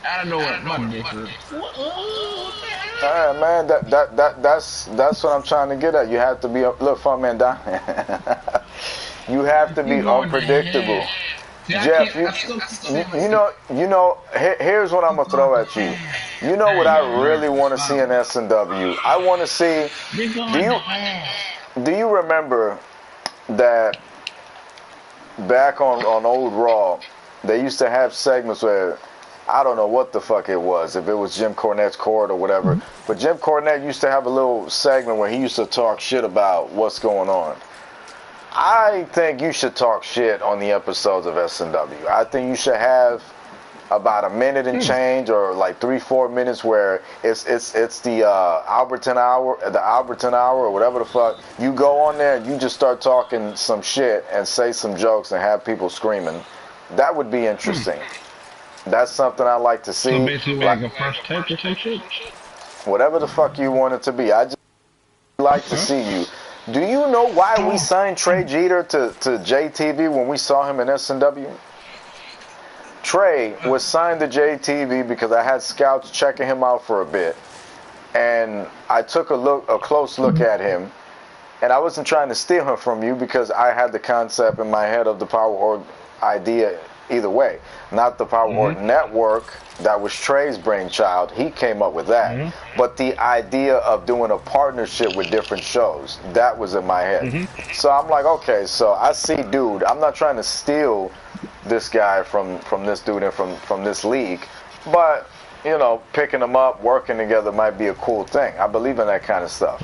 I don't know what my dick hurt. Alright, man, that's what I'm trying to get at. You have to be look, fun man down. You have to be unpredictable. Jeff, you know, here's what I'm gonna throw at you. You know what I really want to see in S&W? I want to see. Do you remember that back on old Raw, they used to have segments where I don't know what the fuck it was, if it was Jim Cornette's court or whatever, but Jim Cornette used to have a little segment where he used to talk shit about what's going on. I think you should talk shit on the episodes of S&W. I think you should have about a minute and change, or like 3-4 minutes, where it's the Alberton hour, or whatever the fuck. You go on there and you just start talking some shit and say some jokes and have people screaming. That would be interesting. That's something I like to see. So basically like a first take or some shit? Whatever the fuck you want it to be. I just like to see you. Do you know why we signed Trey Jeter to JTV when we saw him in S&W? Trey was signed to JTV because I had scouts checking him out for a bit, and I took a close look at him, and I wasn't trying to steal him from you because I had the concept in my head of the Power Org idea either way. Not the Power Org network, that was Trey's brainchild. He came up with that. But the idea of doing a partnership with different shows, that was in my head. So I'm like, okay, so I see dude. I'm not trying to steal this guy from this dude and from this league, but you know, picking them up, working together might be a cool thing. I believe in that kind of stuff.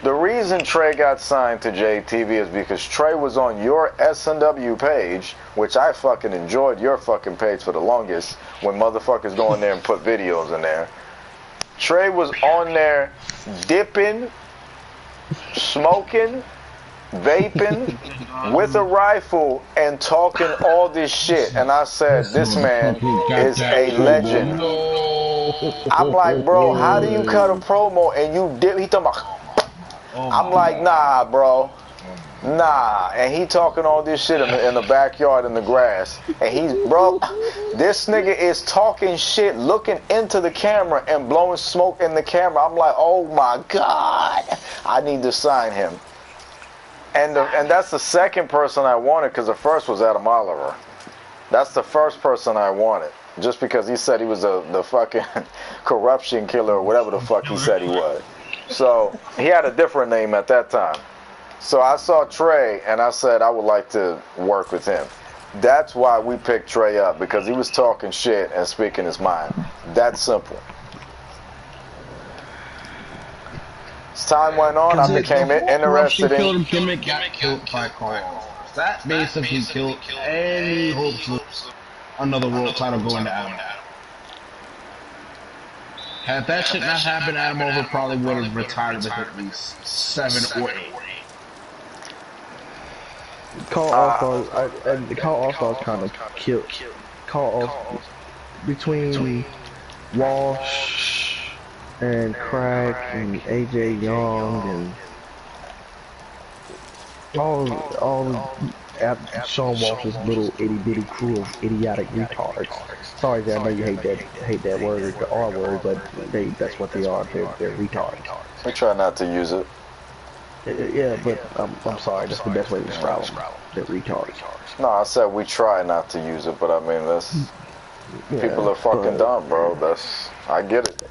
The reason Trey got signed to JTV is because Trey was on your S&W page, which I fucking enjoyed your fucking page for the longest, when motherfuckers go in there and put videos in there. Trey was on there dipping, smoking, vaping, with a rifle, and talking all this shit. And I said, this man is a legend. I'm like, bro, how do you cut a promo and you dip? He talking about... I'm like, nah, bro. Nah, and he talking all this shit in the backyard in the grass. And he's, bro, this nigga is talking shit, looking into the camera and blowing smoke in the camera. I'm like, oh my God, I need to sign him. And that's the second person I wanted, because the first was Adam Oliver. That's the first person I wanted. Just because he said he was the fucking corruption killer or whatever the fuck he said he was. So he had a different name at that time. So I saw Trey and I said I would like to work with him. That's why we picked Trey up, because he was talking shit and speaking his mind. That's simple. As time went on, I became interested in... Gimmick got killed by Carl. That basically killed any hopes of another world title going to Adam. Had that shit not happened, Adam Over probably would have retired with at least 7 or 8. Call All-Stars kind of killed. Call All between Walsh and Crack and AJ Young and all Sean Walsh's little itty bitty crew of idiotic retards. Sorry, I know you hate that word, the R word, but that's what they are. They're retards. We try not to use it. Yeah, but I'm sorry. That's the best way to describe them. They're retards. No, I said we try not to use it, but I mean people are fucking dumb, bro. I get it.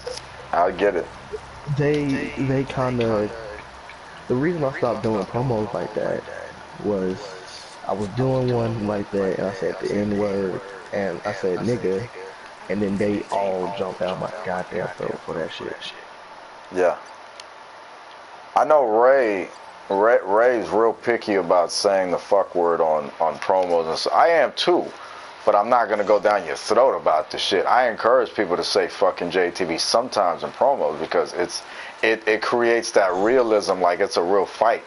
I get it. They kind of. The reason I stopped doing promos like that was I was doing one like that, and I said the N word, and I said nigga, and then they all jumped out my goddamn throat for that shit. Yeah. I know Ray's real picky about saying the fuck word on promos, and so I am too, but I'm not gonna go down your throat about the shit. I encourage people to say fucking JTV sometimes in promos, because it creates that realism, like it's a real fight.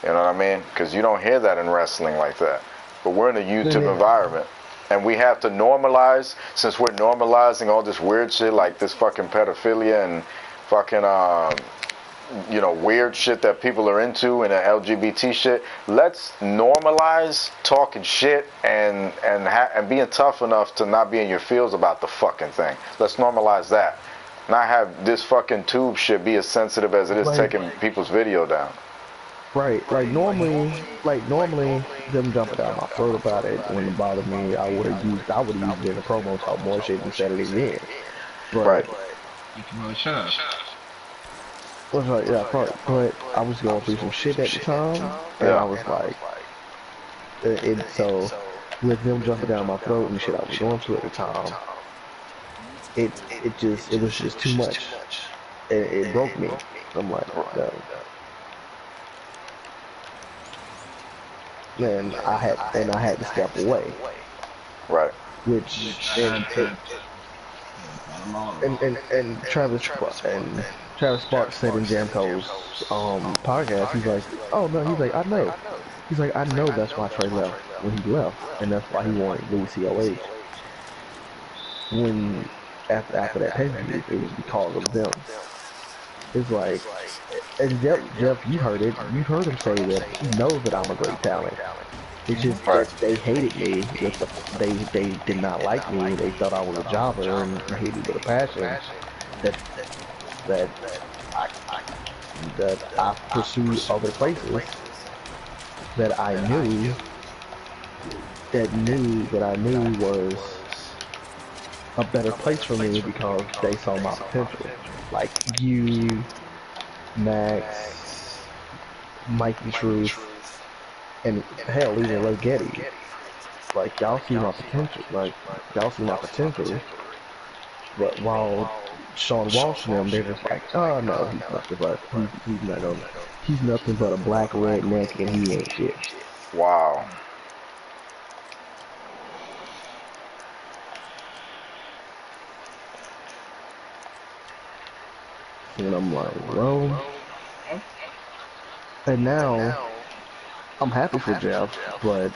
You know what I mean? Because you don't hear that in wrestling like that. But we're in a YouTube environment, and we have to normalize, since we're normalizing all this weird shit like this fucking pedophilia and fucking weird shit that people are into and the LGBT shit. Let's normalize talking shit and being tough enough to not be in your feels about the fucking thing. Let's normalize that. Not have this fucking tube shit be as sensitive as it is taking people's video down. Right, like normally them jumping down my throat about it wouldn't bother me. I would have used it in the promo, talk more shit instead of it again. Right. You can really shut up. But I was going through some shit at the time, and I was like, so with them jumping down my throat and shit I was going through at the time, it was just too much. It broke me. I'm like, no. And I had to step away. Right. Which and Travis Sparks said in Jamco's podcast, he's like, oh no, he's like, I know. He's like, I know that's why Trey left when he left, and that's why he wanted to leave COH. When after that pay-per-view, it was because of them. It's like, and Jeff, you heard it. You heard him say that he knows that I'm a great talent. It's just that they hated me. They did not like me. They thought I was a jobber and hated me with a passion. That I pursued other places that I knew was a better place for me because they saw my potential. Like you, Max, Mikey Truth, and hell, even Ray Getty. Like y'all see my potential. But while Sean Walsh and them, they're just like, oh no, he's nothing but a black redneck and he ain't shit. Wow. And I'm like, well, and now I'm happy for Jeff, but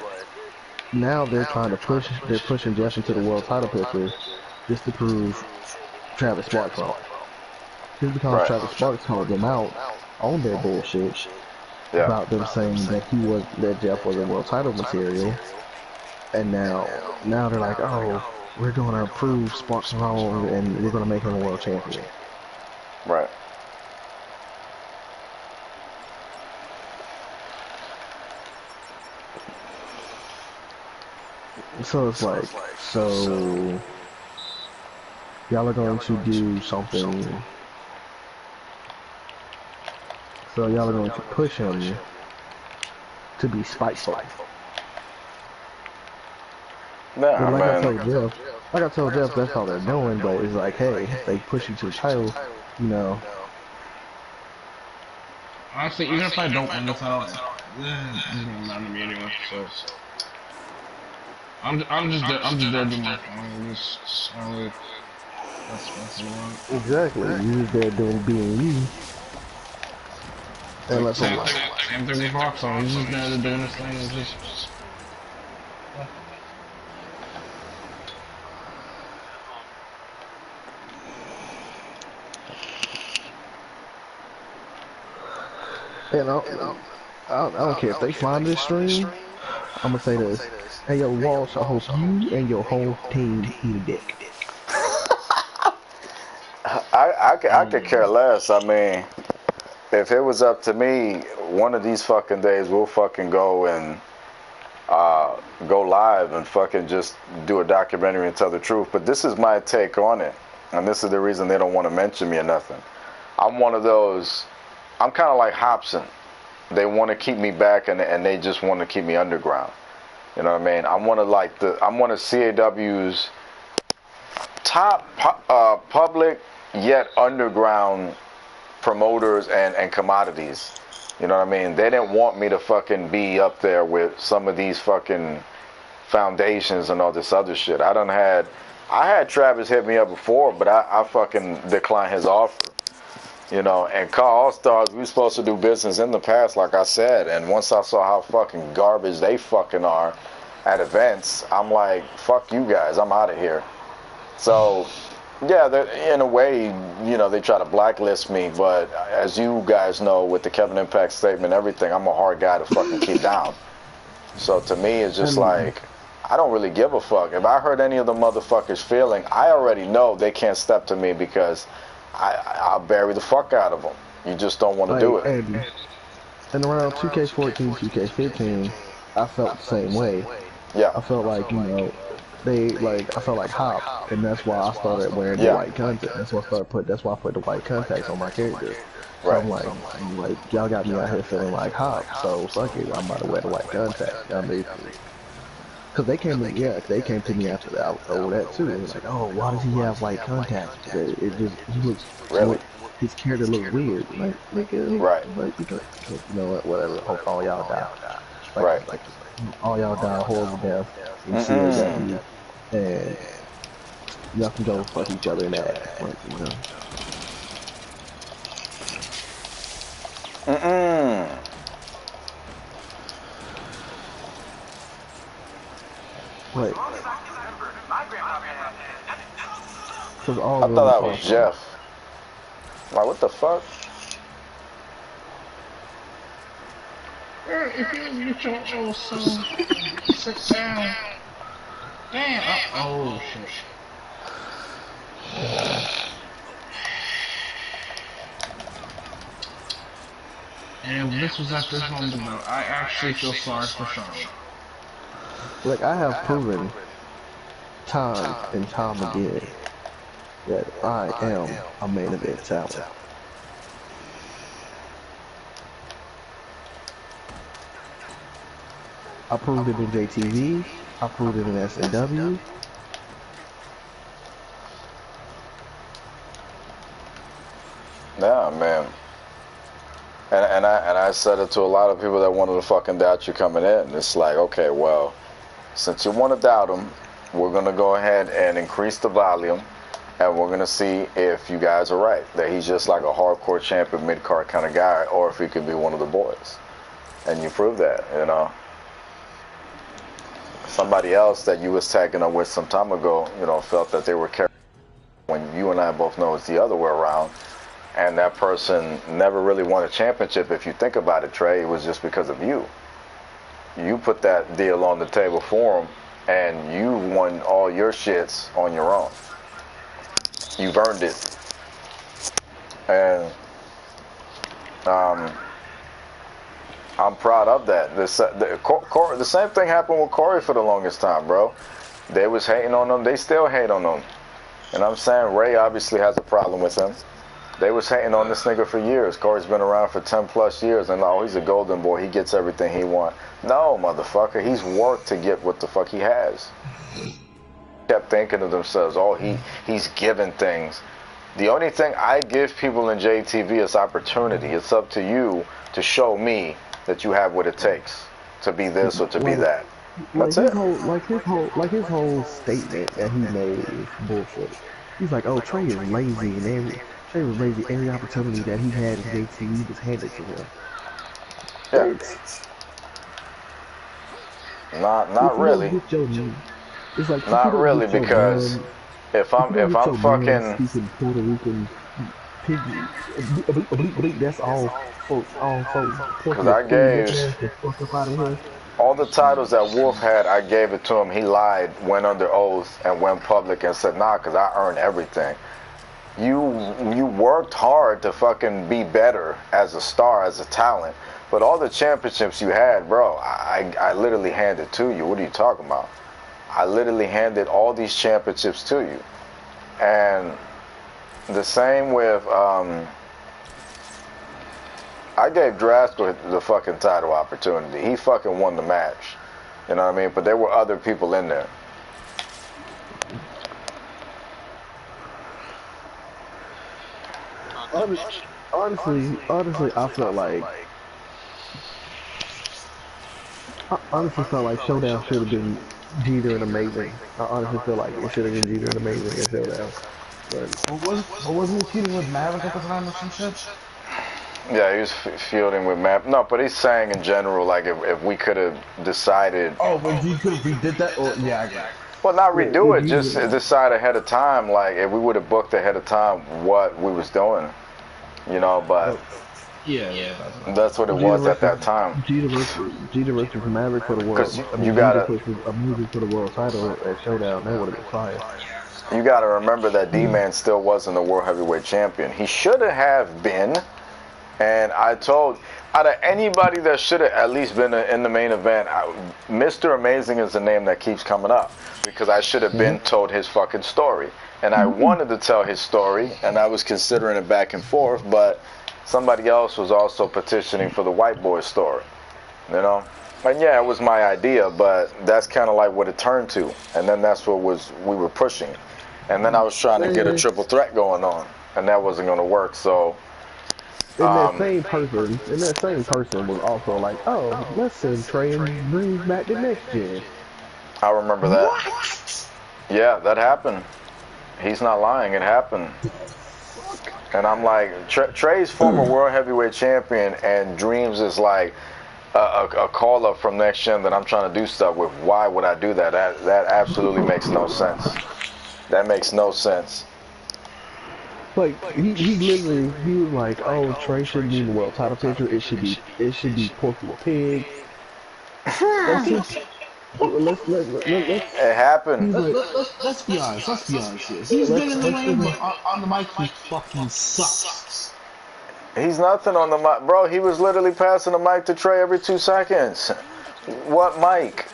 now they're pushing Jeff into the world title picture just to prove Travis Sparks wrong. Just because Travis Sparks called them out on their bullshit Yeah. about them saying that Jeff wasn't world title material, and now they're like, oh, we're going to approve Sparks and Hall, and we're going to make him a world champion. Right. So it's like, so y'all are going to do something. So y'all are going to push him to be spiteful. Yeah, Like man. I told Jeff, that's how they're doing. But it's like, hey, if they push you to the title, you know. Honestly, even if I don't win the title, it doesn't matter to me anyway. So I'm just there doing my thing. That's what I want. Exactly. You just there doing being you. And let's same thing with Roxanne. He's just there doing his thing. It's just you know, I don't care if they find this stream. I'm gonna say this. Hey, yo, Walsh, I hope you and your whole team eat a dick. I could care less. I mean, if it was up to me, one of these fucking days we'll fucking go and go live and fucking just do a documentary and tell the truth. But this is my take on it, and this is the reason they don't want to mention me or nothing. I'm one of those. I'm kind of like Hobson. They want to keep me back, and they just want to keep me underground. You know what I mean? I'm one of CAW's top public yet underground promoters and commodities. You know what I mean? They didn't want me to fucking be up there with some of these fucking foundations and all this other shit. I had Travis hit me up before, but I fucking declined his offer. You know, and Carl All-Stars, we were supposed to do business in the past, like I said, and once I saw how fucking garbage they fucking are at events, I'm like, fuck you guys, I'm out of here. So, yeah, in a way, you know, they try to blacklist me, but as you guys know, with the Kevin Impact statement, everything, I'm a hard guy to fucking keep down. So to me, it's just like, I don't really give a fuck. If I hurt any of the motherfuckers feeling, I already know they can't step to me because I'll bury the fuck out of them. You just don't want to do it. And around 2K14, 2K15, I felt the same way. Yeah. I felt like, you know, I felt like Hop, and that's why I started wearing the white contacts. That's why I put the white contacts on my character. So right. I'm like, y'all got me out here feeling like Hop, so fuck it, I'm about to wear the white contacts. Because they came to me after that, that too. They was like, oh, why does he have white contacts? He looks, his character looks weird. Like, nigga, right. Like, because, you know what, whatever, hope all y'all die. Right. Like, all y'all die a horrible death. And y'all can go fuck each other in the ass. Like, you know. Right. I thought that was Jeff. Like, what the fuck? If you get your old son, sit down. Damn. Oh shit. And if this was at this moment, though, I actually feel sorry for Charlotte. Like, I have proven time and time again that I am a main event talent. I proved it in JTV, I proved it in SNW. Yeah, man. And I said it to a lot of people that wanted to fucking doubt you coming in. It's like, okay, well, since you want to doubt him, we're going to go ahead and increase the volume, and we're going to see if you guys are right, that he's just like a hardcore champion, mid-card kind of guy, or if he could be one of the boys. And you proved that, you know. Somebody else that you was tagging up with some time ago, you know, felt that they were carrying, when you and I both know it's the other way around. and that person never really won a championship. If you think about it, Trey, it was just because of you. You put that deal on the table for him, and you won all your shits on your own. You've earned it. And I'm proud of that. The same thing happened with Corey for the longest time, bro. They was hating on him. They still hate on him. And I'm saying Ray obviously has a problem with him. They was hating on this nigga for years. Corey's been around for 10 plus years, and oh, he's a golden boy. He gets everything he wants. No, motherfucker. He's worked to get what the fuck he has. Kept thinking to themselves, oh, he's giving things. The only thing I give people in JTV is opportunity. It's up to you to show me that you have what it takes to be this or to be that. That's it. His whole statement that he made is bullshit. He's like, oh, Trey is lazy, and Trey was lazy. Every opportunity that he had in JTV was handed to him. Yeah. Not really. It's like, not really, because if I'm fucking Puerto Rican piggy, that's all folks. Because I gave all the titles that Wolf had, I gave it to him. He lied, went under oath, and went public and said, nah, because I earned everything. You worked hard to fucking be better as a star, as a talent. But all the championships you had, bro, I literally handed to you. What are you talking about? I literally handed all these championships to you. And the same with, I gave Draskell the fucking title opportunity. He fucking won the match. You know what I mean? But there were other people in there. Honestly, I felt like Showdown should have been Jeter and Amazing. I honestly feel like it should have been Jeter and Amazing and Showdown. But wasn't he feuding with Maverick at the time or some shit? Yeah, he was feuding with Maverick. No, but he's saying in general, like, if we could have decided... Oh, but he could have redid that? Or, yeah, I got it. Well, not redo it, just decide ahead of time, like, if we would have booked ahead of time what we was doing. You know, but... Yeah. That's what it was at that time. Jeter versus Maverick for the world. Because you gotta... A movie for the world title at Showdown, that would have been fire. You gotta remember that D-Man still wasn't the World Heavyweight Champion. He should have been, and I told, out of anybody that should have at least been in the main event, Mr. Amazing is the name that keeps coming up, because I should have been told his fucking story. And I wanted to tell his story, and I was considering it back and forth, but somebody else was also petitioning for the White Boy story, you know? And yeah, it was my idea, but that's kind of like what it turned to. And then that's what we were pushing. And then I was trying to get a triple threat going on, and that wasn't going to work, so... that same person was also like, oh, let's send Trey and Dreams back to next gen. I remember that. What? Yeah, that happened. He's not lying, it happened. And I'm like, Trey's former World Heavyweight Champion, and Dreams is like a call-up from next gen that I'm trying to do stuff with. Why would I do that? That absolutely makes no sense. That makes no sense. Like he was like, oh, Trey shouldn't be in the world title picture. It should be Porky the Pig. It happened. Let's be honest here. He's been in the ring, but on the mic he fucking sucks. He's nothing on the mic, bro. He was literally passing the mic to Trey every 2 seconds. What mic?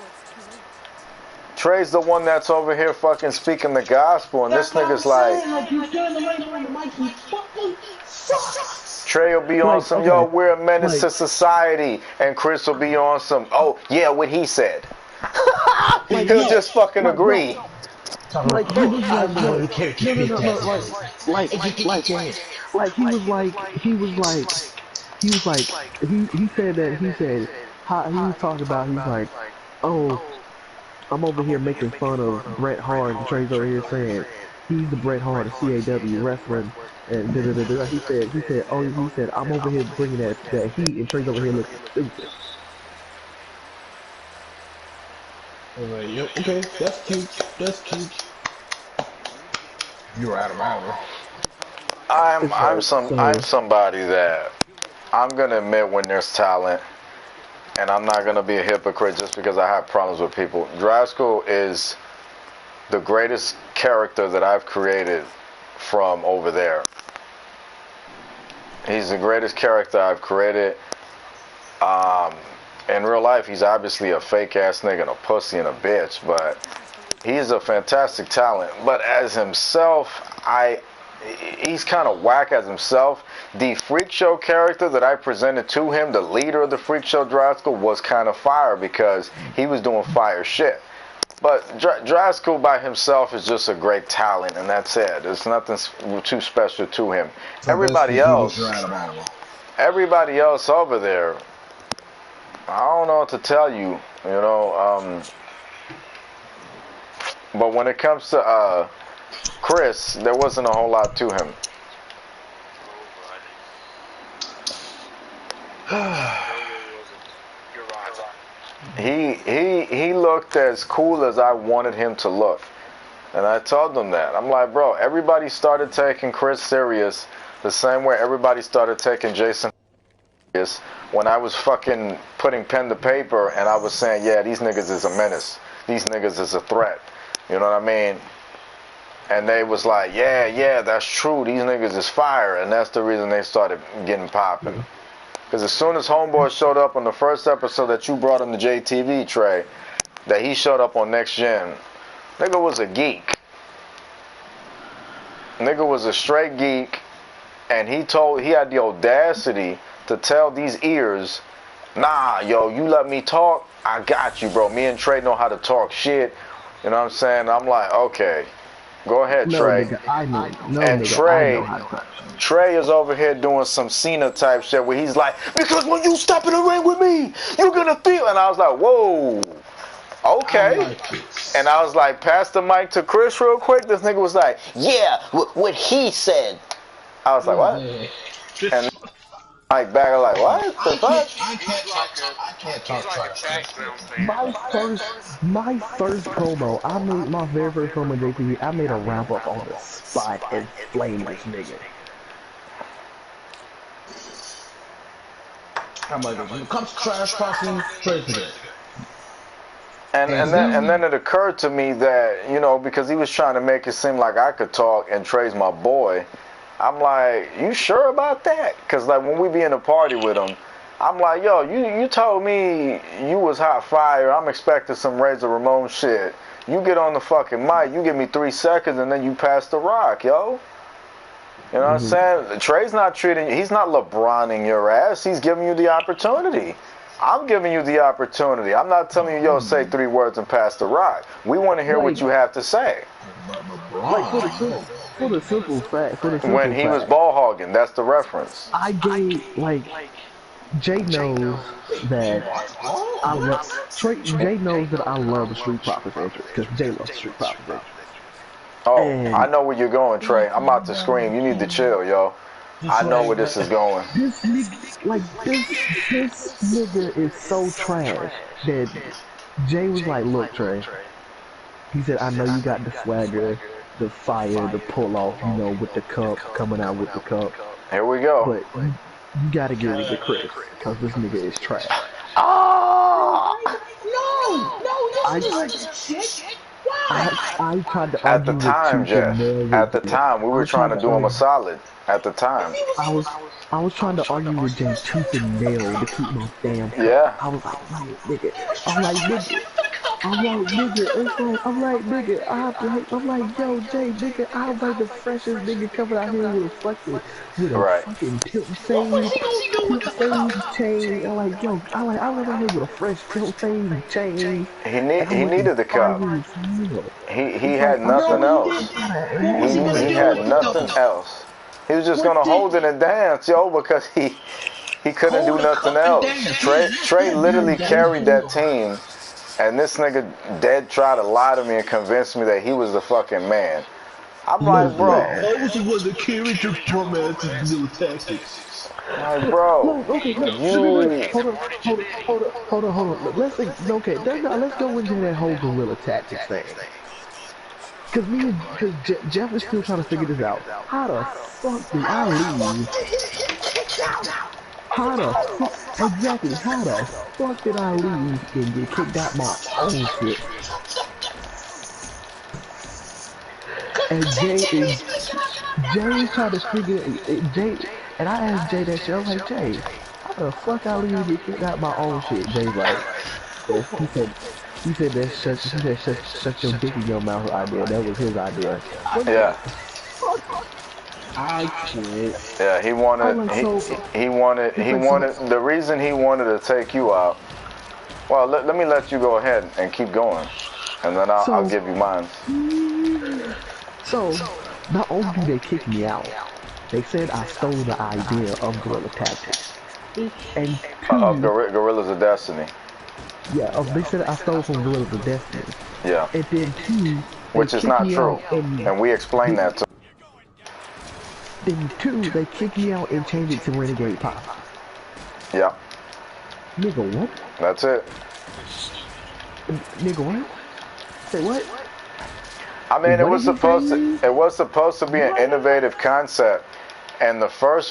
Trey's the one that's over here fucking speaking the gospel, and this nigga's like, Trey will be on some, yo, we're a menace to society, and Chris will be on some, oh, yeah, what he said. He'll just fucking agree. Like he was talking about, he's like, oh, I'm over here making fun of Bret Hart, and Trey's over here saying he's the Bret Hart of CAW wrestling, and da-da-da-da. He said, I'm over here bringing that heat, and Trey's over here looking stupid. Like, yep, okay, that's cute. You were out of order. I'm somebody that I'm gonna admit when there's talent, and I'm not gonna be a hypocrite just because I have problems with people. Draskell is the greatest character that I've created from over there. He's the greatest character I've created. In real life, he's obviously a fake ass nigga and a pussy and a bitch, but he's a fantastic talent. But as himself, he's kind of whack as himself. The Freak Show character that I presented to him, the leader of the Freak Show, Draskell, was kind of fire because he was doing fire shit. But Draskell by himself is just a great talent, and that's it. There's nothing too special to him. So everybody else over there, I don't know what to tell you, you know. But when it comes to Chris, there wasn't a whole lot to him. He looked as cool as I wanted him to look. And I told them that. I'm like, bro, everybody started taking Chris serious the same way everybody started taking Jason serious when I was fucking putting pen to paper and I was saying, yeah, these niggas is a menace. These niggas is a threat. You know what I mean? And they was like, yeah, that's true. These niggas is fire. And that's the reason they started getting popping. Because as soon as Homeboy showed up on the first episode that you brought on the JTV, Trey, that he showed up on Next Gen, nigga was a geek. Nigga was a straight geek, and he had the audacity to tell these ears, nah, yo, you let me talk, I got you, bro. Me and Trey know how to talk shit. You know what I'm saying? I'm like, okay, go ahead, Trey. Nigga, Trey is over here doing some Cena type shit where he's like, because when you step in the ring with me, you're gonna feel. And I was like, whoa, okay. And I was like, pass the mic to Chris real quick. This nigga was like, yeah, what he said. I was like, what? And Mike back, I was like, what the fuck? I can't talk trash. My first promo, I made my very first promo in JTV. I made a wrap up on the spot and flamed this nigga. I'm like, when it comes to trash talking, Trey's it. And then it occurred to me that, you know, because he was trying to make it seem like I could talk and Trey's my boy, I'm like, you sure about that? Because, like, when we be in a party with him, I'm like, yo, you told me you was hot fire. I'm expecting some Razor Ramon shit. You get on the fucking mic, you give me 3 seconds, and then you pass the rock, yo. You know what I'm saying? Trey's not he's not LeBroning your ass. He's giving you the opportunity. I'm giving you the opportunity. I'm not telling you, yo, say 3 words and pass the rock. We want to hear what you have to say. For the simple fact. When he was ball hogging, that's the reference. I gave, like, Jay knows that I love, Jay knows that I love the Street Profits entrance, because Jay loves the Street Profits entrance. Oh, and I know where you're going, Trey. I'm about to scream. You need to chill, yo. I know where this is going. This nigga, like, this nigga is so trash that Jay was like, look, Trey. He said, I know you got the swagger, the fire, the pull off, you know, with the cup, coming out with the cup. Here we go. But you gotta give it to Chris, because this nigga is trash. Oh! No, this is shit. I tried to argue with time, Jeff. At the time, we were trying to do him a solid. At the time, I was trying to argue with Jay tooth and nail to keep my damn cup. Yeah. I was like, nigga. I'm like, nigga. I'm like, yo, Jay, nigga, I was like the freshest nigga coming out here with a fucking tilt save chain. I'm like, yo, I was out here with a fresh tilt save chain. He needed the cup. He had nothing else. He had nothing else. He was just gonna hold it and dance, yo, because he couldn't do nothing else. Trey literally carried that team. And this nigga dead tried to lie to me and convince me that he was the fucking man. I'm like, bro. I was the one that carried your drum ass to little tactics. Like, bro. Hold on. Let's go into that whole guerrilla tactics thing. Jeff is still trying to figure this out. How the fuck did I leave? How the fuck, exactly, how the fuck did I leave and get kicked out my own shit? And Jay tried to figure it, Jay, and I asked Jay that shit, I was like, Jay, how the fuck I leave and get kicked out my own shit? Jay's like, he said that shut your dick in your mouth idea, that was his idea. Yeah. I can't. Yeah, he wanted, the reason he wanted to take you out, well, let me let you go ahead and keep going, and then I'll give you mine. So, not only did they kick me out, they said I stole the idea of Guerrilla Tactics. And of Gorillas of Destiny. Yeah, they said I stole from Gorillas of Destiny. Yeah. And then two, which is not true, and we explained that to. Then two, they kicked me out and changed it to Renegade Pop. Yeah. Nigga, what? That's it. Nigga, what? Say what? I mean, it was supposed to be an innovative concept, and the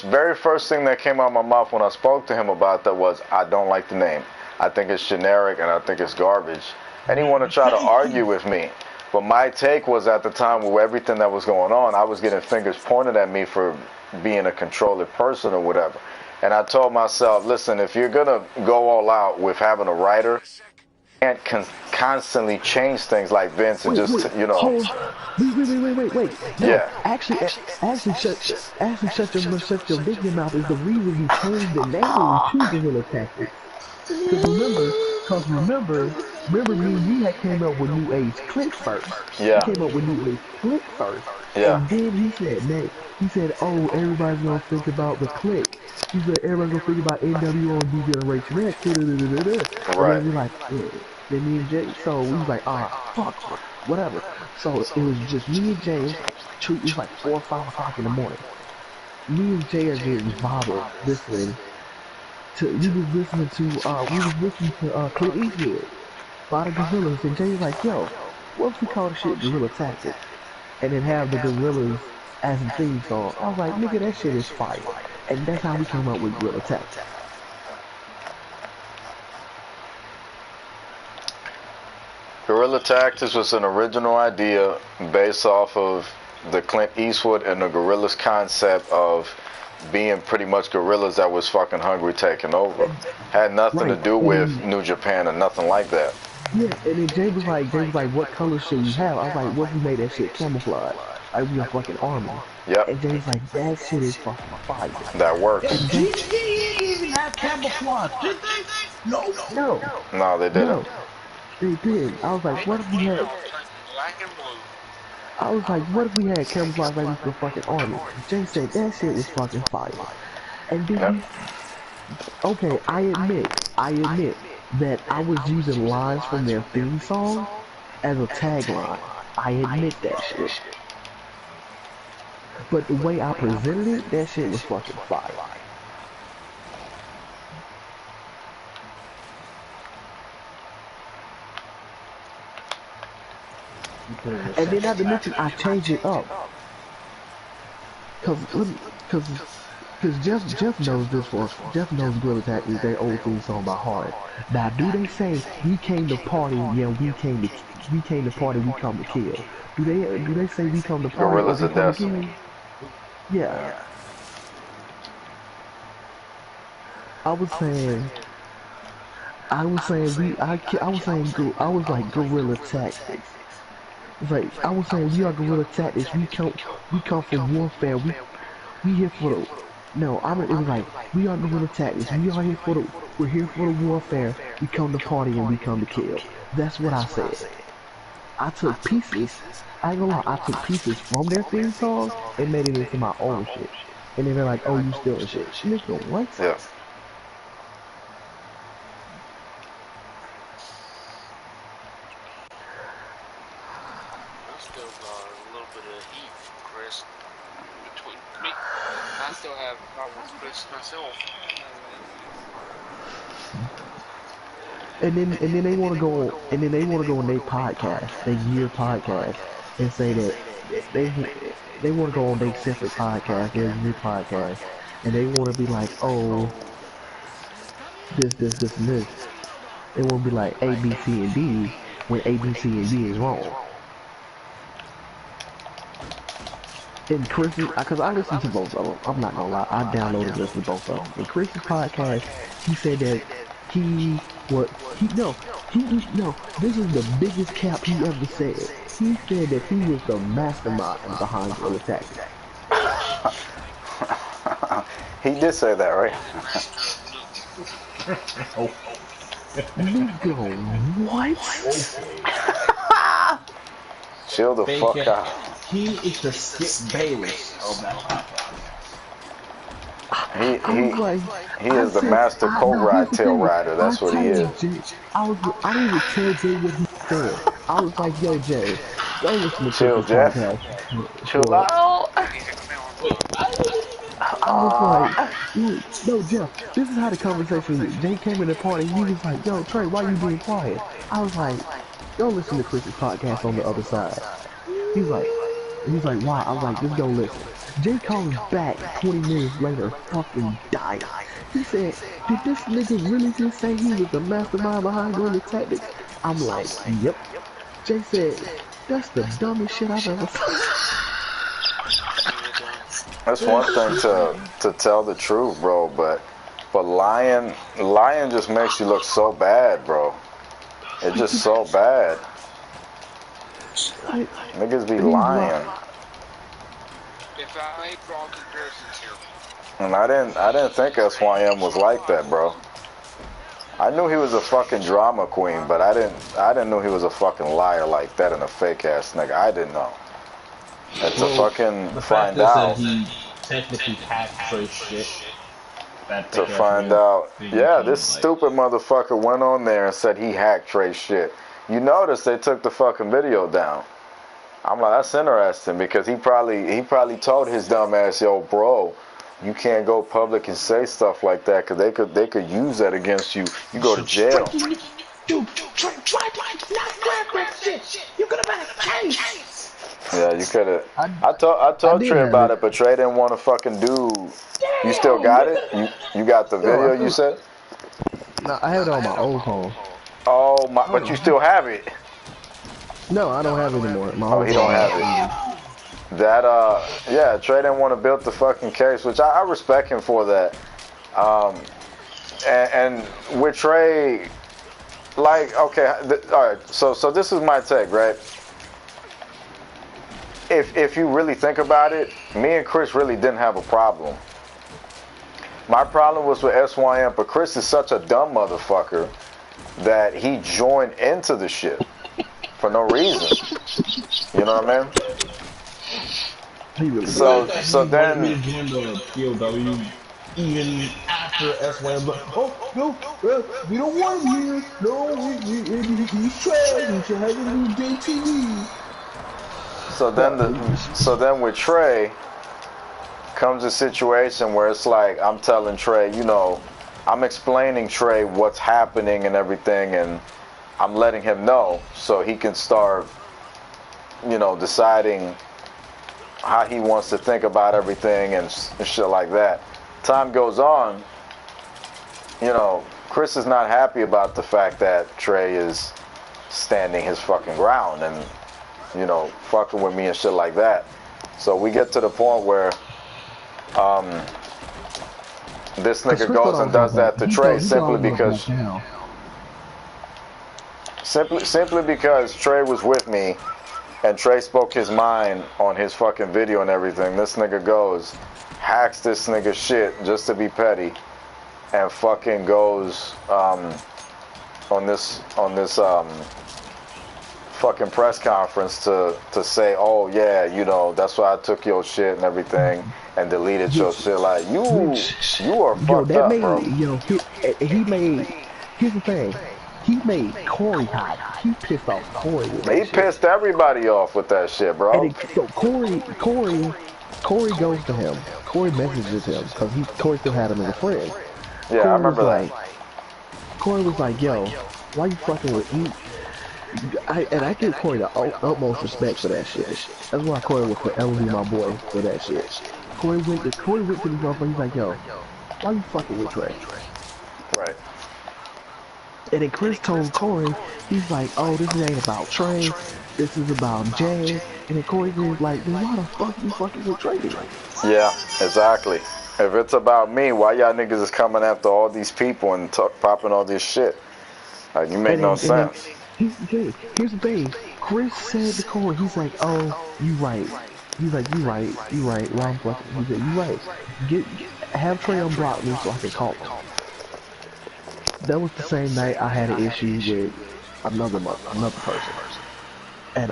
very first thing that came out of my mouth when I spoke to him about that was, I don't like the name. I think it's generic and I think it's garbage. And he wanted to try to argue with me. But my take was, at the time with everything that was going on, I was getting fingers pointed at me for being a controlling person or whatever. And I told myself, listen, if you're going to go all out with having a writer, you can't constantly change things like Vince and you know. Wait. No, yeah. Actually, shut your dick in your mouth is the reason he changed the name to Guerrilla Tactics. Because remember, me and you had came up with New Age Click first. Yeah. He came up with New Age Click first. Yeah. And then he said, oh, everybody's gonna think about the Click. He said, everybody's gonna think about NWO and D-Generation X. Right. And then we like, then me and Jay, so we was like, fuck, whatever. So it was just me and Jay. It was like 4 or 5 o'clock in the morning. Me and Jay are getting bothered listening. We was listening to Clint Eastwood by the Gorillas, and Jay was like, yo, what if we call the shit Guerrilla Tactics and then have the Gorillas as a theme song? I was like, nigga, that shit is fire. And that's how we came up with Guerrilla Tactics. Guerrilla Tactics was an original idea based off of the Clint Eastwood and the Gorillas concept of being pretty much gorillas that was fucking hungry taking over. Had nothing to do with New Japan or nothing like that. Yeah, and then Jay was like, what color should we have? I was like, what if we made that shit camouflage? Like we a fucking army. Yep. And Jay's like, that shit is fucking fire. That works. And Jay didn't even have camouflage, did they? No, they didn't. No, they did. I was like, what if we had... I was like, what if we had camouflage like we were fucking army? Jay said that shit was fucking fire. And then okay, I admit that I was using lines from their theme song as a tagline. I admit that shit. But the way I presented it, that shit was fucking fire. And then not to mention, I changed it up. Cause Jeff knows this one. Jeff knows Guerrilla Tactics, their old theme song by heart. Now, do they say we came to party? Yeah, we came to party. We come to kill. Do they say we come to party? Gorillas of Destiny. Yeah. I was like Guerrilla Tactics. It's like, I was saying we are Guerrilla Tactics. We come from warfare. We here for the... No, it was like, we are Guerrilla Tactics. We're here for the warfare. We come to party and we come to kill. That's what I said. I took pieces. I ain't gonna lie, I took pieces from their theme song and made it into my own shit. And then they're like, oh, you stealing shit. Nigga, what? Yeah. I still have problems with Chris myself. And then they want to go on their podcast, their year podcast, and say that they they want to go on their separate podcast, their new podcast, and they want to be like, oh, this, and this. They want to be like A, B, C, and D when A, B, C, and D is wrong. And Chris, because I listened to both of them. I'm not gonna lie, I downloaded and listened to both of them. In Chris's podcast, he said that this is the biggest cap he ever said. He said that he was the mastermind behind Guerrilla Tactics. He did say that, right? Nigga, what? Chill the fuck out. He is the Skip Bayless of that podcast. He is the master co-ride tail rider. That's what he is. I didn't even tell Jay what he said. I was like, yo, Jay, go listen to Chill, Jeff. Chill out. I was like, no, Jeff, this is how the conversation went. Jay came in the party, he was like, yo, Trey, why you being quiet? I was like, go listen to Chris's podcast on the other side. He's like, why? I was like, just go listen. Jay comes back 20 minutes later, fucking dying. He said, did this nigga really just say he was the mastermind behind Guerrilla Tactics? I'm like, yep. Jay said, that's the dumbest shit I've ever seen. That's one thing to tell the truth, bro, but lying just makes you look so bad, bro. It's just so bad. Niggas be lying. If I may draw comparisons here. And I didn't think SYM was like that, bro. I knew he was a fucking drama queen, but I didn't know he was a fucking liar like that and a fake ass nigga. I didn't know. And to fucking find out. He technically hacked Trey's shit. To find out, yeah, this stupid motherfucker went on there and said he hacked Trey's shit. You notice they took the fucking video down. I'm like, that's interesting because he probably told his dumb ass, yo, bro, you can't go public and say stuff like that because they could use that against you. You go to jail. Yeah, you could have. I told Trey about it, but Trey didn't want to fucking do. You still got it? You got the video? You said? No, I have it on my old phone. Oh my! But you still have it? No, I don't have it anymore. He don't have it. That yeah, Trey didn't want to build the fucking case, which I respect him for that. And with Trey, like, okay, all right. So this is my take, right? If you really think about it, me and Chris really didn't have a problem. My problem was with SYM, but Chris is such a dumb motherfucker that he joined into the shit for no reason. You know what I mean? So then the POW even after SYM, but no, we don't want him here. No, he's trash. We should have him do JTV. So then with Trey comes a situation where it's like I'm telling Trey, you know, I'm explaining Trey what's happening and everything, and I'm letting him know so he can start, you know, deciding how he wants to think about everything and shit like that. Time goes on, you know, Chris is not happy about the fact that Trey is standing his fucking ground and, you know, fucking with me and shit like that. So we get to the point where this nigga goes and does that to Trey simply because Trey was with me and Trey spoke his mind on his fucking video and everything. This nigga goes, hacks this nigga shit just to be petty, and fucking goes on this fucking press conference to say, oh yeah, you know, that's why I took your shit and everything and deleted your shit. Like you are fucked up, bro. He made. Here's the thing. He made Corey hot. He pissed off Corey. He pissed everybody off with that shit, bro. And so Corey goes to him. Corey messages him because Corey still had him as a friend. Yeah, I remember that. Corey was like, yo, Why you fucking with you? And I give Corey the utmost respect for that shit. That's why Corey will forever be my boy for that shit. Corey went to this motherfucker. He's like, yo, why you fucking with Trey? Right. And then Chris told Corey, he's like, oh, this ain't about Trey. This is about Jay. And then Corey was like, then why the fuck you fucking with Trey then? Yeah, exactly. If it's about me, why y'all niggas is coming after all these people and popping all this shit? Like, you make no sense. Here's the thing. Chris said to Corey, he's like, oh, you right. He's like, you right. Well, I'm fucking. He said, you right. Have Trey unblock me so I can call him. That was the same night I had an issue with another person. And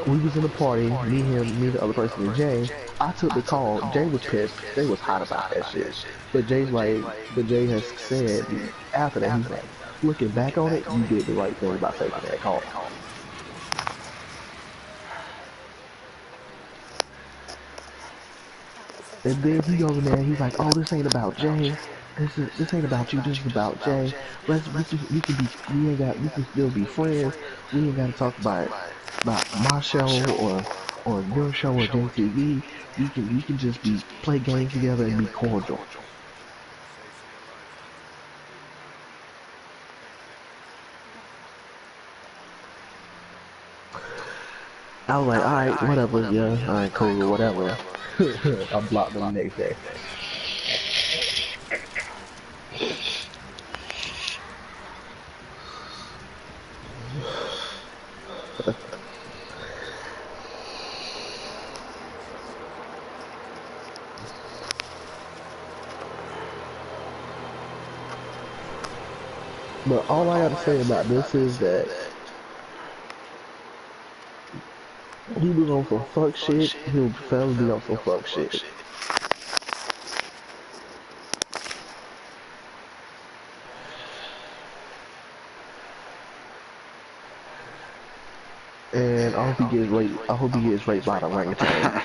we was in the party, me, the other person, and Jay. I took the call. Jay was pissed. Jay was hot about that shit. But Jay has said after that, he's like, looking back on it, you did the right thing about taking that call. And then he goes in there, he's like, oh, this ain't about Jay. This ain't about you, this is about Jay. We can still be friends. We ain't gotta talk about my show or your show or JTV. We can just play games together and be cordial. I was like, alright, whatever, yeah, alright, cool, whatever. I blocked them the next day. But all I gotta say about this is that he was on some fuck shit, he'll forever be on some fuck shit. And I hope he gets raped by the orangutan.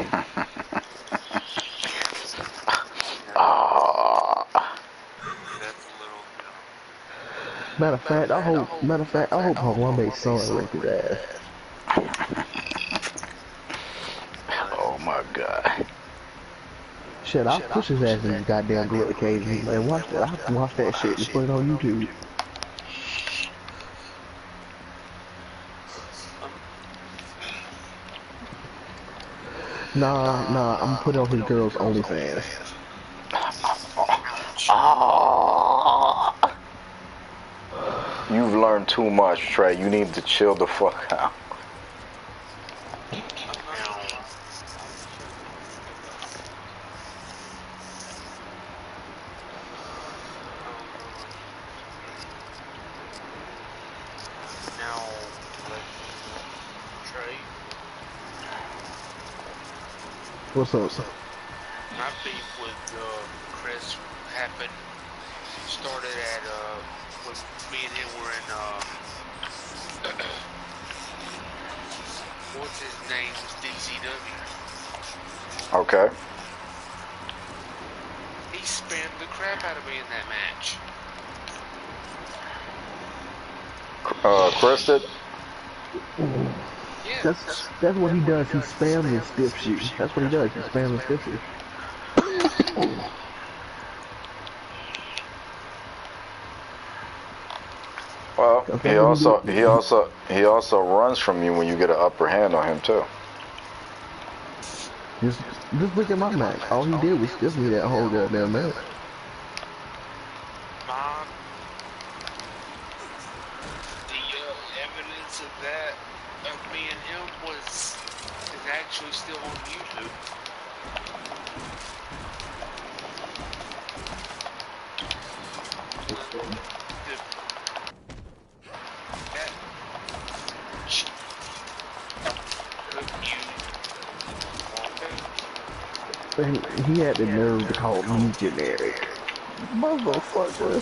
Matter of fact, I hope Harambe's son raped his ass. Oh my god. Shit, I'll push his ass in his goddamn gorilla cage and watch that. I have to watch that shit and put it on YouTube. Nah, I'm putting on his girl's OnlyFans. You've learned too much, Trey. You need to chill the fuck out. What's up? My beef with Chris happened, started at when me and him were in what's his name, DCW. Okay. He spammed the crap out of me in that match. Chris did? Yeah. That's what he does. He spams and stiffs you. That's what he does. He spams and stiffs you. Well, he also runs from you when you get an upper hand on him too. Just look at my match. All he did was stiff me that whole goddamn match. Evidence of that, of me and him, is actually still on YouTube. He had the nerve to call me generic. Motherfucker.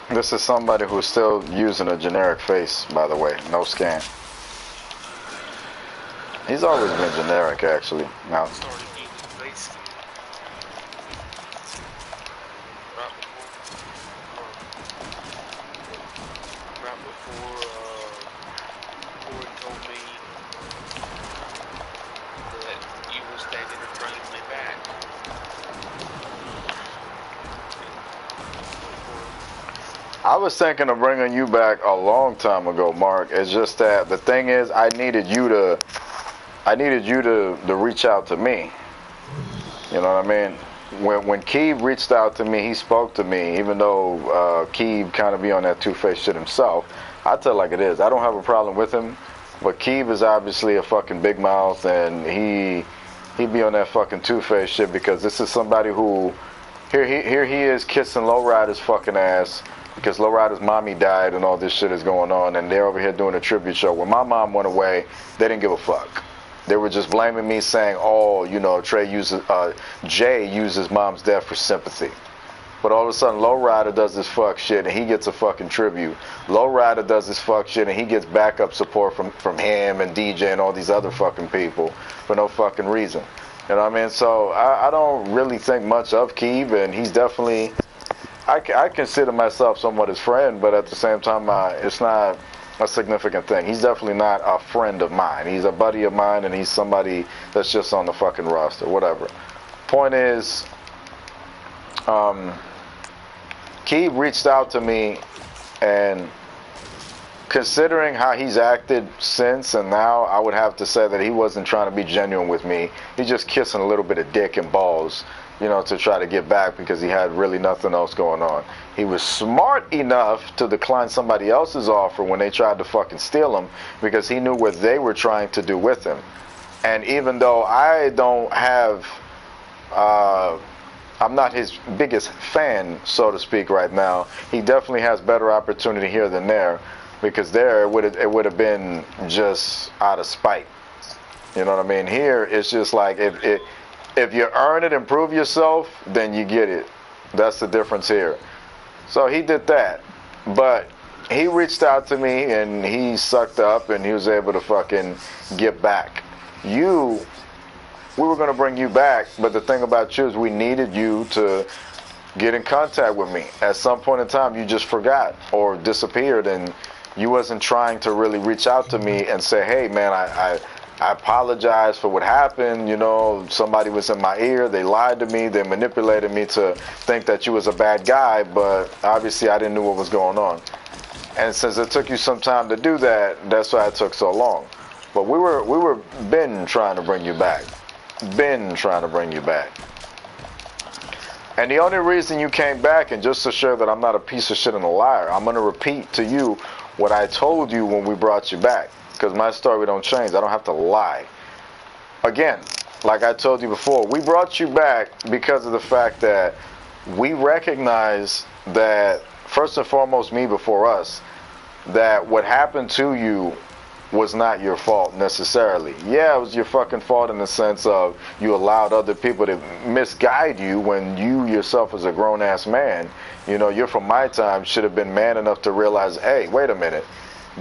This is somebody who's still using a generic face, by the way, no scan. He's always been generic, actually. Now, I was thinking of bringing you back a long time ago, Mark. It's just that the thing is, I needed you to reach out to me. You know what I mean? When Keeb reached out to me, he spoke to me, even though Keeb kind of be on that two-faced shit himself. I tell it like it is. I don't have a problem with him, but Keeb is obviously a fucking big mouth, and he be on that fucking two-faced shit because this is somebody who here he is kissing Lowrider's fucking ass because Lowrider's mommy died and all this shit is going on, and they're over here doing a tribute show. When my mom went away, they didn't give a fuck. They were just blaming me, saying, "Oh, you know, Jay uses mom's death for sympathy." But all of a sudden, Lowrider does this fuck shit and he gets a fucking tribute. Lowrider does this fuck shit and he gets backup support from him and DJ and all these other fucking people for no fucking reason. You know what I mean? So I don't really think much of Keeb, and he's definitely, I consider myself somewhat his friend, but at the same time, it's not a significant thing. He's definitely not a friend of mine. He's a buddy of mine, and he's somebody that's just on the fucking roster, whatever. Point is, Keeb reached out to me, and considering how he's acted since and now, I would have to say that he wasn't trying to be genuine with me. He's just kissing a little bit of dick and balls, you know, to try to get back because he had really nothing else going on. He was smart enough to decline somebody else's offer when they tried to fucking steal him because he knew what they were trying to do with him. And even though I don't have, I'm not his biggest fan, so to speak, right now, he definitely has better opportunity here than there, because there it would have been just out of spite. You know what I mean? Here it's just like if you earn it and prove yourself, then you get it. That's the difference here. So he did that, but he reached out to me and he sucked up and he was able to fucking get back. We were going to bring you back, but the thing about you is we needed you to get in contact with me. At some point in time, you just forgot or disappeared, and you wasn't trying to really reach out to me and say, hey, man, I apologize for what happened. You know, somebody was in my ear. They lied to me. They manipulated me to think that you was a bad guy, but obviously I didn't know what was going on. And since it took you some time to do that, that's why it took so long. But we were been trying to bring you back. Been trying to bring you back. And the only reason you came back, and just to show that I'm not a piece of shit and a liar, I'm going to repeat to you what I told you when we brought you back. Because my story don't change. I don't have to lie. Again, like I told you before, we brought you back because of the fact that we recognize that, first and foremost, me before us, that what happened to you was not your fault necessarily. Yeah, it was your fucking fault in the sense of you allowed other people to misguide you when you yourself as a grown-ass man, you know, you're from my time, should have been man enough to realize, hey, wait a minute,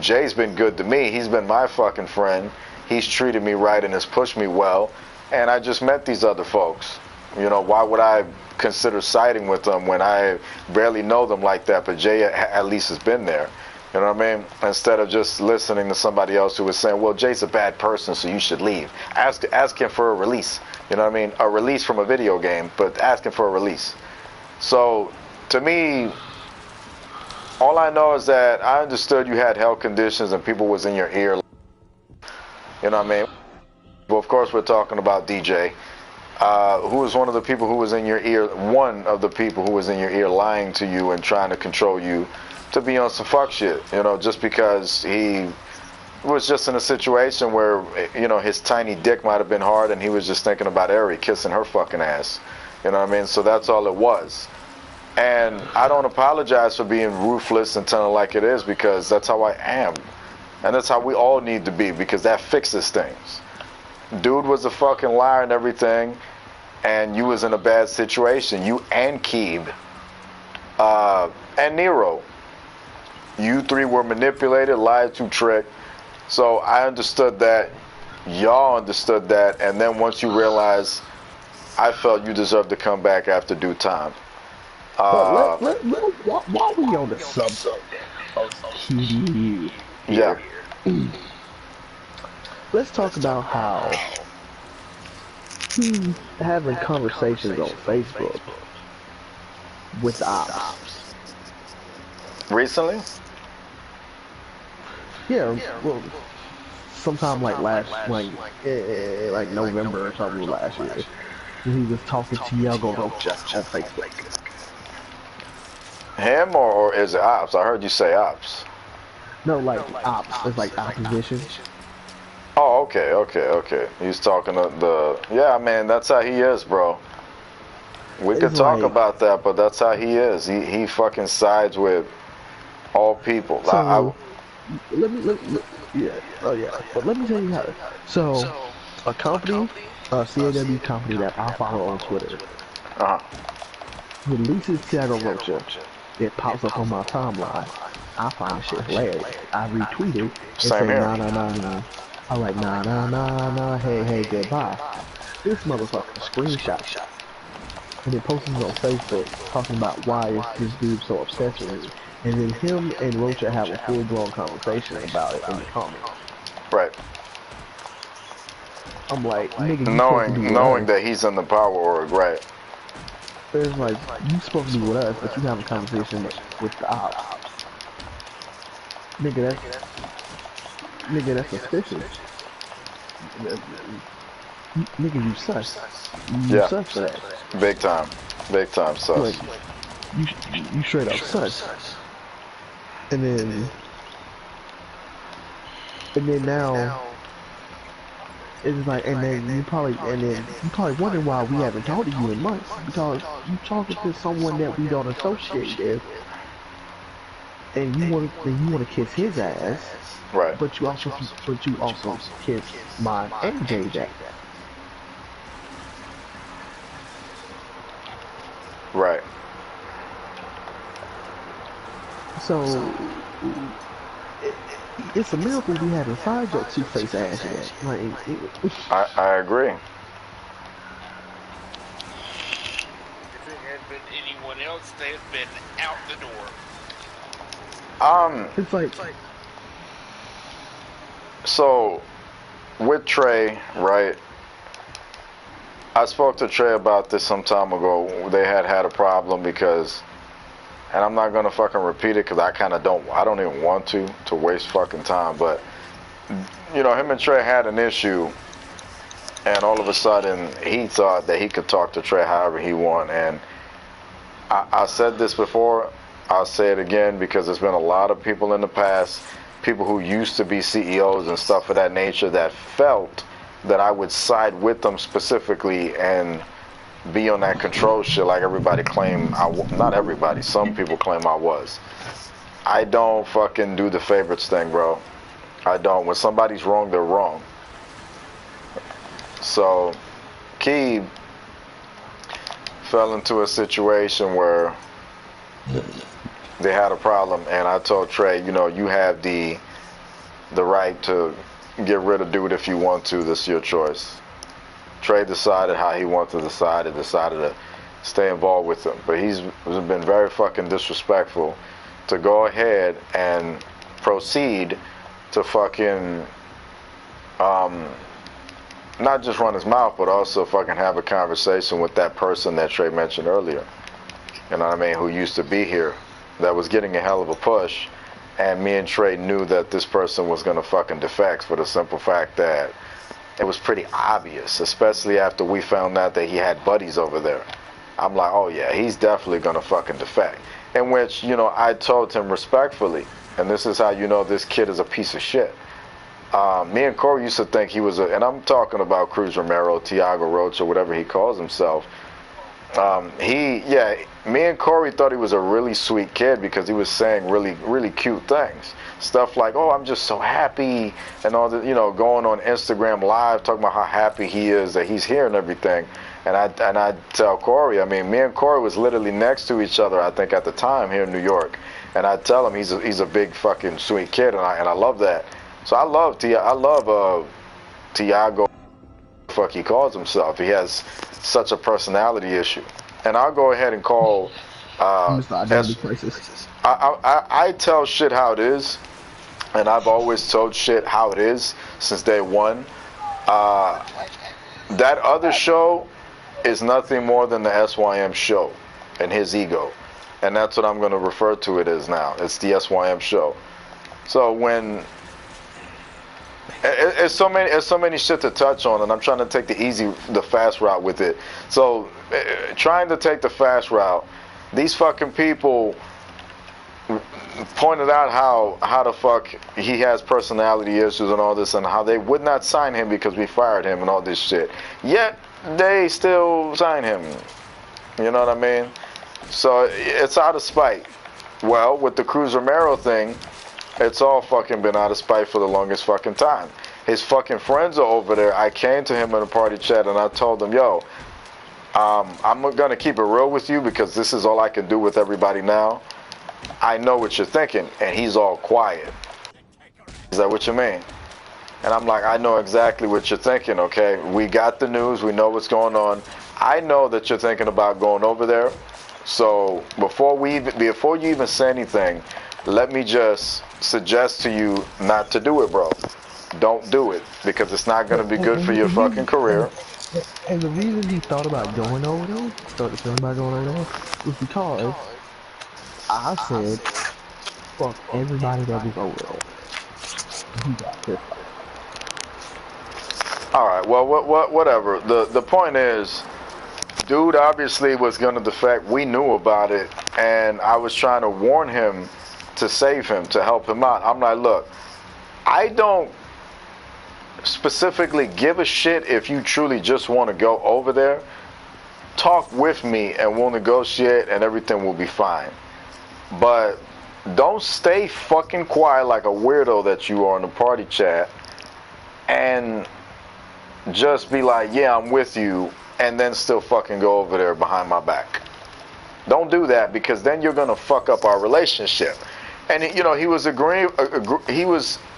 Jay's been good to me. He's been my fucking friend. He's treated me right and has pushed me well. And I just met these other folks. You know, why would I consider siding with them when I barely know them like that? But Jay at least has been there. You know what I mean? Instead of just listening to somebody else who was saying, well, Jay's a bad person, so you should leave. Ask him for a release. You know what I mean? A release from a video game, but ask him for a release. So, to me, all I know is that I understood you had health conditions and people was in your ear. You know what I mean? Well, of course, we're talking about DJ, who was one of the people who was in your ear, one of the people who was in your ear lying to you and trying to control you to be on some fuck shit, you know, just because he was just in a situation where, you know, his tiny dick might have been hard and he was just thinking about Ari kissing her fucking ass. You know what I mean? So that's all it was. And I don't apologize for being ruthless and telling it like it is, because that's how I am. And that's how we all need to be, because that fixes things. Dude was a fucking liar and everything, and you was in a bad situation. You and Keeb, and Nero. You three were manipulated, lied to, tricked. So I understood that. Y'all understood that. And then once you realized, I felt you deserved to come back after due time. While we on the subject of TV, yeah, let's talk about how he's having conversations on Facebook with ops. Recently? Yeah, well, sometime like like November or something last year. He was talking to Iago Rocha on Facebook. Him or is it Ops? I heard you say Ops. No, like ops. It's like opposition. Oh, okay. He's talking to the... Yeah, man, that's how he is, bro. We could talk about that, but that's how he is. He fucking sides with all people. So, let me, yeah, oh yeah. But let me tell you how. So, a company, a CAW company that I follow on Twitter, releases Thiago Rocha. It pops up on my timeline. I find shit hilarious. I retweet it and say nah. I'm like nah, hey, goodbye. This motherfucker screenshot and then posted it on Facebook talking about why is this dude so obsessed with me. And then him and Rocha have a full-blown conversation about it in the comments. Right. I'm like, nigga, knowing that he's in the power org, right? It's like, you supposed to be with us, but you have a conversation with the ops. Nigga, that's suspicious. Nigga, you sus. You sus for that. Big time sus. Like, you straight up sus. And then now, it's like, and then you probably wonder why we haven't talked to you in months, because you talking to someone that we don't associate with, and you want to kiss his ass, right? But you also kiss mine and Jay's ass, right? So it's a miracle we haven't fired your two-faced ass yet. Like, I agree. If it had been anyone else, they'd have been out the door. It's like so with Trey, right? I spoke to Trey about this some time ago. They had a problem because, and I'm not gonna fucking repeat it because I don't even want to waste fucking time. But you know, him and Trey had an issue, and all of a sudden he thought that he could talk to Trey however he want. And I said this before, I'll say it again, because there's been a lot of people in the past, people who used to be CEOs and stuff of that nature, that felt that I would side with them specifically and be on that control shit like everybody claimed not everybody, some people claim I was. I don't fucking do the favorites thing, bro. I don't. When somebody's wrong, they're wrong. So Keeb fell into a situation where they had a problem, and I told Trey, you know, you have the right to get rid of dude if you want to. This is your choice. Trey decided how he wanted to decide and decided to stay involved with him. But he's been very fucking disrespectful to go ahead and proceed to fucking not just run his mouth, but also fucking have a conversation with that person that Trey mentioned earlier. You know what I mean? Who used to be here, that was getting a hell of a push. And me and Trey knew that this person was gonna fucking defect for the simple fact that it was pretty obvious, especially after we found out that he had buddies over there. I'm like, oh yeah, he's definitely gonna fucking defect. In which, you know, I told him respectfully, and this is how you know this kid is a piece of shit. Me and Corey used to think he was and I'm talking about Cruz Romero, Thiago Rocha, whatever he calls himself. Me and Corey thought he was a really sweet kid because he was saying really, really cute things. Stuff like, oh, I'm just so happy, and all the, you know, going on Instagram Live talking about how happy he is that he's here and everything. And I tell Corey, I mean, me and Corey was literally next to each other, I think, at the time here in New York. And I tell him he's a big fucking sweet kid, and I love that. So I love Thiago. Fuck he calls himself. He has such a personality issue. And I'll go ahead and call I tell shit how it is, and I've always told shit how it is since day one. That other show is nothing more than the SYM show and his ego. and that's what I'm going to refer to it as now. It's the SYM show. So when it's so many shit to touch on, and I'm trying to take the fast route with it. So trying to take the fast route, these fucking people pointed out how the fuck he has personality issues and all this, and how they would not sign him because we fired him and all this shit. Yet they still sign him. You know what I mean? So it's out of spite. Well, with the Cruz Romero thing, it's all fucking been out of spite for the longest fucking time. His fucking friends are over there. I came to him in a party chat and I told him, yo, I'm gonna keep it real with you because this is all I can do with everybody now. I know what you're thinking, and he's all quiet. Is that what you mean? And I'm like, I know exactly what you're thinking, okay? We got the news, we know what's going on. I know that you're thinking about going over there. So before you even say anything, let me just suggest to you not to do it, bro. Don't do it, because it's not going to be good for your fucking career. And the reason he thought about going over there, was because I said, fuck everybody that was over there. He got pissed off. Alright, well, whatever. The point is, dude obviously was going to defect. We knew about it, and I was trying to warn him to save him, to help him out. I'm like, look, I don't specifically give a shit if you truly just want to go over there. Talk with me and we'll negotiate and everything will be fine. But don't stay fucking quiet like a weirdo that you are in the party chat and just be like, yeah, I'm with you, and then still fucking go over there behind my back. Don't do that, because then you're gonna fuck up our relationship. And you know, he was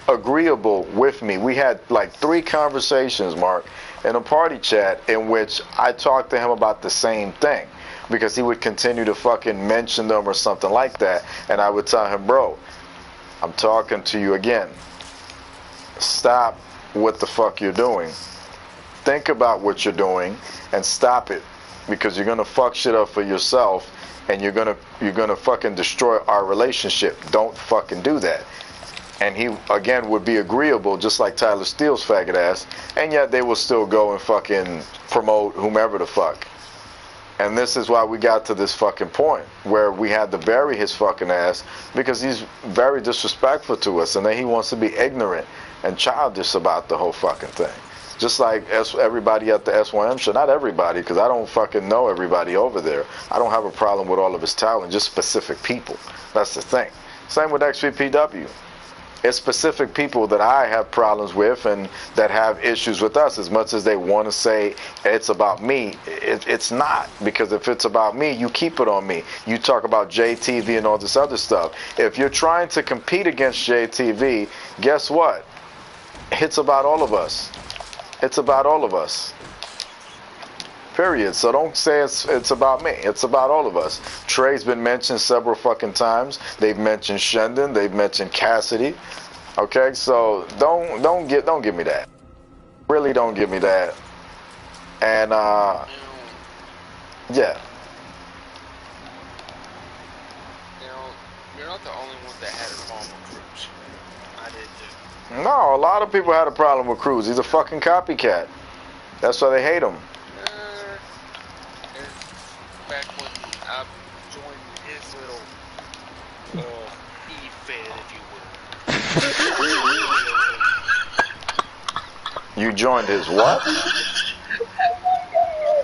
agreeable with me. We had like 3 conversations, Mark, in a party chat in which I talked to him about the same thing, because he would continue to fucking mention them or something like that, and I would tell him, bro, I'm talking to you again. Stop what the fuck you're doing. Think about what you're doing and stop it, because you're gonna fuck shit up for yourself, and you're gonna fucking destroy our relationship. Don't fucking do that. And he again would be agreeable, just like Tyler Steele's faggot ass, and yet they will still go and fucking promote whomever the fuck. And this is why we got to this fucking point where we had to bury his fucking ass, because he's very disrespectful to us, and then he wants to be ignorant and childish about the whole fucking thing. Just like everybody at the SYM show. Not everybody, because I don't fucking know everybody over there. I don't have a problem with all of his talent, just specific people. That's the thing. Same with XVPW. It's specific people that I have problems with and that have issues with us. As much as they want to say it's about me, it's not. Because if it's about me, you keep it on me. You talk about JTV and all this other stuff. If you're trying to compete against JTV, guess what? It's about all of us. It's about all of us. Period. So don't say it's about me. It's about all of us. Trey's been mentioned several fucking times. They've mentioned Shendon. They've mentioned Cassidy. Okay, so don't give me that. Really, don't give me that. And yeah. You know, you're not the only one that had a problem with Cruz. I did too. No, a lot of people had a problem with Cruz. He's a fucking copycat. That's why they hate him. Back when I joined his little E-Fed, if you will. You joined his what?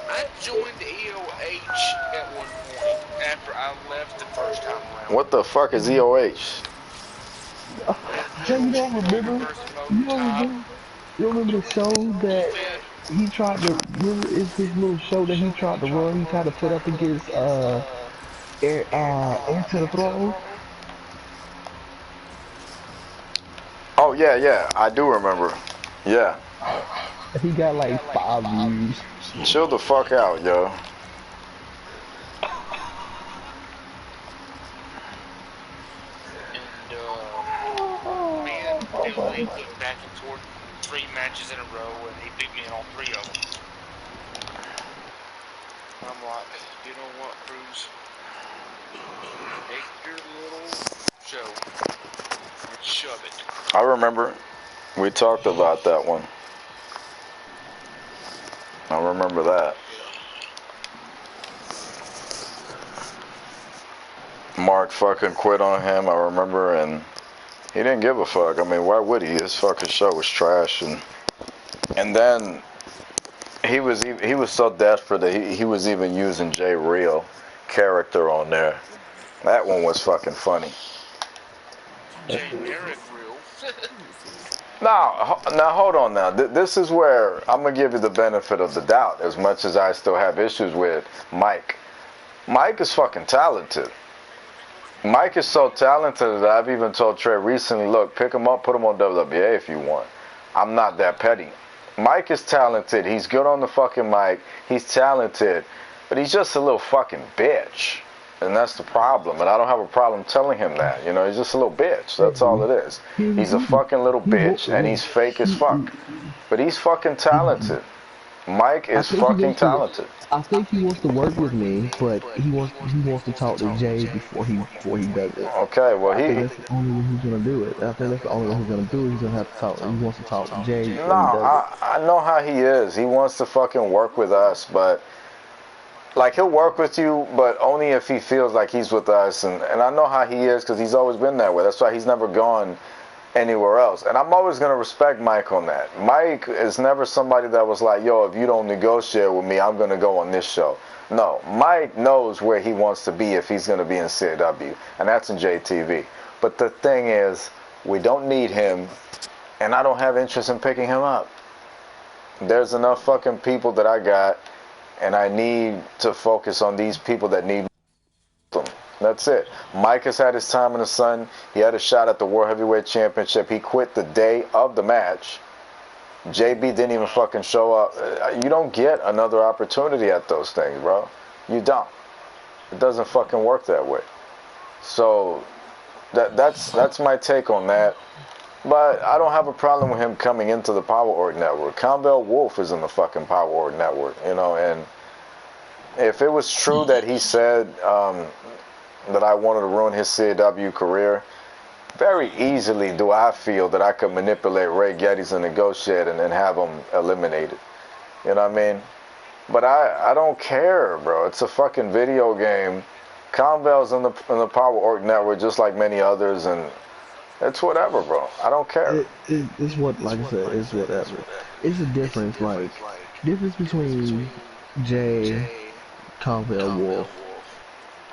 I joined EOH at one point after I left the first time around. What the fuck is EOH? You don't remember? You remember the show that he tried to? Remember, it's his little show that he tried to run. He tried to put up against Air to the Throne. Oh yeah, I do remember. Yeah. He got like 5 views. Chill the fuck out, yo. We went back and forth 3 matches in a row, and he beat me in all 3 of them. I'm like, you know what, Cruz? Take your little show and shove it. I remember we talked about that one. I remember that. Mark fucking quit on him, I remember, and he didn't give a fuck. I mean, why would he? His fucking show was trash, and then he was so desperate that he was even using Jay Real character on there. That one was fucking funny. Jay Merrick real. Now hold on now. This is where I'm gonna give you the benefit of the doubt, as much as I still have issues with Mike. Mike is fucking talented. Mike is so talented that I've even told Trey recently, look, pick him up, put him on WWA if you want. I'm not that petty. Mike is talented. He's good on the fucking mic. He's talented. But he's just a little fucking bitch. And that's the problem. And I don't have a problem telling him that. You know, he's just a little bitch. That's all it is. He's a fucking little bitch. And he's fake as fuck. But he's fucking talented. Mike is fucking talented. I think he wants to work with me, but he wants to talk to Jay before he does it. Okay, well I think that's the only way he's gonna do it. I think that's the only way he's gonna do it. He's gonna have to talk. He wants to talk to Jay. No, I know how he is. He wants to fucking work with us, but like he'll work with you, but only if he feels like he's with us. And I know how he is because he's always been that way. That's why he's never gone anywhere else. And I'm always going to respect Mike on that. Mike is never somebody that was like, yo, if you don't negotiate with me, I'm going to go on this show. No, Mike knows where he wants to be if he's going to be in CW, and that's in JTV. But the thing is, we don't need him, and I don't have interest in picking him up. There's enough fucking people that I got, and I need to focus on these people that need them. That's it. Mike has had his time in the sun. He had a shot at the World Heavyweight Championship. He quit the day of the match. JB didn't even fucking show up. You don't get another opportunity at those things, bro. You don't. It doesn't fucking work that way. So that's my take on that. But I don't have a problem with him coming into the Power Org Network. Conville Wolf is in the fucking Power Org Network, you know, and if it was true that he said that I wanted to ruin his CW career, very easily do I feel that I could manipulate Ray Geddes and negotiate and then have him eliminated. You know what I mean? But I don't care, bro. It's a fucking video game. Conville's in the Power Org Network just like many others, and it's whatever, bro. I don't care. It's what, like I said, it's whatever. It's a difference, like, difference between Jay, Conville, Wolf,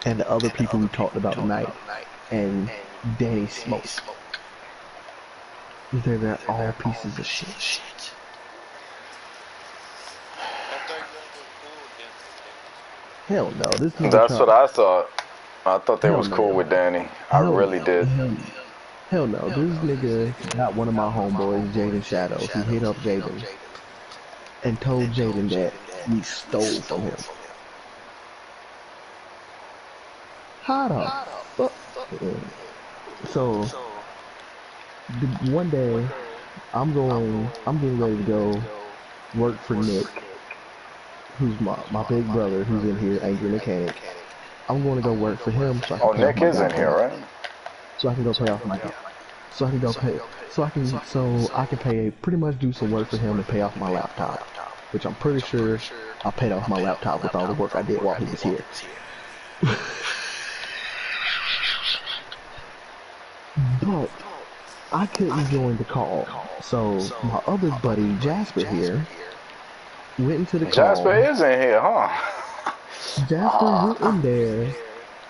and the other people we talked about tonight, and Danny Smoke. They're all pieces of shit. Hell no. That's what I thought. I thought they was cool with Danny. I really did. Hell no. This nigga got one of my homeboys, Jaden Shadows. He hit up Jaden and told Jaden that we stole from him. How the fuck? So one day I'm getting ready to go work for Nick, who's my big brother, who's in here, Angry Mechanic. I'm going to go work for him. So I can Nick is in here, right? So I can go pay off my debt. So I can pay, pretty much do some work for him and pay off my laptop, which I'm pretty sure I paid off my laptop with all the work I did while he was here. But I couldn't join the call, so my other buddy Jasper here went into the call. Jasper is in here, huh? Jasper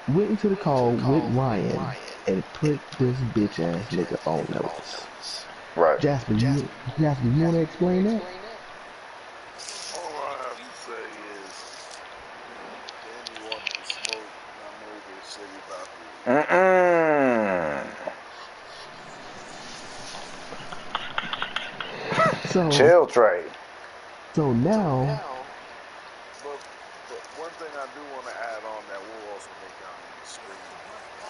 went into the call with Ryan and put this bitch ass nigga on notice. Right. Jasper, you want to explain that? All I have to say is, Danny wanted to smoke, and I know they say about So, chill, Trey. So now. But one thing I do want to add on that will also make y'all on the screen.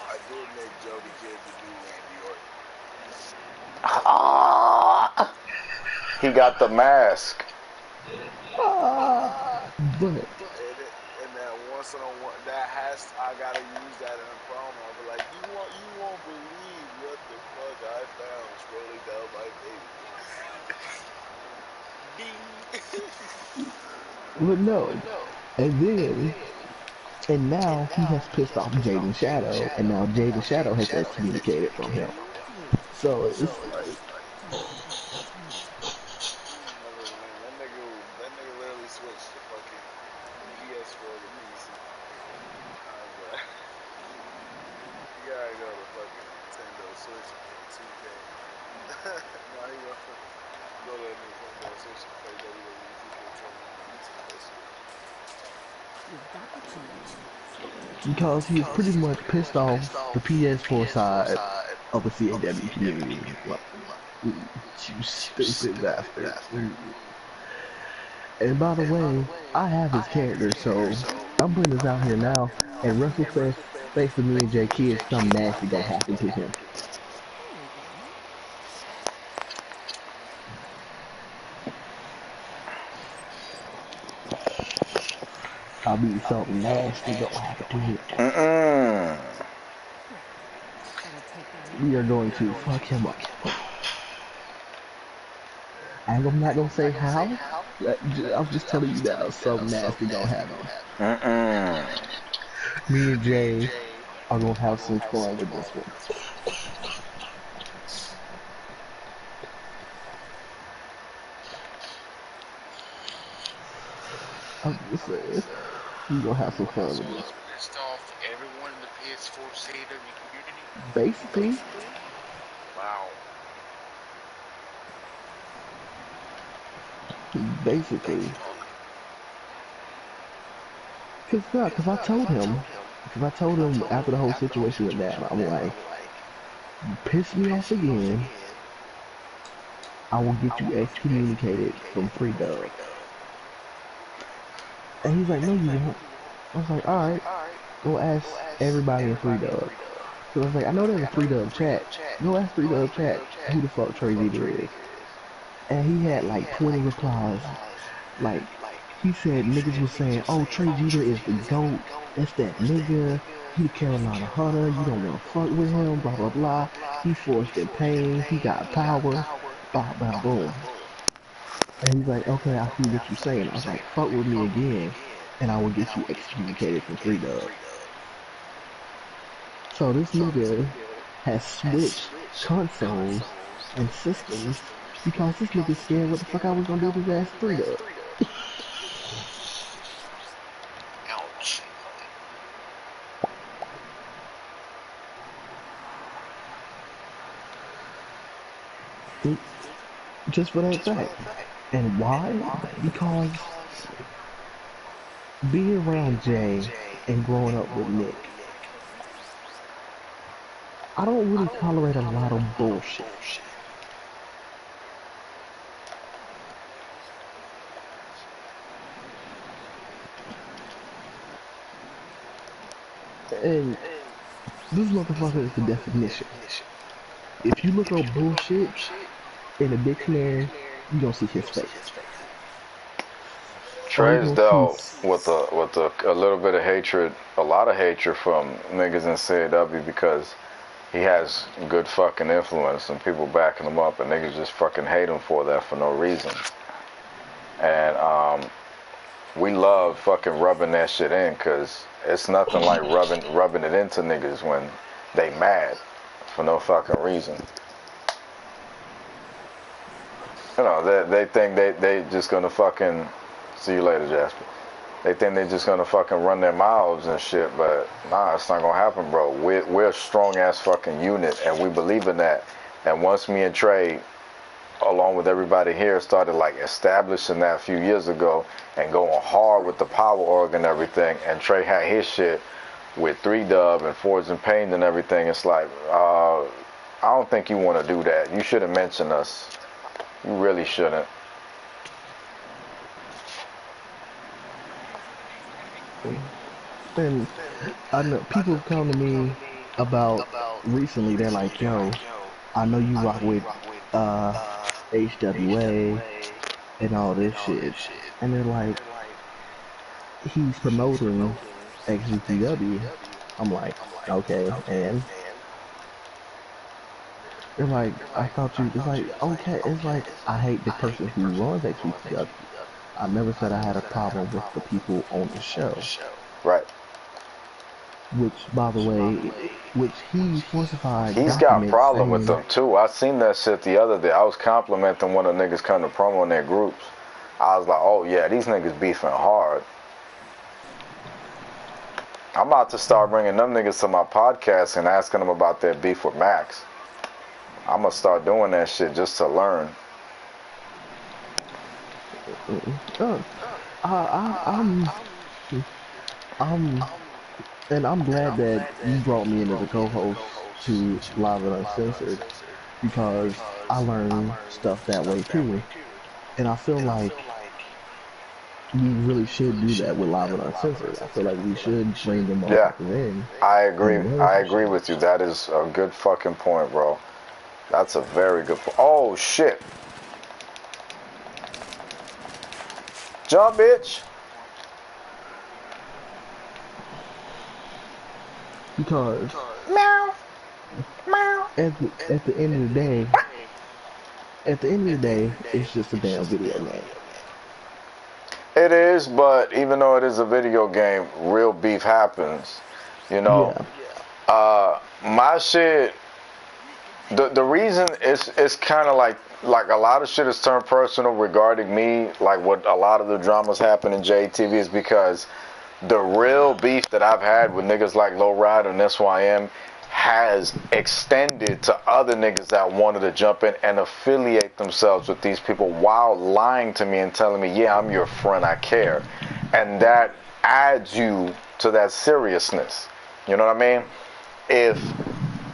I did make Jody Kidd the new Randy Orton. He got the mask. But And that once on one, that has I gotta use that in a promo. But like, you won't believe what the fuck I found scrolling down my page. But no. And now he has pissed off Jaden Shadow, and now Jaden Shadow has excommunicated from him. So it's like, that nigga literally switched to fucking PS4 to PC. You gotta go to fucking Nintendo Switch and play 2K. Now he gonna go to Nintendo Switch and play WWE 2K21. because he's pretty much pissed off the PS4 side of the CAW community. Like, you stupid bastard. And by the way, I have his character, so I'm putting this out here now. And WrestleFest, thanks to me and J Kids, something nasty gonna happen to him. I mean, something nasty gonna happen to him. We are going to fuck him up. I'm not gonna say how. I'm just telling you now, something nasty gonna happen. Me and Jay are gonna have some fun with this one. I'm just saying, we gonna have some fun with this. Pissed off everyone in the PS4 CAW community? Basically. Wow. Basically. Cause I told him after the whole situation went down, I'm like, you piss me off again, I will get you excommunicated from Free Dub. And he's like, no you won't. I was like, alright, go ask everybody in Free Dub. So I was like, I know there's a Free Dub chat. Go ask Free Dub chat who the fuck Trey Zeta is. And he had like 20 replies. Like, he said niggas was saying, oh, Trey Zeta is the GOAT. That's that nigga. He Carolina Hunter. You don't want to fuck with him. Blah, blah, blah. He forced in pain. He got power. Blah, blah, boom. And he's like, okay, I see what you're saying. I was like, fuck with me again, and I will get you excommunicated from Free Dub. So this nigga has switched consoles and systems because this nigga scared what the fuck I was gonna do with his ass Free Dub. Ouch. Just for that fact. And why? Because being around Jay and growing up with Nick, I don't really tolerate a lot of bullshit. And this motherfucker is the definition. If you look up bullshit in a dictionary, you don't see his face. Trey's dealt with a little bit of hatred, a lot of hatred from niggas in CAW because he has good fucking influence and people backing him up, and niggas just fucking hate him for that for no reason. And we love fucking rubbing that shit in, because it's nothing like rubbing it into niggas when they mad for no fucking reason. You know, they think they just gonna fucking, see you later, Jasper. They think they just gonna fucking run their mouths and shit, but nah, it's not gonna happen, bro. We're a strong ass fucking unit, and we believe in that. And once me and Trey, along with everybody here, started like establishing that a few years ago and going hard with the power org and everything, and Trey had his shit with 3Dub and Forged in Pain and everything, it's like, I don't think you want to do that. You shouldn't mention us. You really shouldn't. And I know people come to me about recently, they're like, yo, I know you rock with HWA and all this shit. And they're like, he's promoting ex-GTW. I'm like, okay, and they're like, I thought you. It's like, okay, it's like I hate the person who runs ex-GTW. I never said I had a problem with the people on the show. Right. Which, by the way, which he falsified. He's got a problem with them too. I seen that shit the other day. I was complimenting one of the niggas coming to promo in their groups. I was like, oh yeah, these niggas beefing hard. I'm about to start bringing them niggas to my podcast and asking them about their beef with Max. I'm gonna start doing that shit just to learn. And I'm glad that you brought me in as a co-host to Live and Uncensored, because I learned stuff that way too. And I feel like we really should do that with Live and Uncensored. I feel like we should bring them all in. I agree. I agree with you. That is a good fucking point, bro. That's a very good point. Oh shit! Jump, bitch! Because meow, meow. At the end of the day, it's just a damn video game. It is, but even though it is a video game, real beef happens. You know, my shit. The reason it's kind of like a lot of shit has turned personal regarding me. Like what a lot of the dramas happen in JTV is because the real beef that I've had with niggas like Lowrider and SYM has extended to other niggas that wanted to jump in and affiliate themselves with these people while lying to me and telling me, yeah, I'm your friend, I care. And that adds you to that seriousness. You know what I mean? If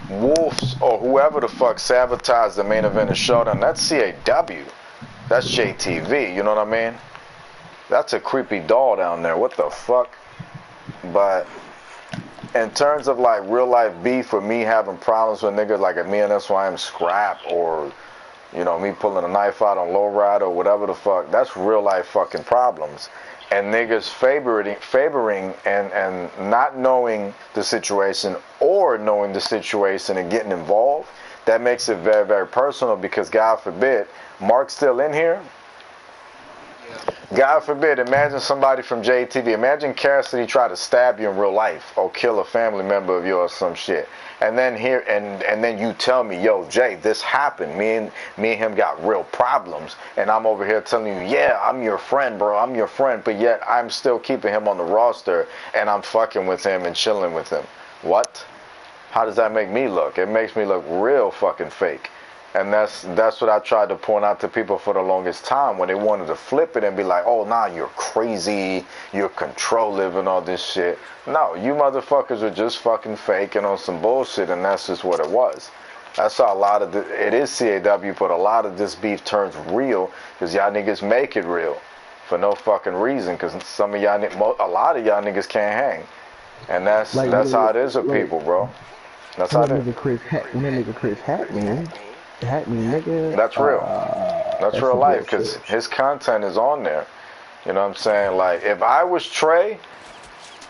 Wolves or whoever the fuck sabotaged the main event of Showdown, that's CAW. That's JTV, you know what I mean? That's a creepy doll down there. What the fuck? But in terms of like real life beef with me having problems with niggas like me and SYM scrap, or you know, me pulling a knife out on Lowrider or whatever the fuck, that's real life fucking problems. And niggas favoring and not knowing the situation or knowing the situation and getting involved, that makes it very, very personal because God forbid, Mark's still in here. God forbid, imagine somebody from JTV, imagine Cassidy try to stab you in real life or kill a family member of yours or some shit. And then here and then you tell me, yo, Jay, this happened. Me and him got real problems. And I'm over here telling you, yeah, I'm your friend, bro. I'm your friend. But yet I'm still keeping him on the roster and I'm fucking with him and chilling with him. What? How does that make me look? It makes me look real fucking fake. And that's what I tried to point out to people for the longest time when they wanted to flip it and be like, oh, nah, you're crazy, you're controlling and all this shit. No, you motherfuckers are just fucking faking on some bullshit, and that's just what it was. That's how a lot of it is CAW, but a lot of this beef turns real because y'all niggas make it real for no fucking reason, because some of y'all, a lot of y'all niggas can't hang. And that's how it is with people, bro. That's how it is. When that nigga Chris Hackney, nigga. That's real. That's real life, because his content is on there. You know what I'm saying? Like, if I was Trey,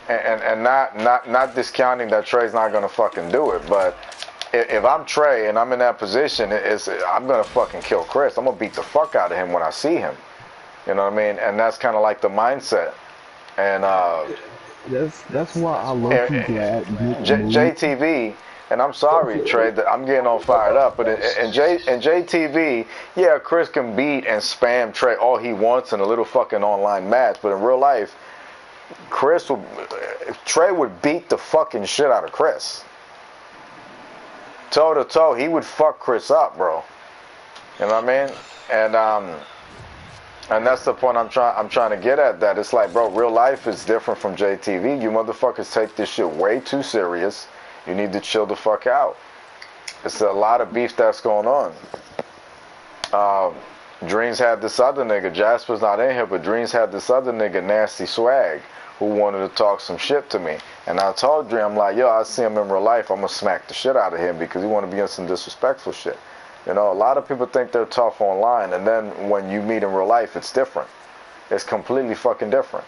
and not discounting that Trey's not gonna fucking do it, but if I'm Trey and I'm in that position, I'm gonna fucking kill Chris. I'm gonna beat the fuck out of him when I see him. You know what I mean? And that's kind of like the mindset. And that's why I love people at JTV. And I'm sorry, Trey, that I'm getting all fired up. But in JTV, yeah, Chris can beat and spam Trey all he wants in a little fucking online match. But in real life, Trey would beat the fucking shit out of Chris. Toe to toe, he would fuck Chris up, bro. You know what I mean? And that's the point I'm trying to get at. That it's like, bro, real life is different from JTV. You motherfuckers take this shit way too serious. You need to chill the fuck out. It's a lot of beef that's going on. Dreams had this other nigga. Jasper's not in here, but Dreams had this other nigga, Nasty Swag, who wanted to talk some shit to me. And I told Dream, I'm like, yo, I see him in real life. I'm going to smack the shit out of him because he want to be on some disrespectful shit. You know, a lot of people think they're tough online, and then when you meet in real life, it's different. It's completely fucking different.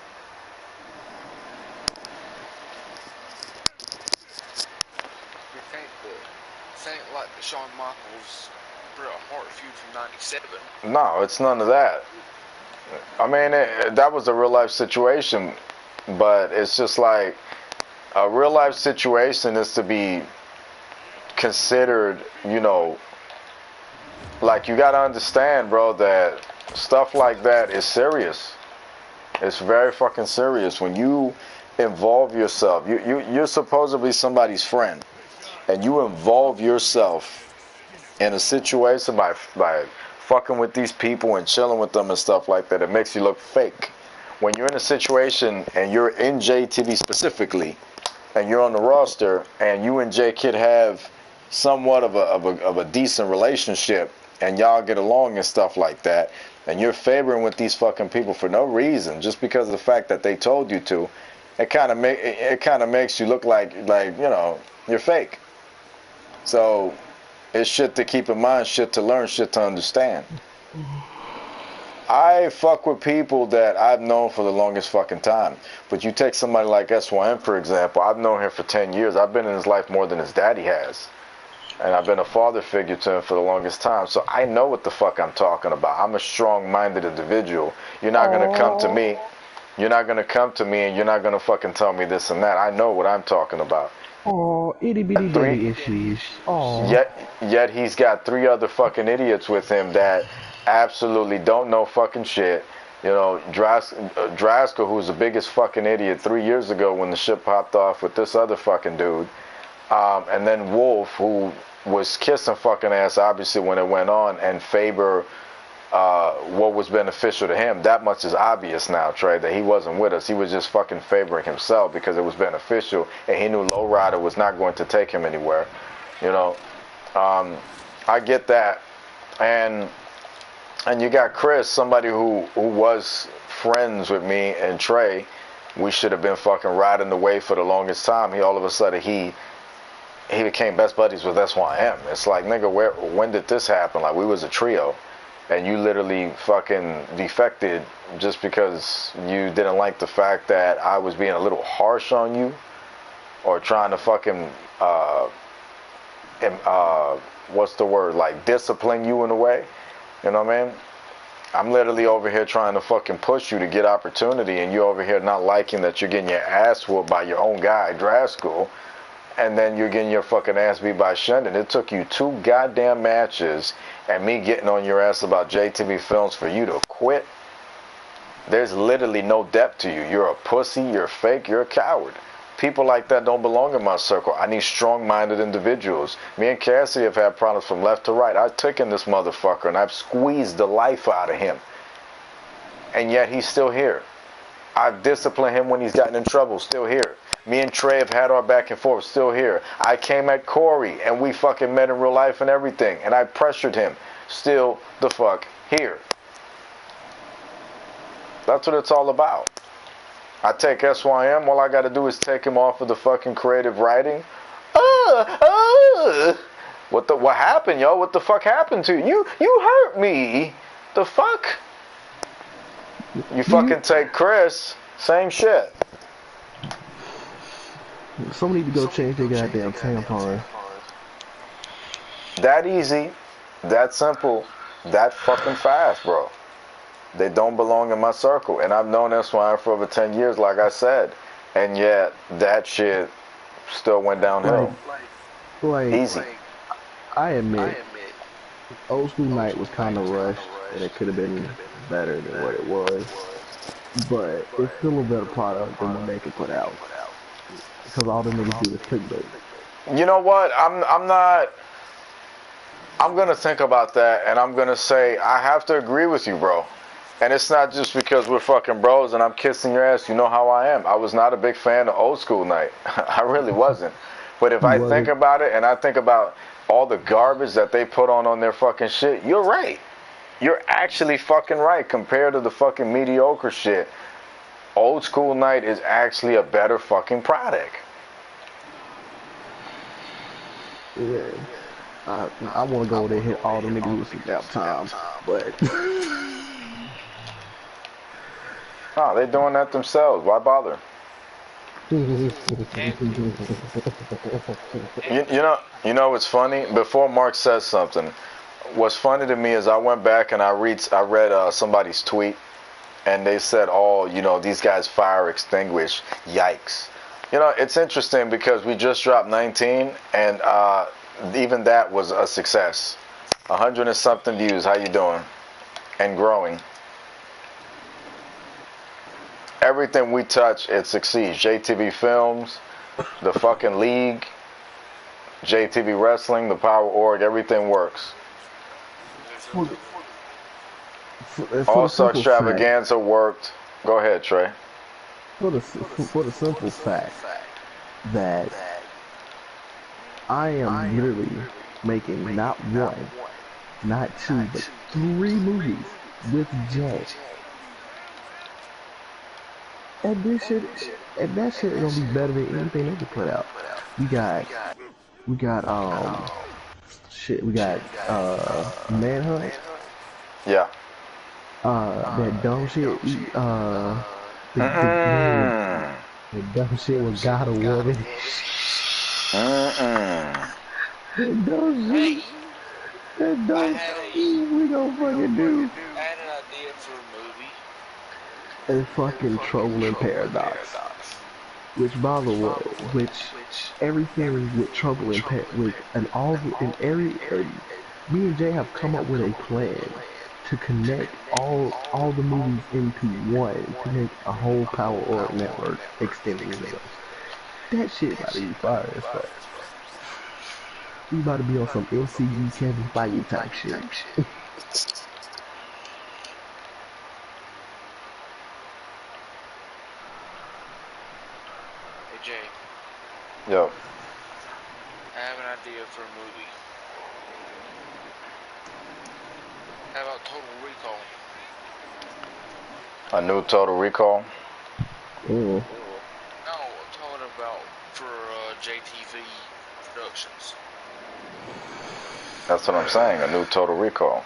7. No, it's none of that. I mean, that was a real life situation, but it's just like a real life situation is to be considered, you know, like you gotta understand, bro, that stuff like that is serious. It's very fucking serious when you involve yourself. You're supposedly somebody's friend, and you involve yourself in a situation by fucking with these people and chilling with them and stuff like that. It makes you look fake. When you're in a situation and you're in JTV specifically, and you're on the roster, and you and J Kid have somewhat of a decent relationship, and y'all get along and stuff like that, and you're favoring with these fucking people for no reason, just because of the fact that they told you to, it kind of makes you look like you know, you're fake. So it's shit to keep in mind, shit to learn, shit to understand. I fuck with people that I've known for the longest fucking time. But you take somebody like SYM, for example. I've known him for 10 years. I've been in his life more than his daddy has. And I've been a father figure to him for the longest time. So I know what the fuck I'm talking about. I'm a strong-minded individual. You're not going to come to me. You're not going to come to me and you're not going to fucking tell me this and that. I know what I'm talking about. Oh, itty bitty bitty issues. Oh. Yet he's got 3 other fucking idiots with him that absolutely don't know fucking shit. You know, Drasko, who was the biggest fucking idiot 3 years ago when the shit popped off with this other fucking dude. And then Wolf, who was kissing fucking ass obviously when it went on and favor what was beneficial to him. That much is obvious now, Trey, that he wasn't with us. He was just fucking favoring himself because it was beneficial, and he knew Lowrider was not going to take him anywhere. You know, I get that. And you got Chris, somebody who was friends with me and Trey. We should have been fucking riding the wave for the longest time. He all of a sudden he became best buddies with SYM. It's like, nigga, when did this happen? Like, we was a trio. And you literally fucking defected just because you didn't like the fact that I was being a little harsh on you or trying to fucking, what's the word, like discipline you in a way. You know what I mean? I'm literally over here trying to fucking push you to get opportunity, and you're over here not liking that you're getting your ass whooped by your own guy, Drasko, and then you're getting your fucking ass beat by Shendon. It took you 2 goddamn matches and me getting on your ass about JTV Films for you to quit. There's literally no depth to you. You're a pussy, you're fake, you're a coward. People like that don't belong in my circle. I need strong-minded individuals. Me and Cassidy have had problems from left to right. I've taken this motherfucker and I've squeezed the life out of him. And yet he's still here. I've disciplined him when he's gotten in trouble, still here. Me and Trey have had our back and forth, still here. I came at Corey and we fucking met in real life and everything. And I pressured him, still the fuck here. That's what it's all about. I take SYM, all I gotta do is take him off of the fucking creative writing. What happened, yo? What the fuck happened to you? You hurt me. The fuck? You fucking take Chris, same shit. Somebody need to go change their goddamn tampon. That easy, that simple, that fucking fast, bro. They don't belong in my circle. And I've known SYM for over 10 years, like I said. And yet, that shit still went downhill. Easy. I admit, Old School Night was kind of rushed, and it could have been better than what it was. But it's still a better product than what they could put out. Because all the niggas do is clickbait. You know what? I'm gonna think about that, and I'm gonna say I have to agree with you, bro. And it's not just because we're fucking bros and I'm kissing your ass. You know how I am. I was not a big fan of Old School Night. I really wasn't. But if I think about it and I think about all the garbage that they put on their fucking shit, you're right. You're actually fucking right. Compared to the fucking mediocre shit, Old School Night is actually a better fucking product. Yeah. I want to go there and hit all the niggas with some gap time, but... Oh, they're doing that themselves. Why bother? You know what's funny? Before Mark says something, what's funny to me is I went back and I read somebody's tweet, and they said, "Oh, you know, these guys fire extinguish." Yikes! You know, it's interesting because we just dropped 19, and even that was a success. 100 and something views. How you doing? And growing. Everything we touch, it succeeds. JTV Films, the fucking league, JTV Wrestling, the Power Org, everything works. Also, Extravaganza worked. Go ahead, Trey. For the simple fact that I am literally making not one, not two, but 3 movies with Jay. And that shit gonna be better than anything they could put out. We got Manhunt. Yeah. That dumb shit. The dumb shit with God of Woman. That dumb shit. That dumb shit we gonna fucking do. I had an idea for a movie. And fucking Trolling Paradox. Which, by the way, everything with Trouble in me and Jay have come up with a plan to connect all the movies into one to make a whole Power Org network extending universe. That shit about to be fire as fuck. We about to be on some MCU Kevin Feige type shit. Jay. Yo. I have an idea for a movie. How about Total Recall? A new Total Recall? Ooh. No, I'm talking about for JTV Productions. That's what I'm saying, a new Total Recall.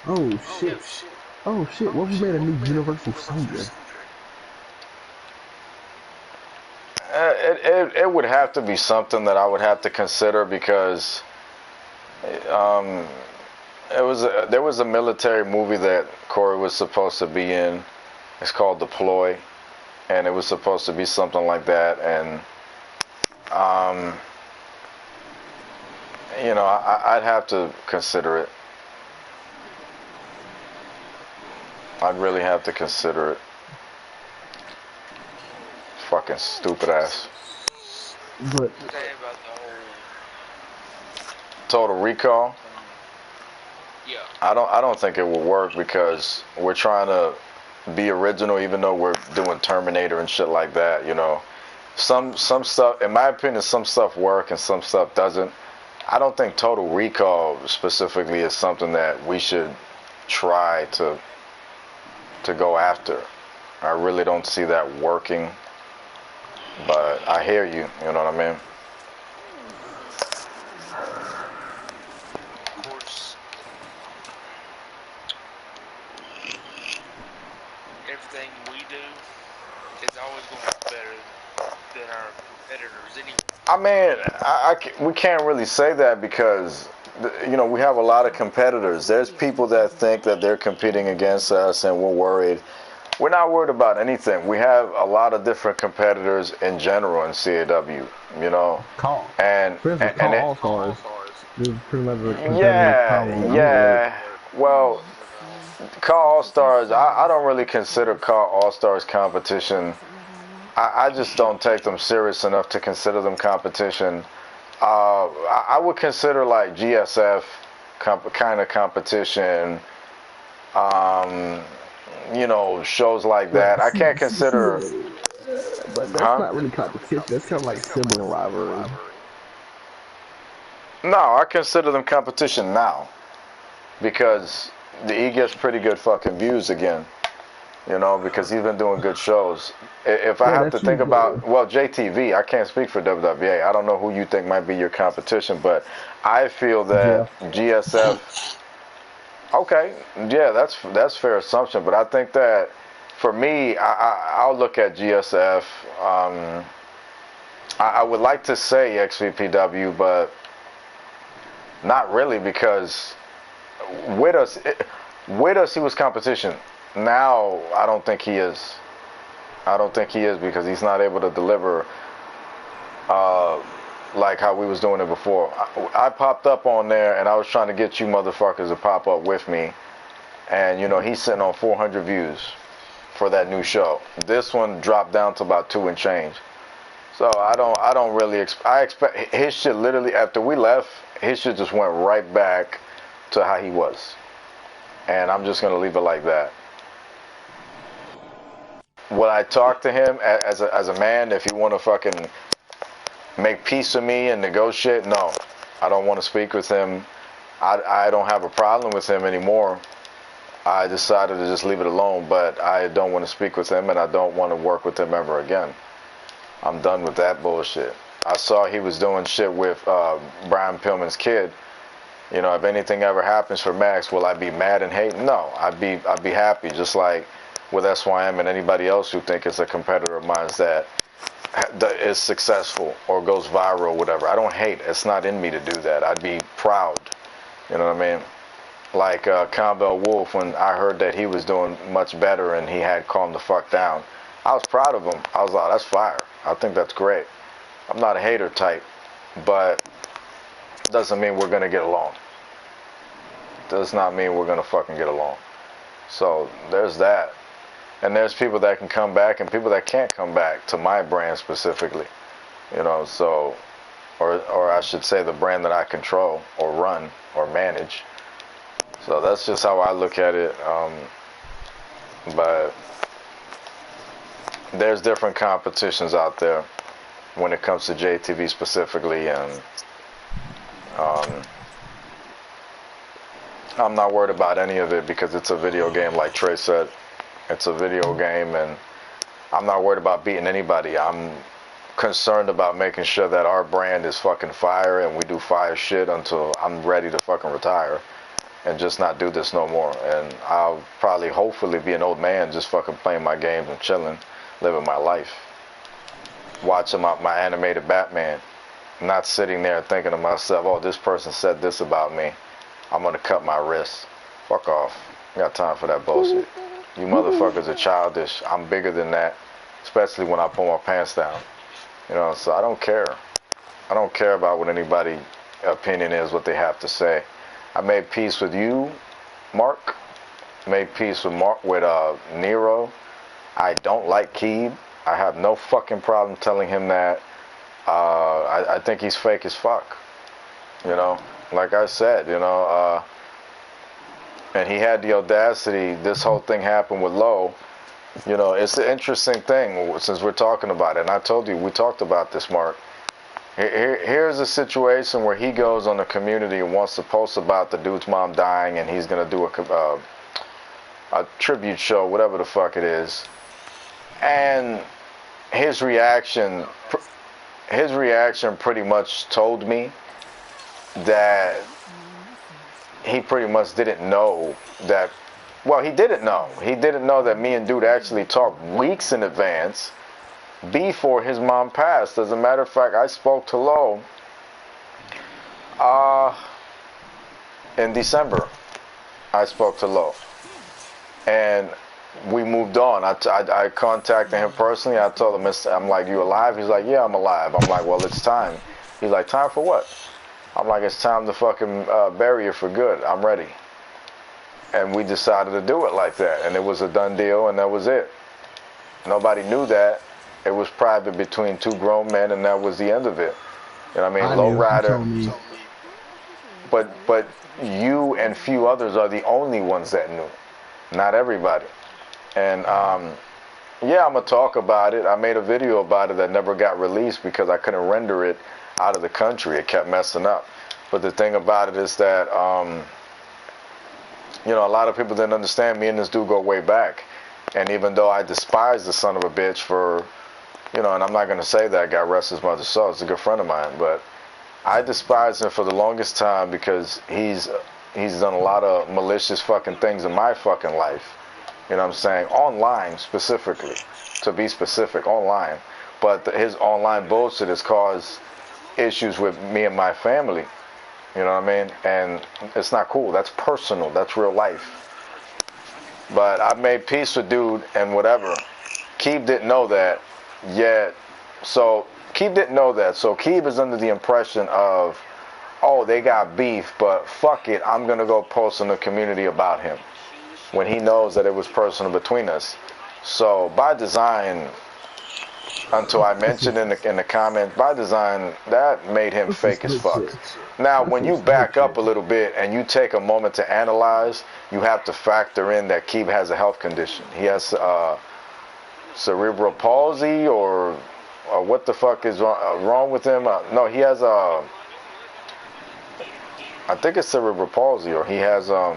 Oh shit. Oh shit, what if we made a new Universal Soldier? It would have to be something that I would have to consider because there was a military movie that Corey was supposed to be in. It's called Deploy, and it was supposed to be something like that. And you know, I'd have to consider it. I'd really have to consider it. Fucking stupid ass. But Total Recall? Yeah. I don't think it will work because we're trying to be original even though we're doing Terminator and shit like that, you know. Some stuff, in my opinion, some stuff work and some stuff doesn't. I don't think Total Recall specifically is something that we should try to go after. I really don't see that working. But I hear you, you know what I mean? Of course, everything we do is always going to be better than our competitors anyway. I mean, we can't really say that because, you know, we have a lot of competitors. There's people that think that they're competing against us and we're worried. We're not worried about anything. We have a lot of different competitors in general in CAW, you know. Call. And All-Stars. Yeah. Well, Call All-Stars, I don't really consider Call All-Stars competition. I just don't take them serious enough to consider them competition. I would consider like GSF kind of competition. You know, shows like that. I can't consider. But that's not really competition. That's kind of like sibling rivalry. No, I consider them competition now because the E gets pretty good fucking views again. You know, because he's been doing good shows. If I have to think about, well, JTV, I can't speak for WWA. I don't know who you think might be your competition, but I feel that GSF. Okay, yeah, that's fair assumption, but I think that for me, I'll look at GSF. I would like to say XVPW, but not really because with us, he was competition. Now I don't think he is. I don't think he is because he's not able to deliver like how we was doing it before. I popped up on there and I was trying to get you motherfuckers to pop up with me, and you know he's sitting on 400 views for that new show. This one dropped down to about 2 and change. So I don't really I expect his shit literally after we left, his shit just went right back to how he was, and I'm just gonna leave it like that. Would I talk to him as a man if he want to fucking make peace with me and negotiate? No, I don't want to speak with him. I don't have a problem with him anymore. I decided to just leave it alone, but I don't want to speak with him and I don't want to work with him ever again. I'm done with that bullshit. I saw he was doing shit with Brian Pillman's kid. You know, if anything ever happens for Max, will I be mad and hate? No, I'd be happy, just like with SYM and anybody else who think it's a competitor of mine that is successful or goes viral or whatever. I don't hate. It's not in me to do that. I'd be proud. You know what I mean? Like Conville Wolf, when I heard that he was doing much better and he had calmed the fuck down, I was proud of him. I was like, that's fire. I think that's great. I'm not a hater type, but doesn't mean we're gonna get along. Does not mean we're gonna fucking get along. So there's that. And there's people that can come back and people that can't come back to my brand specifically. You know, so, or I should say the brand that I control or run or manage. So that's just how I look at it. But there's different competitions out there when it comes to JTV specifically, and I'm not worried about any of it because it's a video game, like Trey said. It's a video game, and I'm not worried about beating anybody. I'm concerned about making sure that our brand is fucking fire and we do fire shit until I'm ready to fucking retire and just not do this no more. And I'll probably, hopefully, be an old man just fucking playing my games and chilling, living my life, watching my animated Batman, not sitting there thinking to myself, oh, this person said this about me, I'm gonna cut my wrist. Fuck off. I got time for that bullshit. You motherfuckers are childish. I'm bigger than that, especially when I pull my pants down. You know, so I don't care. I don't care about what anybody's opinion is, what they have to say. I made peace with you, Mark. Made peace with Nero. I don't like Keeb. I have no fucking problem telling him that. I think he's fake as fuck. You know, like I said, you know, and he had the audacity. This whole thing happened with Lowe. You know, it's an interesting thing since we're talking about it. And I told you, we talked about this, Mark. Here's a situation where he goes on the community and wants to post about the dude's mom dying, and he's going to do a tribute show, whatever the fuck it is. And his reaction pretty much told me that he pretty much didn't know that. Well, he didn't know. He didn't know that me and dude actually talked weeks in advance before his mom passed. As a matter of fact, I spoke to Lowe in December. I spoke to Lowe, and we moved on. I contacted him personally. I told him, I'm like, you alive? He's like, yeah, I'm alive. I'm like, well, it's time. He's like, time for what? I'm like, it's time to fucking bury you for good. I'm ready. And we decided to do it like that. And it was a done deal, and that was it. Nobody knew that. It was private between two grown men, and that was the end of it. You know what I mean? Lowrider. But you and few others are the only ones that knew. Not everybody. And yeah, I'm going to talk about it. I made a video about it that never got released because I couldn't render it out of the country. It kept messing up. But the thing about it is that, you know, a lot of people didn't understand me and this dude go way back. And even though I despise the son of a bitch for, you know, and I'm not going to say that, God rest his mother's soul, it's a good friend of mine, but I despise him for the longest time because he's done a lot of malicious fucking things in my fucking life. You know what I'm saying? Online, specifically. To be specific, online. But his online bullshit has caused issues with me and my family. You know what I mean? And it's not cool. That's personal. That's real life. But I made peace with dude and whatever. Keeb didn't know that yet. So Keeb didn't know that. So Keeb is under the impression of, oh, they got beef, but fuck it, I'm going to go post in the community about him. When he knows that it was personal between us. So by design, until I mentioned in the comment, by design, that made him fake as fuck. Now, when you back up a little bit and you take a moment to analyze, you have to factor in that Keeb has a health condition. He has cerebral palsy or what the fuck is wrong with him? No, he has I think it's cerebral palsy, or he has I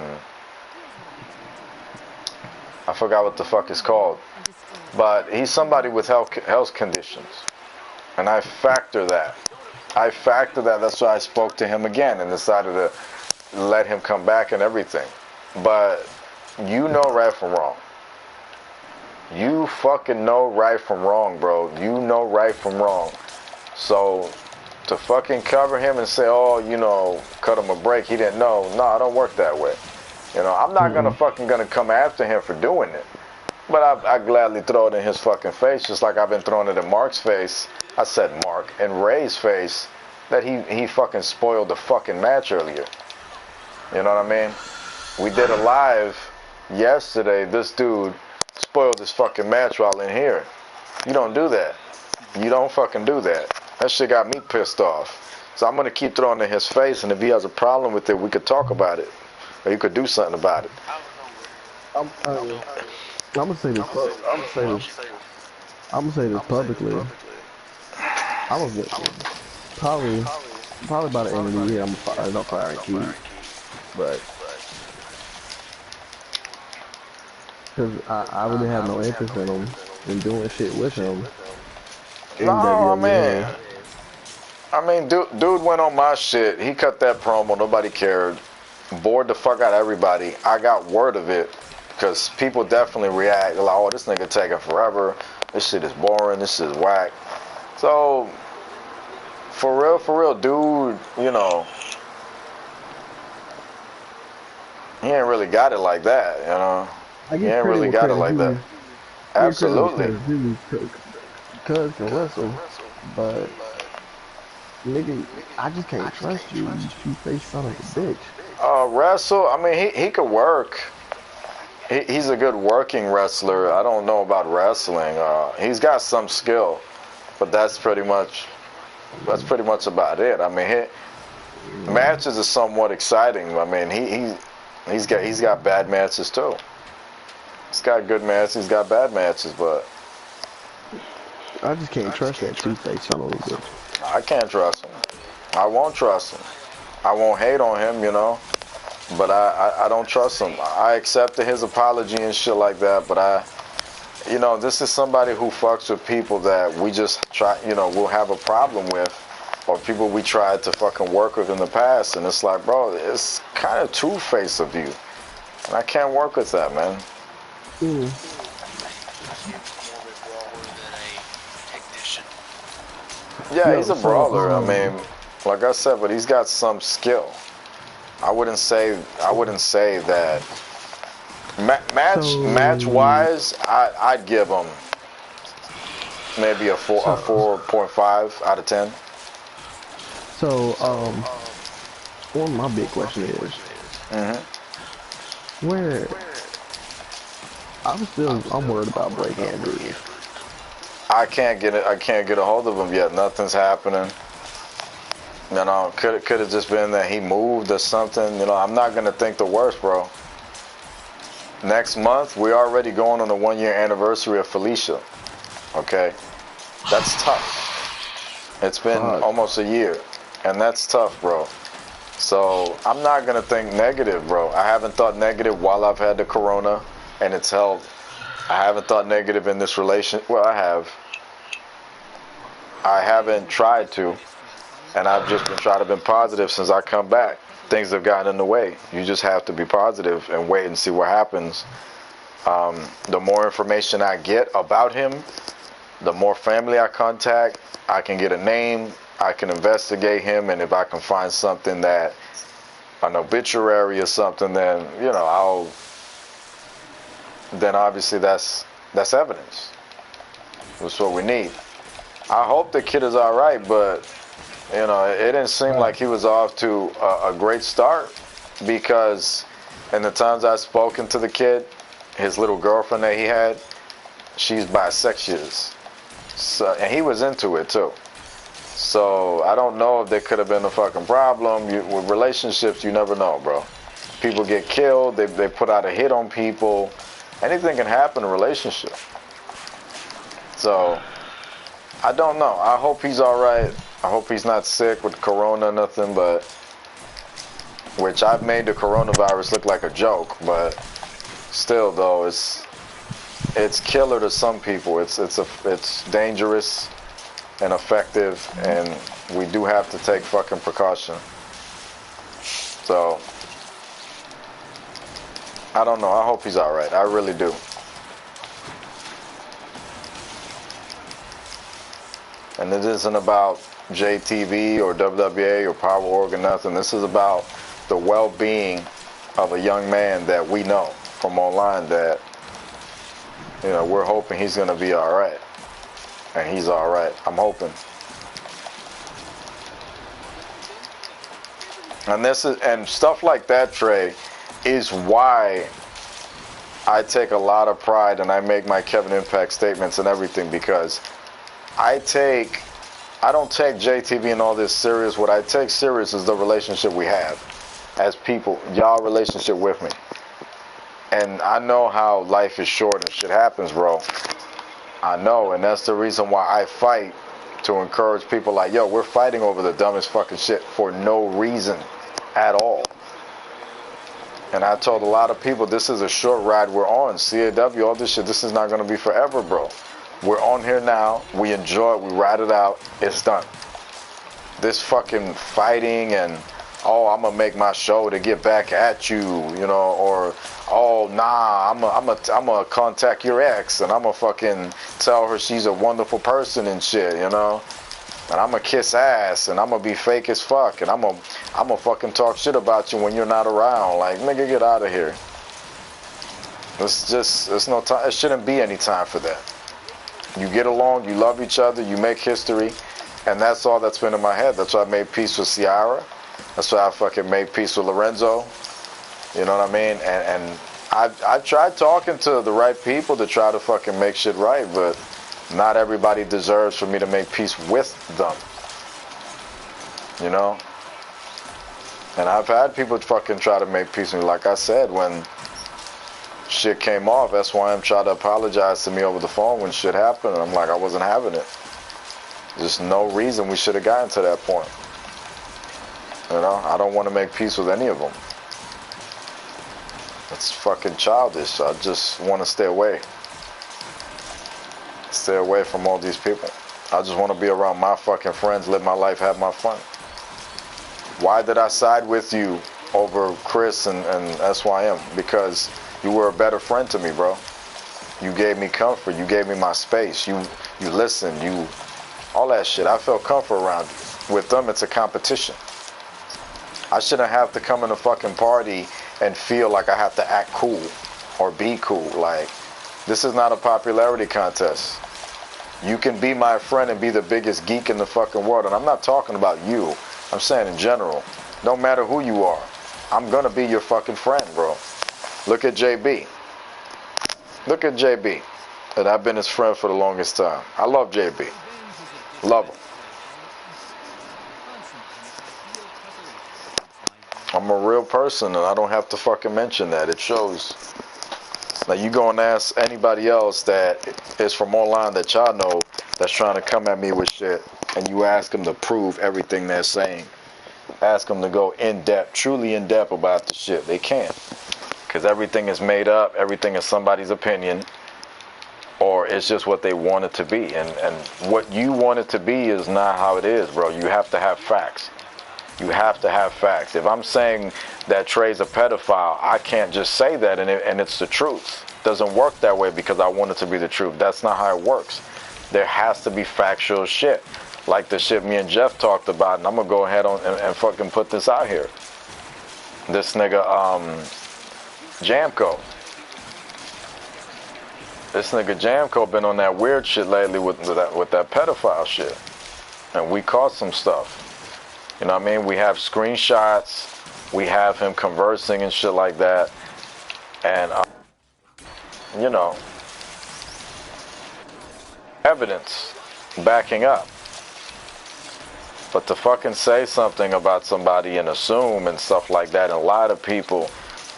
forgot what the fuck it's called. But he's somebody with health conditions. And I factor that. That's why I spoke to him again and decided to let him come back and everything. But you know right from wrong. You fucking know right from wrong, bro. You know right from wrong. So to fucking cover him and say, oh, you know, cut him a break, he didn't know. No, I don't work that way. You know, I'm not gonna come after him for doing it. But I gladly throw it in his fucking face, just like I've been throwing it in Mark's face. I said Mark, and Ray's face, that he fucking spoiled the fucking match earlier. You know what I mean? We did a live yesterday. This dude spoiled this fucking match while in here. You don't do that. You don't fucking do that. That shit got me pissed off. So I'm going to keep throwing it in his face, and if he has a problem with it, we could talk about it. Or you could do something about it. I'm gonna say this. I'm gonna say this publicly. I was probably by the end of the year I'm not firing Keeb, but because I really have no interest in him in doing shit with him. No, I mean, dude went on my shit. He cut that promo. Nobody cared. Bored the fuck out of everybody. I got word of it. Because people definitely react like, oh, this nigga taking forever. This shit is boring. This shit is whack. So, for real, dude, you know, he ain't really got it like that, you know. He ain't really got it like that. Absolutely. Cuz can wrestle, but nigga, I just can't trust you. You face son of a bitch. Wrestle. I mean, he could work. He's a good working wrestler. I don't know about wrestling. He's got some skill, but that's pretty much about it. I mean, matches are somewhat exciting. I mean, he's got bad matches too. He's got good matches. He's got bad matches, but I just can't trust that two-face son of a bitch. I can't trust him. I won't trust him. I won't hate on him, you know. But I don't trust him. I accepted his apology and shit like that, but you know, this is somebody who fucks with people that we just try, you know, we'll have a problem with, or people we tried to fucking work with in the past, and it's like, bro, it's kind of two-faced of you, and I can't work with that, man. Yeah, he's a brawler. I mean, like I said, but he's got some skill. I wouldn't say that match wise, I'd give him maybe a 4.5 out of 10. So one of my big question is, where I'm worried about Blake Andrews. I can't get a hold of him yet. Nothing's happening. You know, could have just been that he moved or something. You know, I'm not gonna think the worst, bro. Next month, we're already going on the 1-year anniversary of Felicia. Okay, that's tough. It's been almost a year, and that's tough, bro. So I'm not gonna think negative, bro. I haven't thought negative while I've had the corona, and it's helped. I haven't thought negative in this relationship. Well, I have. I haven't tried to. And I've just been trying to be positive since I come back. Things have gotten in the way. You just have to be positive and wait and see what happens. The more information I get about him, The more family I contact, I can get a name, I can investigate him, and if I can find something that, an obituary or something, then, you know, then obviously that's evidence. That's what we need. I hope the kid is all right, but, you know, it didn't seem like he was off to a great start, because in the times I've spoken to the kid, his little girlfriend that he had, she's bisexual. So, and he was into it too. So I don't know if there could have been a fucking problem. With relationships, you never know, bro. People get killed. They put out a hit on people. Anything can happen in a relationship. So I don't know. I hope he's all right. I hope he's not sick with corona or nothing. But which I've made the coronavirus look like a joke. But still, though, it's killer to some people. It's dangerous and effective, and we do have to take fucking precaution. So I don't know. I hope he's all right. I really do. And it isn't about JTV or WWA or Power Org or nothing. This is about the well-being of a young man that we know from online that, you know, we're hoping he's going to be all right. And he's all right. I'm hoping. And stuff like that, Trey, is why I take a lot of pride and I make my Kevin Impact statements and everything, because I don't take JTV and all this serious. What I take serious is the relationship we have as people, y'all relationship with me. And I know how life is short and shit happens, bro. I know, and that's the reason why I fight to encourage people like, yo, we're fighting over the dumbest fucking shit for no reason at all. And I told a lot of people, this is a short ride we're on. CAW, all this shit, this is not going to be forever, bro. We're on here now. We enjoy it. We ride it out. It's done. This fucking fighting and, oh, I'm going to make my show to get back at you, you know, or, oh, nah, I'm gonna contact your ex and I'm gonna fucking tell her she's a wonderful person and shit, you know, and I'm gonna kiss ass and I'm gonna be fake as fuck and I'm gonna fucking talk shit about you when you're not around. Like, nigga, get out of here. It's no time. It shouldn't be any time for that. You get along, you love each other, you make history, and that's all that's been in my head. That's why I made peace with Ciara. That's why I fucking made peace with Lorenzo. You know what I mean? And I tried talking to the right people to try to fucking make shit right, but not everybody deserves for me to make peace with them. You know? And I've had people fucking try to make peace with me. Like I said, when shit came off, SYM tried to apologize to me over the phone when shit happened, and I'm like, I wasn't having it. There's no reason we should have gotten to that point. You know? I don't want to make peace with any of them. It's fucking childish. I just want to stay away. Stay away from all these people. I just want to be around my fucking friends, live my life, have my fun. Why did I side with you over Chris and SYM? Because you were a better friend to me, bro. You gave me comfort. You gave me my space. You listened. All that shit. I felt comfort around you. With them, it's a competition. I shouldn't have to come in a fucking party and feel like I have to act cool or be cool. Like, this is not a popularity contest. You can be my friend and be the biggest geek in the fucking world. And I'm not talking about you. I'm saying in general. No matter who you are, I'm gonna be your fucking friend, bro. Look at JB. Look at JB. And I've been his friend for the longest time. I love JB. Love him. I'm a real person, and I don't have to fucking mention that. It shows. Now, you go and ask anybody else that is from online that y'all know that's trying to come at me with shit, and you ask them to prove everything they're saying. Ask them to go in-depth, truly in-depth about the shit. They can't. Because everything is made up. Everything is somebody's opinion. Or it's just what they want it to be. And what you want it to be is not how it is, bro. You have to have facts. You have to have facts. If I'm saying that Trey's a pedophile, I can't just say that and it's the truth. It doesn't work that way because I want it to be the truth. That's not how it works. there has to be factual shit. Like the shit me and Jeff talked about, and I'm gonna go ahead on and fucking put this out here. This nigga, Jamco. This nigga Jamco been on that weird shit lately with that pedophile shit. And we caught some stuff. You know what I mean? We have screenshots. We have him conversing and shit like that. And, you know, evidence backing up. But to fucking say something about somebody and assume and stuff like that and lie to people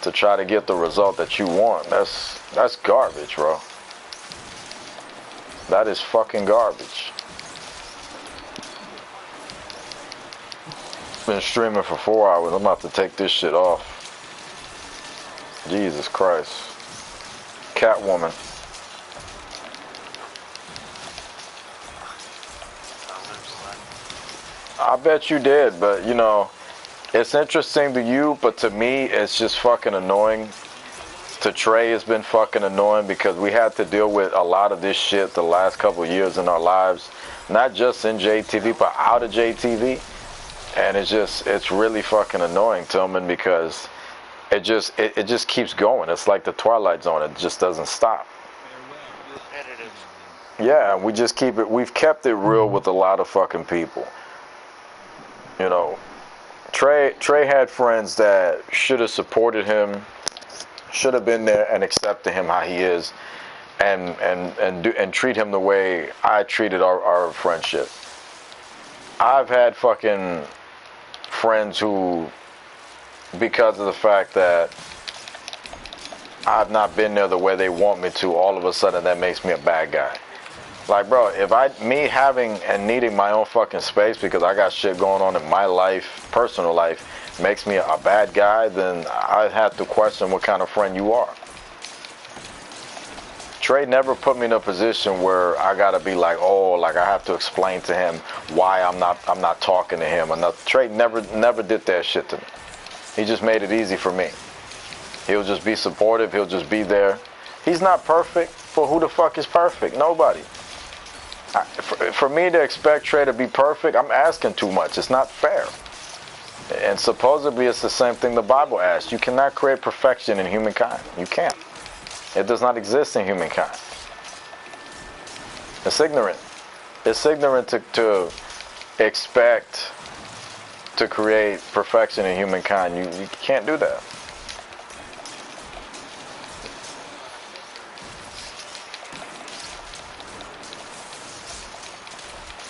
to try to get the result that you want, that's garbage, bro. That is fucking garbage. Been streaming for 4 hours. I'm about to take this shit off. Jesus Christ. Catwoman. I bet you did, but you know, it's interesting to you, but to me, it's just fucking annoying. To Trey, it's been fucking annoying because we had to deal with a lot of this shit the last couple of years in our lives. Not just in JTV, but out of JTV. And it's really fucking annoying, Tillman, because it just keeps going. It's like the Twilight Zone. It just doesn't stop. Repetitive. Yeah, we've kept it real with a lot of fucking people. You know, Trey had friends that should have supported him, should have been there and accepted him how he is, and treat him the way I treated our friendship. I've had fucking friends who, because of the fact that I've not been there the way they want me to, all of a sudden that makes me a bad guy. Like, bro, if me having and needing my own fucking space because I got shit going on in my life, personal life, makes me a bad guy, then I have to question what kind of friend you are. Trey never put me in a position where I gotta be like, oh, like I have to explain to him why I'm not talking to him. Trey never did that shit to me. He just made it easy for me. He'll just be supportive. He'll just be there. He's not perfect, but who the fuck is perfect? Nobody. For me to expect Trey to be perfect, I'm asking too much. It's not fair. And supposedly it's the same thing the Bible asks. You cannot create perfection in humankind. You can't. It does not exist in humankind. It's ignorant. It's ignorant to expect to create perfection in humankind. You can't do that.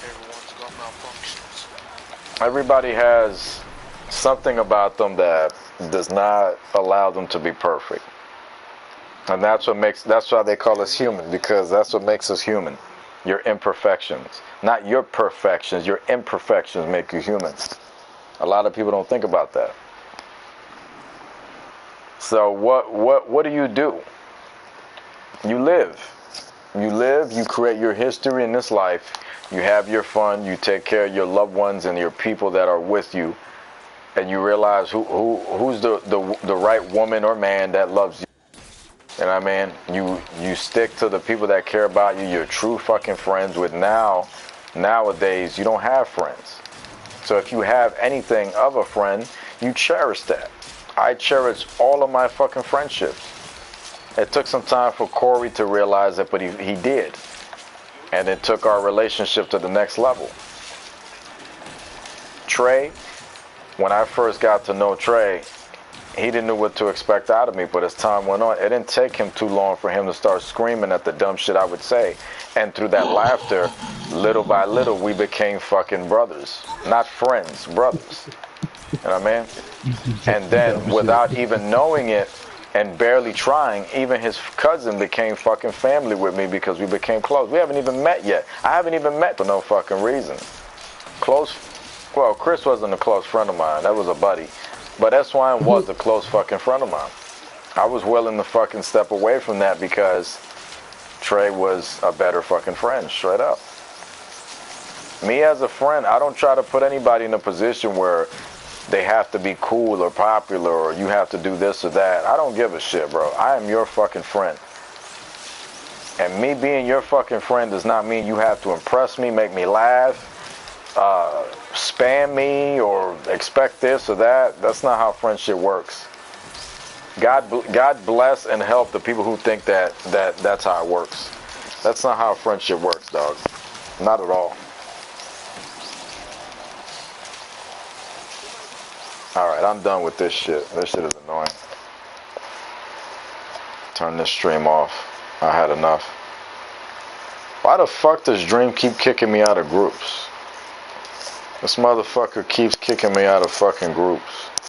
Everyone's got malfunctions. Everybody has something about them that does not allow them to be perfect. And that's why they call us human, because that's what makes us human. Your imperfections. Not your perfections, your imperfections make you human. A lot of people don't think about that. So what do? You live. You live, you create your history in this life, you have your fun, you take care of your loved ones and your people that are with you, and you realize who's the right woman or man that loves you. You know what I mean? You stick to the people that care about you, your true fucking friends. Nowadays, you don't have friends. So if you have anything of a friend, you cherish that. I cherish all of my fucking friendships. It took some time for Corey to realize that, but he did. And it took our relationship to the next level. Trey, when I first got to know Trey, he didn't know what to expect out of me, but as time went on, it didn't take him too long for him to start screaming at the dumb shit I would say. And through that laughter, little by little, we became fucking brothers. Not friends, brothers. You know what I mean? And then, without even knowing it and barely trying, even his cousin became fucking family with me because we became close. We haven't even met yet. I haven't even met for no fucking reason. Well, Chris wasn't a close friend of mine. That was a buddy. But S.Y.N. was a close fucking friend of mine. I was willing to fucking step away from that because Trey was a better fucking friend, straight up. Me as a friend, I don't try to put anybody in a position where they have to be cool or popular or you have to do this or that. I don't give a shit, bro. I am your fucking friend. And me being your fucking friend does not mean you have to impress me, make me laugh, spam me, or expect this or that. That's not how friendship works. God bless and help the people who think that's how it works. That's not how friendship works, dog. Not at all. Alright, I'm done with this shit. This shit is annoying. Turn this stream off. I had enough. Why the fuck does Dream keep kicking me out of groups? This motherfucker keeps kicking me out of fucking groups.